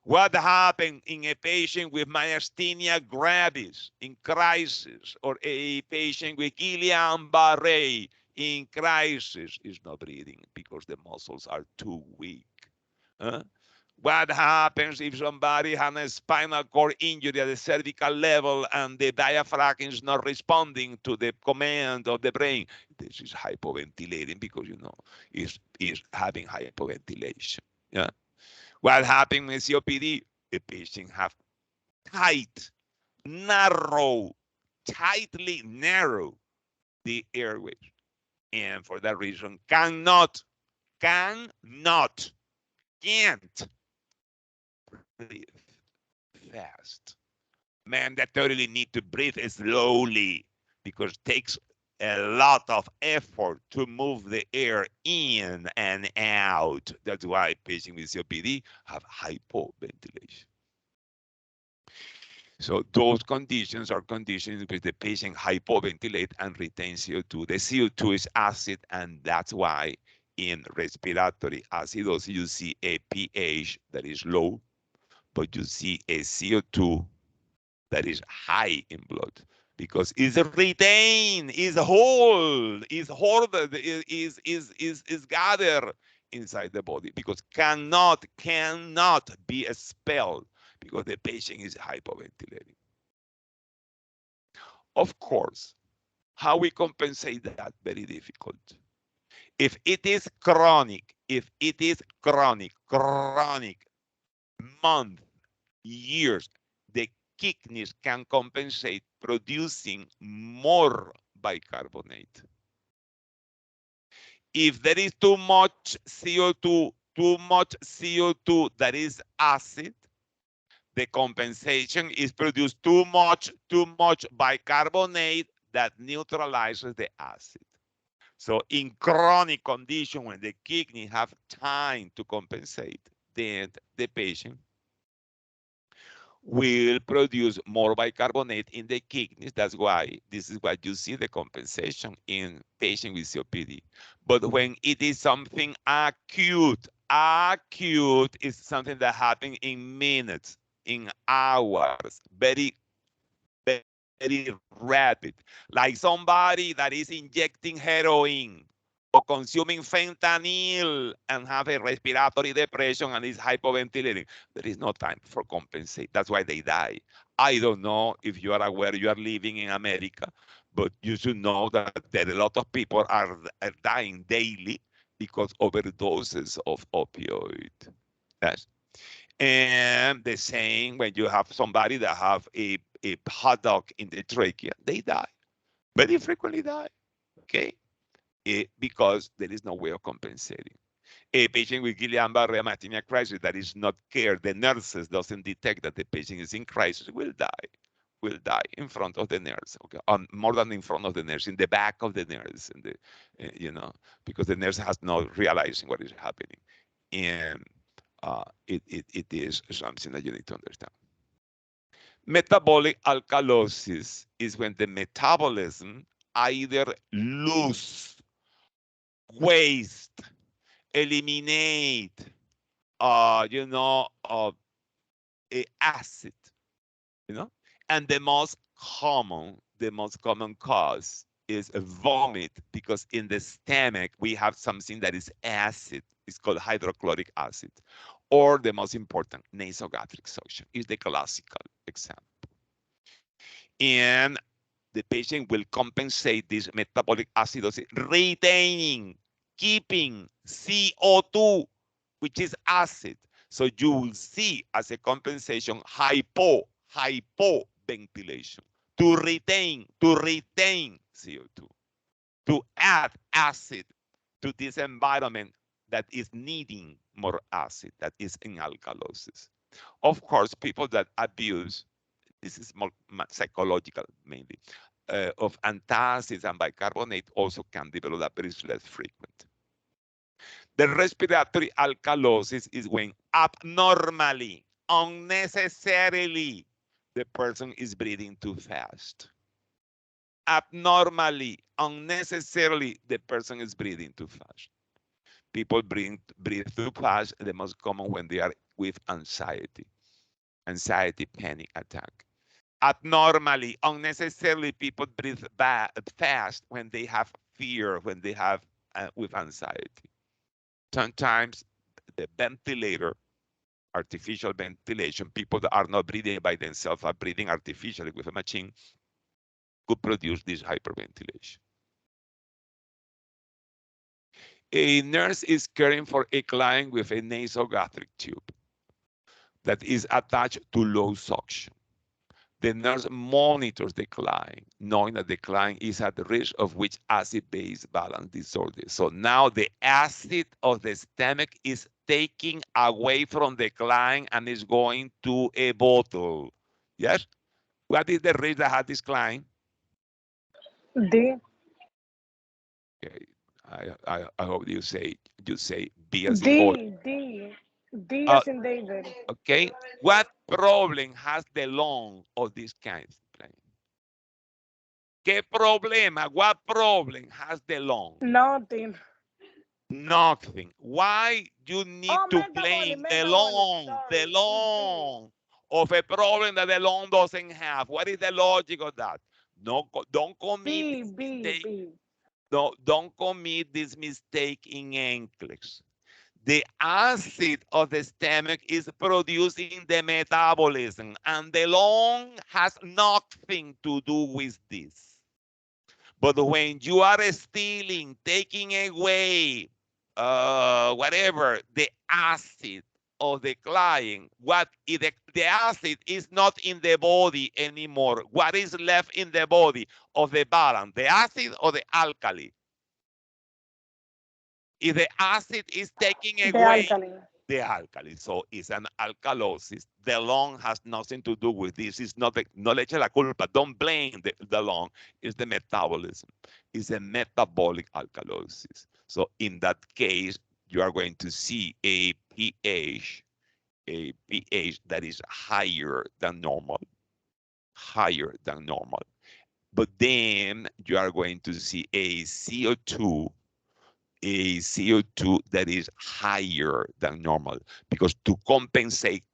What happened in a patient with myasthenia gravis in crisis, or a patient with Guillain-Barré in crisis is not breathing because the muscles are too weak. Huh? What happens if somebody has a spinal cord injury at the cervical level and the diaphragm is not responding to the command of the brain? This is hypoventilating because, is having hypoventilation. Yeah. What happens with COPD? The patient have tight, tightly narrow the airways. And for that reason, can't breathe fast. Mandatorily need to breathe slowly because it takes a lot of effort to move the air in and out. That's why patients with COPD have hypoventilation. So those conditions are conditions in which the patient hypoventilate and retains CO2. The CO2 is acid, and that's why in respiratory acidosis you see a pH that is low, but you see a CO2 that is high in blood because it's retained, is hold, is hoarded, is gathered inside the body because cannot be expelled because the patient is hypoventilating. Of course, how we compensate that, very difficult. If it is chronic, month, years, the kidneys can compensate producing more bicarbonate. If there is too much CO2 that is acid, the compensation is produced too much bicarbonate that neutralizes the acid. So in chronic condition, when the kidney have time to compensate, then the patient will produce more bicarbonate in the kidneys. That's why this is what you see the compensation in patient with COPD. But when it is something acute is something that happens in minutes, in hours, very rapid. Like somebody that is injecting heroin or consuming fentanyl and have a respiratory depression and is hypoventilating. There is no time for compensate. That's why they die. I don't know if you are aware you are living in America, but you should know that there are a lot of people are dying daily because overdoses of opioid. Yes. And the same when you have somebody that have a hot dog in the trachea, they die. Very frequently die. Okay. Because there is no way of compensating. A patient with Guillain-Barré myasthenia crisis that is not cared, the nurses doesn't detect that the patient is in crisis, will die in front of the nurse, okay, more than in front of the nurse, in the back of the nurse, in the, because the nurse has not realizing what is happening, and it is something that you need to understand. Metabolic alkalosis is when the metabolism either lose, waste, eliminate, acid, and the most common cause is a vomit, because in the stomach we have something that is acid. It's called hydrochloric acid. Or the most important, nasogastric suction is the classical example. And the patient will compensate this metabolic acidosis, retaining, keeping CO2, which is acid. So you will see as a compensation hypoventilation to retain CO2, to add acid to this environment that is needing more acid, that is in alkalosis. Of course, people that abuse, this is more psychological mainly, of antacids and bicarbonate also can develop that, but it's less frequent. The respiratory alkalosis is when abnormally, unnecessarily, the person is breathing too fast. Abnormally, unnecessarily, the person is breathing too fast. People breathe too fast, the most common when they are with anxiety, panic attack. Abnormally, unnecessarily, people breathe fast when they have fear, when they have with anxiety. Sometimes the ventilator, artificial ventilation, people that are not breathing by themselves are breathing artificially with a machine, could produce this hyperventilation. A nurse is caring for a client with a nasogastric tube that is attached to low suction. The nurse monitors the client, knowing that the client is at risk of which acid-base balance disorder. So now the acid of the stomach is taking away from the client and is going to a bottle. Yes? What is the risk that has this client? D. Okay. I hope you say B as in boy. D. D. D Uh, as in David. okay. What problem has the lung of this kind? ¿Qué problema? What problem has the lung? Nothing. Nothing. Why you need Oh, to metabolic, blame metabolic. the Sorry. It's B. lung of a problem that the lung doesn't have? What is the logic of that? No, don't commit B. this B. mistake. B. No, don't commit this mistake in Nclex. The acid of the stomach is producing the metabolism, and the lung has nothing to do with this. But when you are stealing, taking away, whatever, the acid of the client, the acid is not in the body anymore. What is left in the body of the balance, the acid or the alkali? If the acid is taking The away alkali. the alkali. So it's an alkalosis. The lung has nothing to do with this. It's not no le eche la culpa. Don't blame the lung. It's the metabolism. It's a metabolic alkalosis. So in that case, you are going to see a pH that is higher than normal, higher than normal. But then you are going to see a CO2 that is higher than normal, because to compensate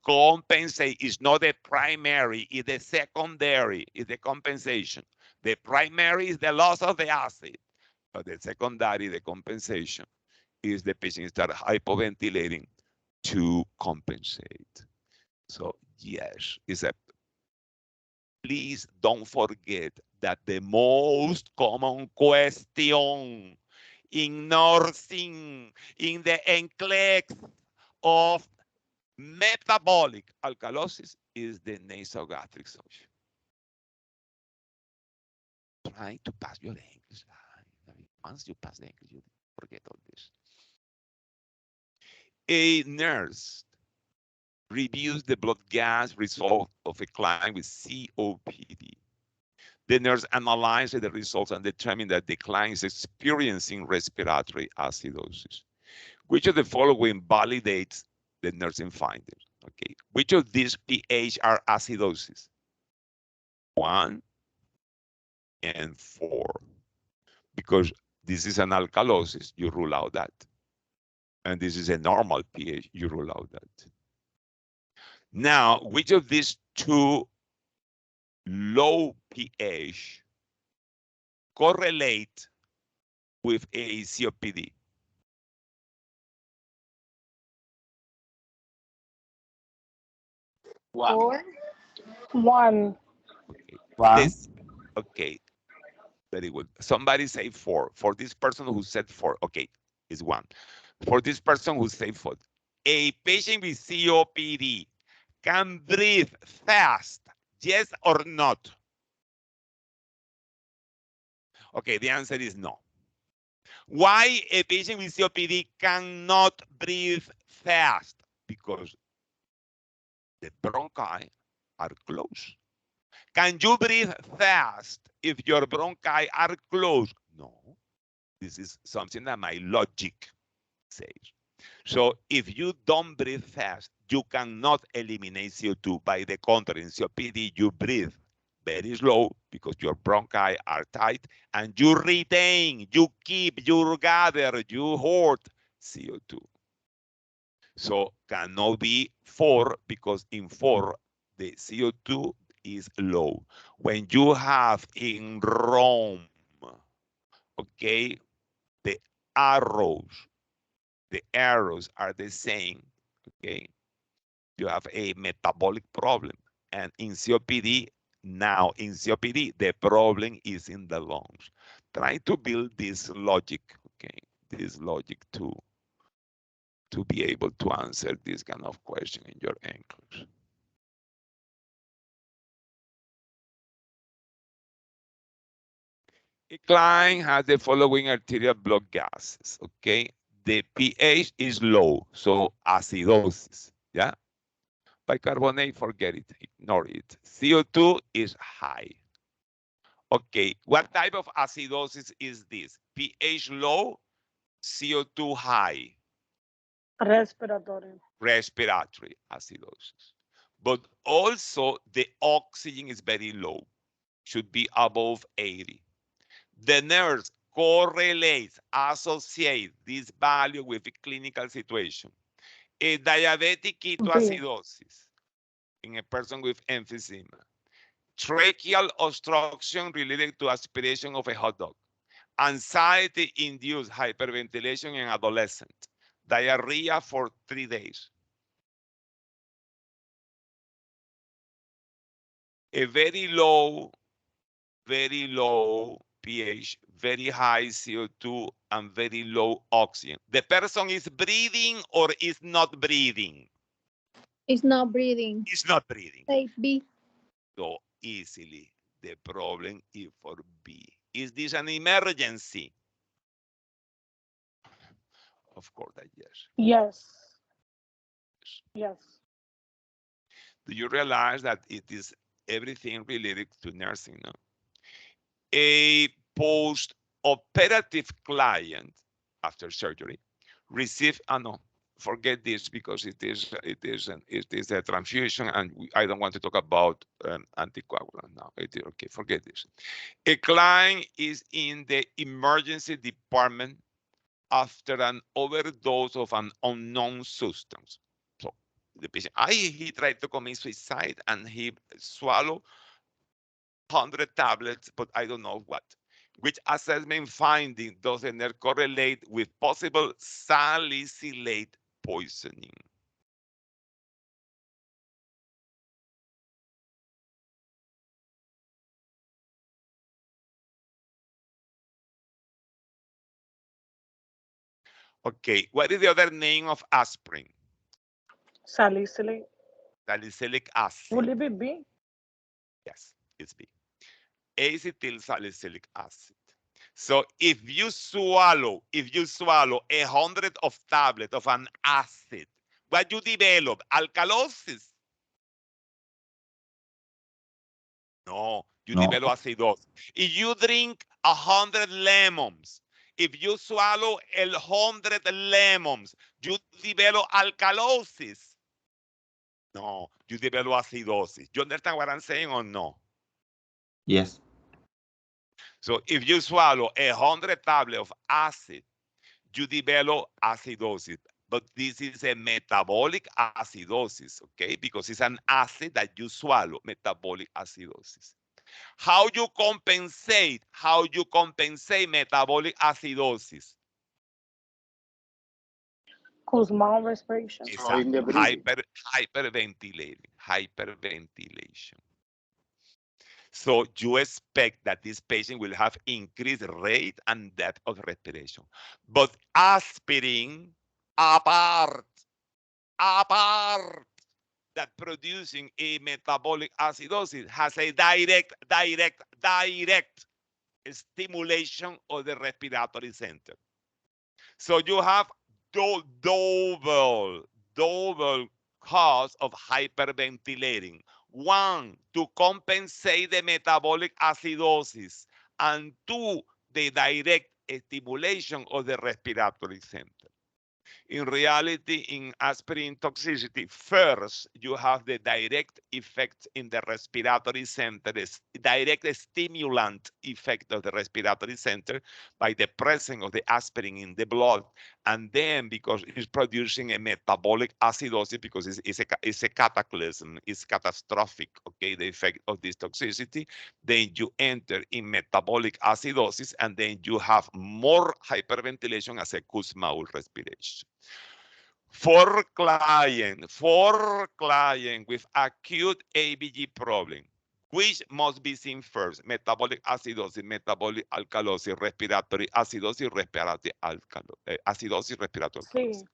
is not the primary, it's the secondary, it's the compensation. The primary is the loss of the acid, but the secondary, the compensation, is the patient start hypoventilating to compensate. So yes, it's a, please don't forget that the most common question in nursing, in the Nclex of metabolic alkalosis is the nasogastric suction. Try to pass your English. Once you pass the English, you forget all this. A nurse reviews the blood gas result of a client with COPD. The nurse analyzes the results and determines that the client is experiencing respiratory acidosis. Which of the following validates the nursing findings? Okay, which of these pH are acidosis? 1 and 4. Because this is an alkalosis, you rule out that. And this is a normal pH, you rule out that. Now, which of these two low pH correlate with a COPD? One. One. Okay. One. This, okay, very good. Somebody say 4. For this person who said 4, okay, it's 1. For this person who said 4, a patient with COPD can breathe fast, yes or not? Okay, the answer is no. Why a patient with COPD cannot breathe fast? Because the bronchi are closed. Can you breathe fast if your bronchi are closed? No. This is something that my logic says. So if you don't breathe fast, you cannot eliminate CO2. By the contrary, in COPD, you breathe very slow because your bronchi are tight, and you retain, you keep, you gather, you hoard CO2. So cannot be 4, because in 4, the CO2 is low. When you have in Rome, okay, the arrows are the same, okay? You have a metabolic problem. And in COPD, the problem is in the lungs. Try to build this logic, okay? This logic to be able to answer this kind of question in your English. A client has the following arterial blood gases, okay? The pH is low, so acidosis, yeah? Bicarbonate, forget it, ignore it. CO2 is high. Okay, what type of acidosis is this? pH low, CO2 high. Respiratory. Respiratory acidosis. But also the oxygen is very low, should be above 80. The nurse correlates, associates this value with a clinical situation. A diabetic B. ketoacidosis in a person with emphysema. Tracheal obstruction related to aspiration of a hot dog. Anxiety-induced hyperventilation in adolescent. Diarrhea for 3 days. A very low pH, very high CO2, and very low oxygen. The person is breathing or is not breathing? It's not breathing. It's not breathing. Say B. So easily, the problem is for B. Is this an emergency? Of course that yes. Yes. nurse. Yes. Do you realize that it is everything related to nursing? No? A post-operative client after surgery receive, no, forget this because it is a transfusion, and I don't want to talk about anticoagulant now. Okay, forget this. A client is in the emergency department after an overdose of an unknown substance. So the patient, he tried to commit suicide and he swallowed 100 tablets, but I don't know what. Which assessment finding doesn't correlate with possible salicylate poisoning? Okay, what is the other name of aspirin? Salicylate. Salicylic acid. Will it be B? Yes, it's B. Acetyl salicylic acid. So if you swallow 100 of tablet of an acid, what you develop? Alkalosis. No, you No. develop acidosis. If you drink 100 lemons, if you swallow 100 lemons, you develop alkalosis. No, you develop acidosis. You understand what I'm saying or no? Yes. So if you swallow 100 tablets of acid, you develop acidosis. But this is a metabolic acidosis, okay? Because it's an acid that you swallow, metabolic acidosis. How you compensate metabolic acidosis? Kussmaul respiration. Exactly. Hyperventilation. So you expect that this patient will have increased rate and depth of respiration. But aspirin, apart that producing a metabolic acidosis, has a direct stimulation of the respiratory center. So you have double cause of hyperventilating. One, to compensate the metabolic acidosis, and two, the direct stimulation of the respiratory center. In reality, in aspirin toxicity, first, you have the direct effect in the respiratory center, the direct stimulant effect of the respiratory center by the presence of the aspirin in the blood. And then, because it's producing a metabolic acidosis, because it's a cataclysm, it's catastrophic, okay, the effect of this toxicity, then you enter in metabolic acidosis, and then you have more hyperventilation as a Kussmaul respiration. For client with acute ABG problem, which must be seen first? Metabolic acidosis, metabolic alkalosis, respiratory acidosis, acidosis, respiratory alkalosis. Sí.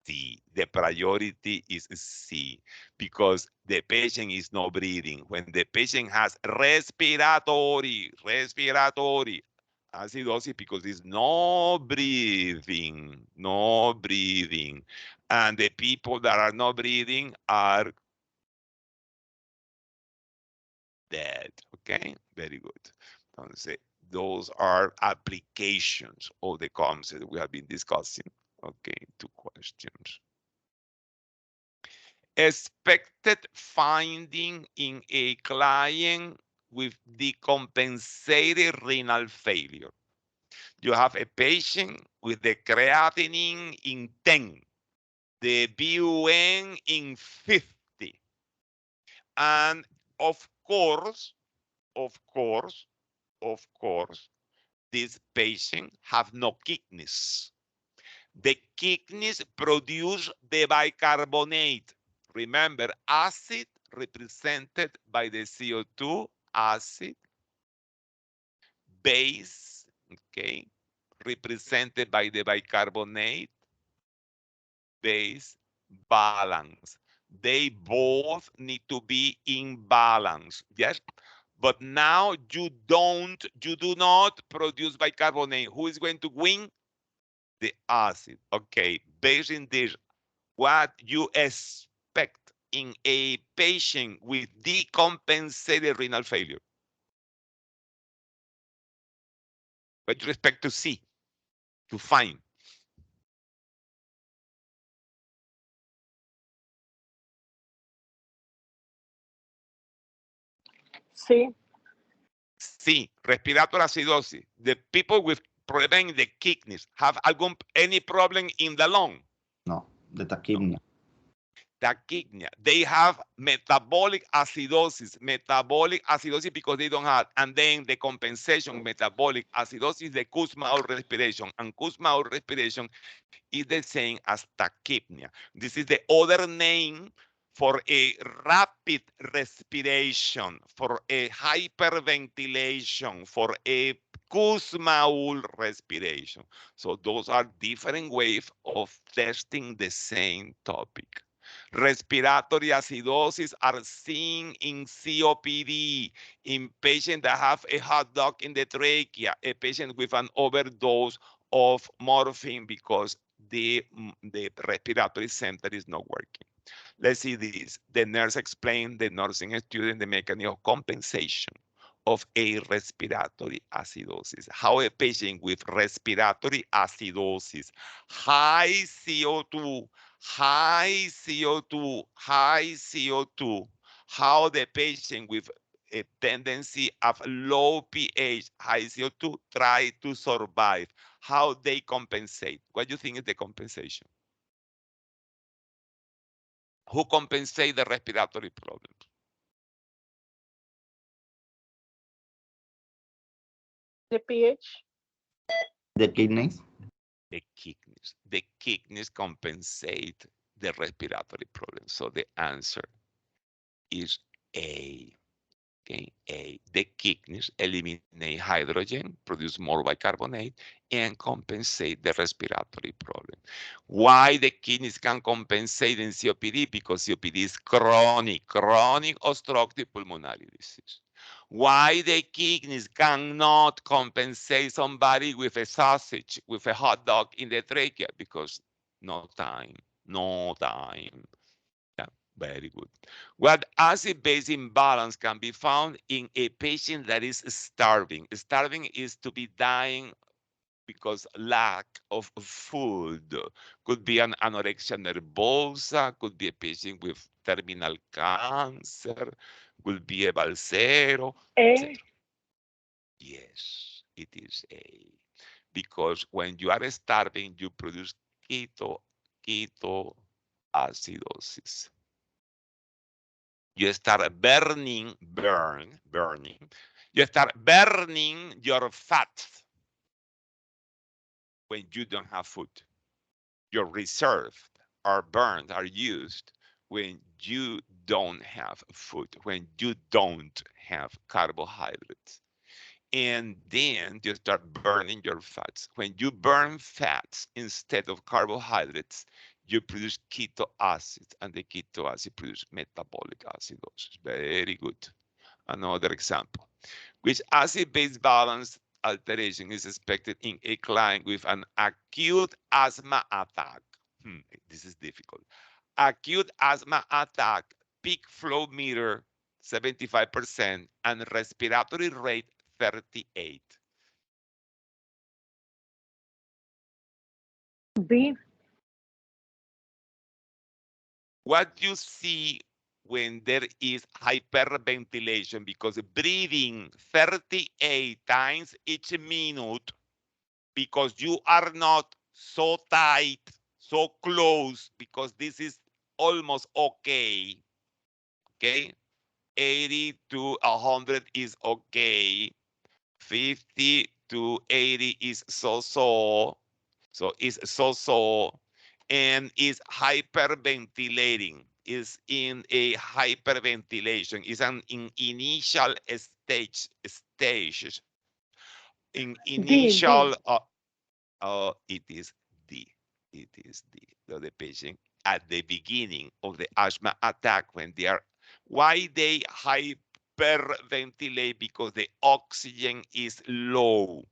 C. The priority is C, because the patient is not breathing. When the patient has respiratory acidosis, because it's no breathing. And the people that are not breathing are dead. Okay, very good. Entonces, those are applications of the concept we have been discussing. Okay, 2 questions. Expected finding in a client with decompensated renal failure. You have a patient with the creatinine in 10, the BUN in 50. And of course, this patient have no kidneys. The kidneys produce the bicarbonate. Remember, acid represented by the CO2, acid, base, okay, represented by the bicarbonate, base, balance. They both need to be in balance, yes? But now you do not produce bicarbonate. Who is going to win? The acid. Okay, based in this, what you expect in a patient with decompensated renal failure. What you expect to see, to find. See, Sí, respiratory acidosis. The people with problem in the kidneys have any problem in the lung? No, the tachypnea. Tachypnea. They have metabolic acidosis because they don't have, and then the compensation metabolic acidosis, the Kussmaul respiration, and Kussmaul respiration is the same as tachypnea. This is the other name for a rapid respiration, for a hyperventilation, for a Kussmaul respiration. So those are different ways of testing the same topic. Respiratory acidosis are seen in COPD, in patients that have a hot dog in the trachea, a patient with an overdose of morphine because the respiratory center is not working. Let's see this. The nurse explained the nursing student the mechanism of compensation of a respiratory acidosis. How a patient with respiratory acidosis, high CO2, high CO2, high CO2, how the patient with a tendency of low pH, high CO2, try to survive, how they compensate. What do you think is the compensation? Who compensate the respiratory problems? the pH. The kidneys. The kidneys. The kidneys compensate the respiratory problems. So the answer is A. Okay, A. The kidneys eliminate hydrogen, produce more bicarbonate, and compensate the respiratory problem. Why the kidneys can compensate in COPD? Because COPD is chronic obstructive pulmonary disease. Why the kidneys cannot compensate somebody with a sausage, with a hot dog in the trachea? Because no time, no time. Yeah, very good. What acid-base imbalance can be found in a patient that is starving? Starving is to be dying because lack of food. Could be an anorexia nervosa, could be a patient with terminal cancer, could be a balsero, etc. A. Yes, it is A. Because when you are starving, you produce ketoacidosis. You start burning. You start burning your fat when you don't have food. Your reserve are burned, are used when you don't have food, when you don't have carbohydrates. And then you start burning your fats. When you burn fats instead of carbohydrates, you produce keto acids, and the keto acid produce metabolic acidosis. Very good. Another example. Which acid-base balance alteration is expected in a client with an acute asthma attack? This is difficult. Acute asthma attack, peak flow meter 75%, and respiratory rate 38. B. What you see when there is hyperventilation, because breathing 38 times each minute, because you are not so tight, so close, because this is almost okay. Okay, 80 to 100 is okay. 50 to 80 is so-so. So it's so-so, and is hyperventilating, is in a hyperventilation, is an in initial stage, in D. initial, D. it is D. It is D. The patient at the beginning of the asthma attack, when they are, why they hyperventilate? Because the oxygen is low,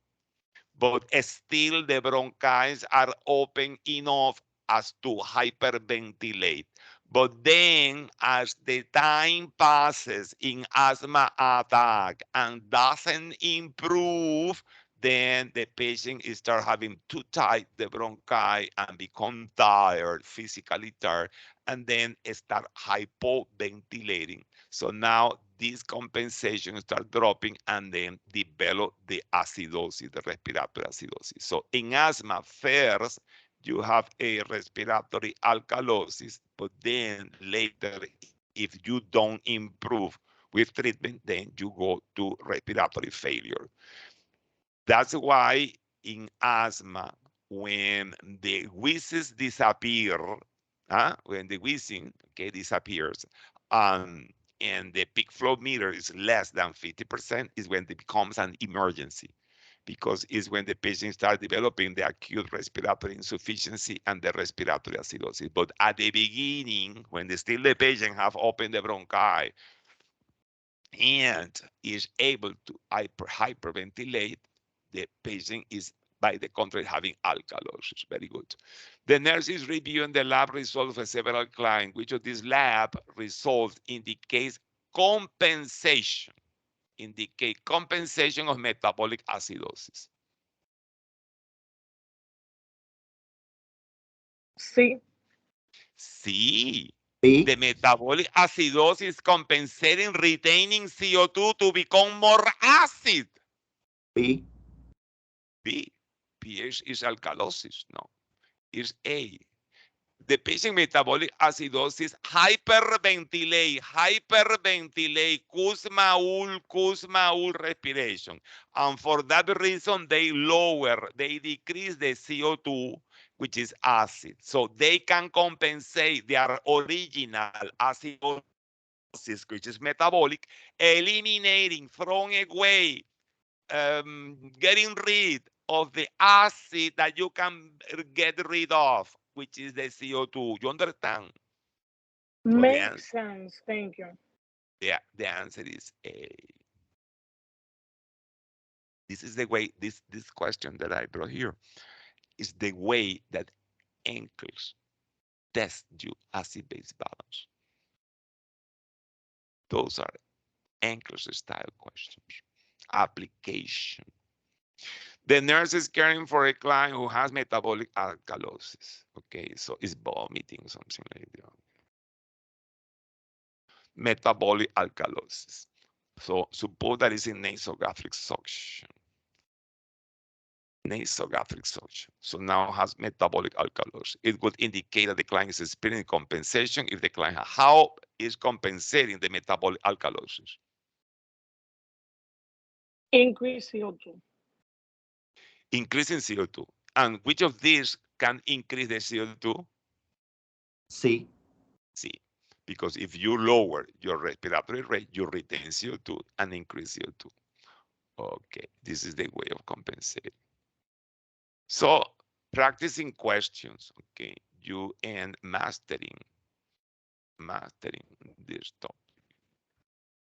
but still the bronchioles are open enough as to hyperventilate. But then as the time passes in asthma attack and doesn't improve, then the patient start having too tight the bronchi and become tired, physically tired, and then start hypoventilating. So now this compensation start dropping and then develop the acidosis, the respiratory acidosis. So in asthma, first, you have a respiratory alkalosis, but then later, if you don't improve with treatment, then you go to respiratory failure. That's why in asthma, when the wheezes disappear, when the wheezing disappears, and the peak flow meter is less than 50%, is when it becomes an emergency, because it's when the patient starts developing the acute respiratory insufficiency and the respiratory acidosis. But at the beginning, when still the patient have opened the bronchi and is able to hyperventilate, the patient is, by the contrary, having alkalosis. Very good. The nurse is reviewing the lab results of several clients, which of these lab results indicates compensation, of metabolic acidosis. Sí. Sí. B. The metabolic acidosis compensating retaining CO2 to become more acid. B. B. pH is alkalosis. No, it's A. The patient metabolic acidosis hyperventilate, Kussmaul respiration. And for that reason, they decrease the CO2, which is acid. So they can compensate their original acidosis, which is metabolic, eliminating, throwing away, getting rid of the acid that you can get rid of, which is the CO2. You understand? So Makes sense. Thank you. the answer is A. This is the way, this question that I brought here is the way that Nclex tests you acid-base balance. Those are Nclex style questions. Application. The nurse is caring for a client who has metabolic alkalosis. Okay, so it's vomiting, something like that. Metabolic alkalosis. So suppose that is in nasogastric suction. Nasogastric suction. So now has metabolic alkalosis. It would indicate that the client is experiencing compensation if the client, how is compensating the metabolic alkalosis? Increase CO2. Increasing CO2. And which of these can increase the CO2? C. C. Because if you lower your respiratory rate, you retain CO2 and increase CO2. Okay, this is the way of compensating. So practicing questions, okay, you and mastering this topic.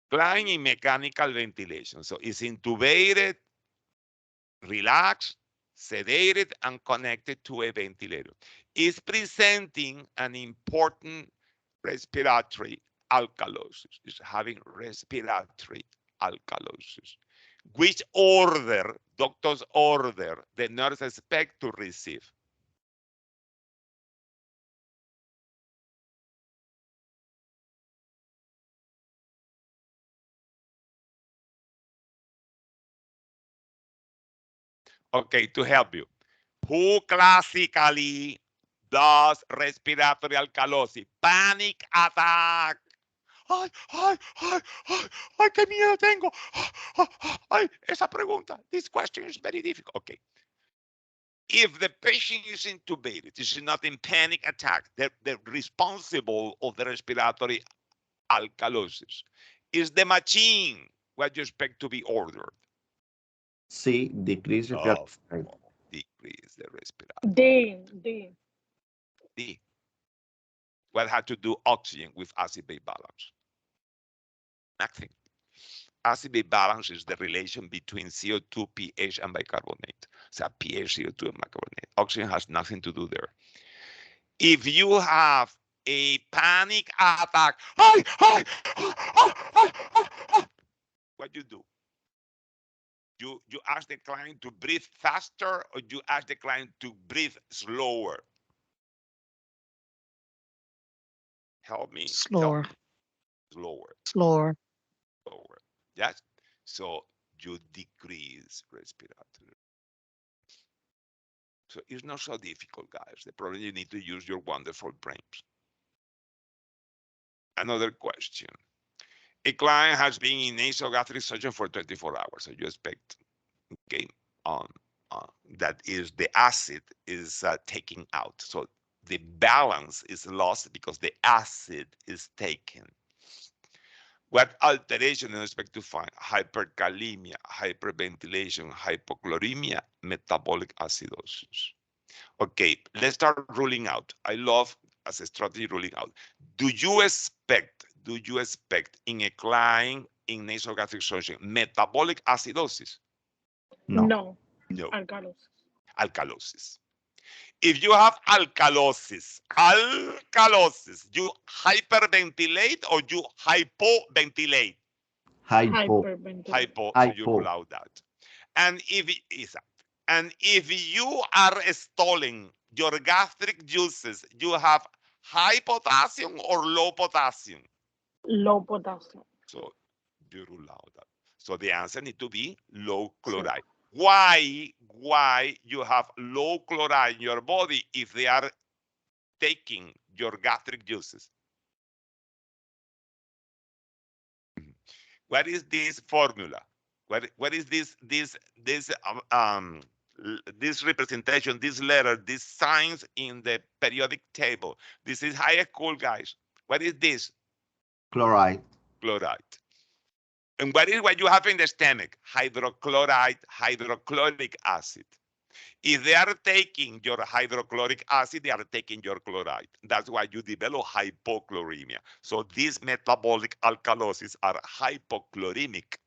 Client in mechanical ventilation. So it's intubated, relaxed, sedated, and connected to a ventilator. Is presenting an important respiratory alkalosis. Is having respiratory alkalosis. Which order, doctor's order, the nurse expect to receive? Okay, to help you. Who classically does respiratory alkalosis? Panic attack. Ay, ay, ay, ay, ay, qué miedo tengo. Ay, esa pregunta. This question is very difficult. Okay. If the patient is intubated, is not in panic attack, the responsible of the respiratory alkalosis is the machine. What you expect to be ordered? C. Decrease respiratory rate. Decrease the respiratory. D. D. What had to do oxygen with acid-base balance? Nothing. Acid-base balance is the relation between CO2, pH, and bicarbonate. So pH, CO2, and bicarbonate. Oxygen has nothing to do there. If you have a panic attack, what you do? You ask the client to breathe faster, or you ask the client to breathe slower? Help me. Slower. Slower. Slower. Slower. Yes. So you decrease respiratory. So it's not so difficult, guys. The problem, you need to use your wonderful brains. Another question. A client has been in nasogastric surgery for 24 hours. So you expect, okay, um, that is the acid is taken out. So the balance is lost because the acid is taken. What alteration do you expect to find? Hyperkalemia, hyperventilation, hypochloremia, metabolic acidosis. Okay, let's start ruling out. I love as a strategy ruling out. Do you expect in a client in nasogastric surgery metabolic acidosis? No. No. No. Alkalosis. Alkalosis. If you have alkalosis, you hyperventilate or you hypoventilate? Hypo. Hyperventilation. Hypo, so you rule Hypo. out that. And if you are stalling your gastric juices, you have high potassium or low potassium? Low potassium. So you rule out that. So the answer needs to be low Sí. chloride. Why you have low chloride in your body if they are taking your gastric juices? What is this formula? What is this representation, this letter, these signs in the periodic table? This is high school, guys. What is this? Chloride. Chloride. And what is what you have in the stomach? Hydrochloride, hydrochloric acid. If they are taking your hydrochloric acid, they are taking your chloride. That's why you develop hypochloremia. So these metabolic alkalosis are hypochloremic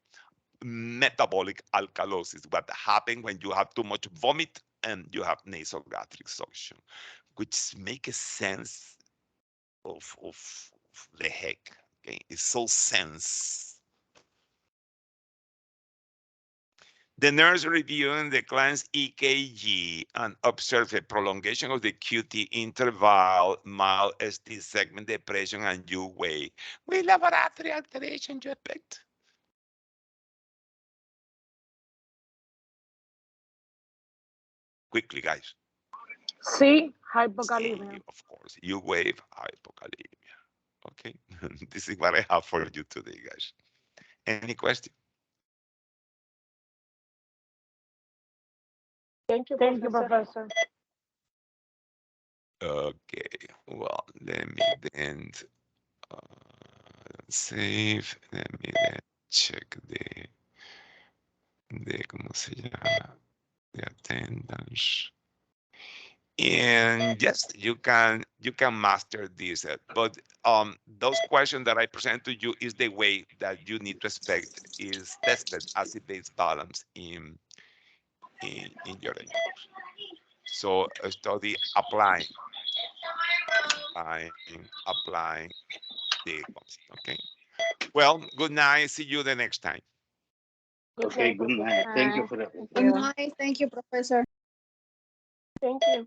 metabolic alkalosis. What happens when you have too much vomit and you have nasogastric suction, which makes sense of the heck. Okay, it's so sense. The nurse reviewing the client's EKG and observed a prolongation of the QT interval, mild ST segment depression, and you weigh. With laboratory alteration, you expect? Quickly, guys. Sí, hypokalemia. Of course, you wave hypokalemia. Okay, this is what I have for you today, guys. Any question? Thank you, Professor. Okay, well, let me then save. Let me then check ¿cómo se llama? The attendance. And yes, you can master this, but those questions that I present to you is the way that you need to expect is tested acid-base balance in your exams. So study applying the concept. Okay. Well, good night. See you the next time. Okay, good night. Thank you for the. Good night. Thank you, Professor. Thank you.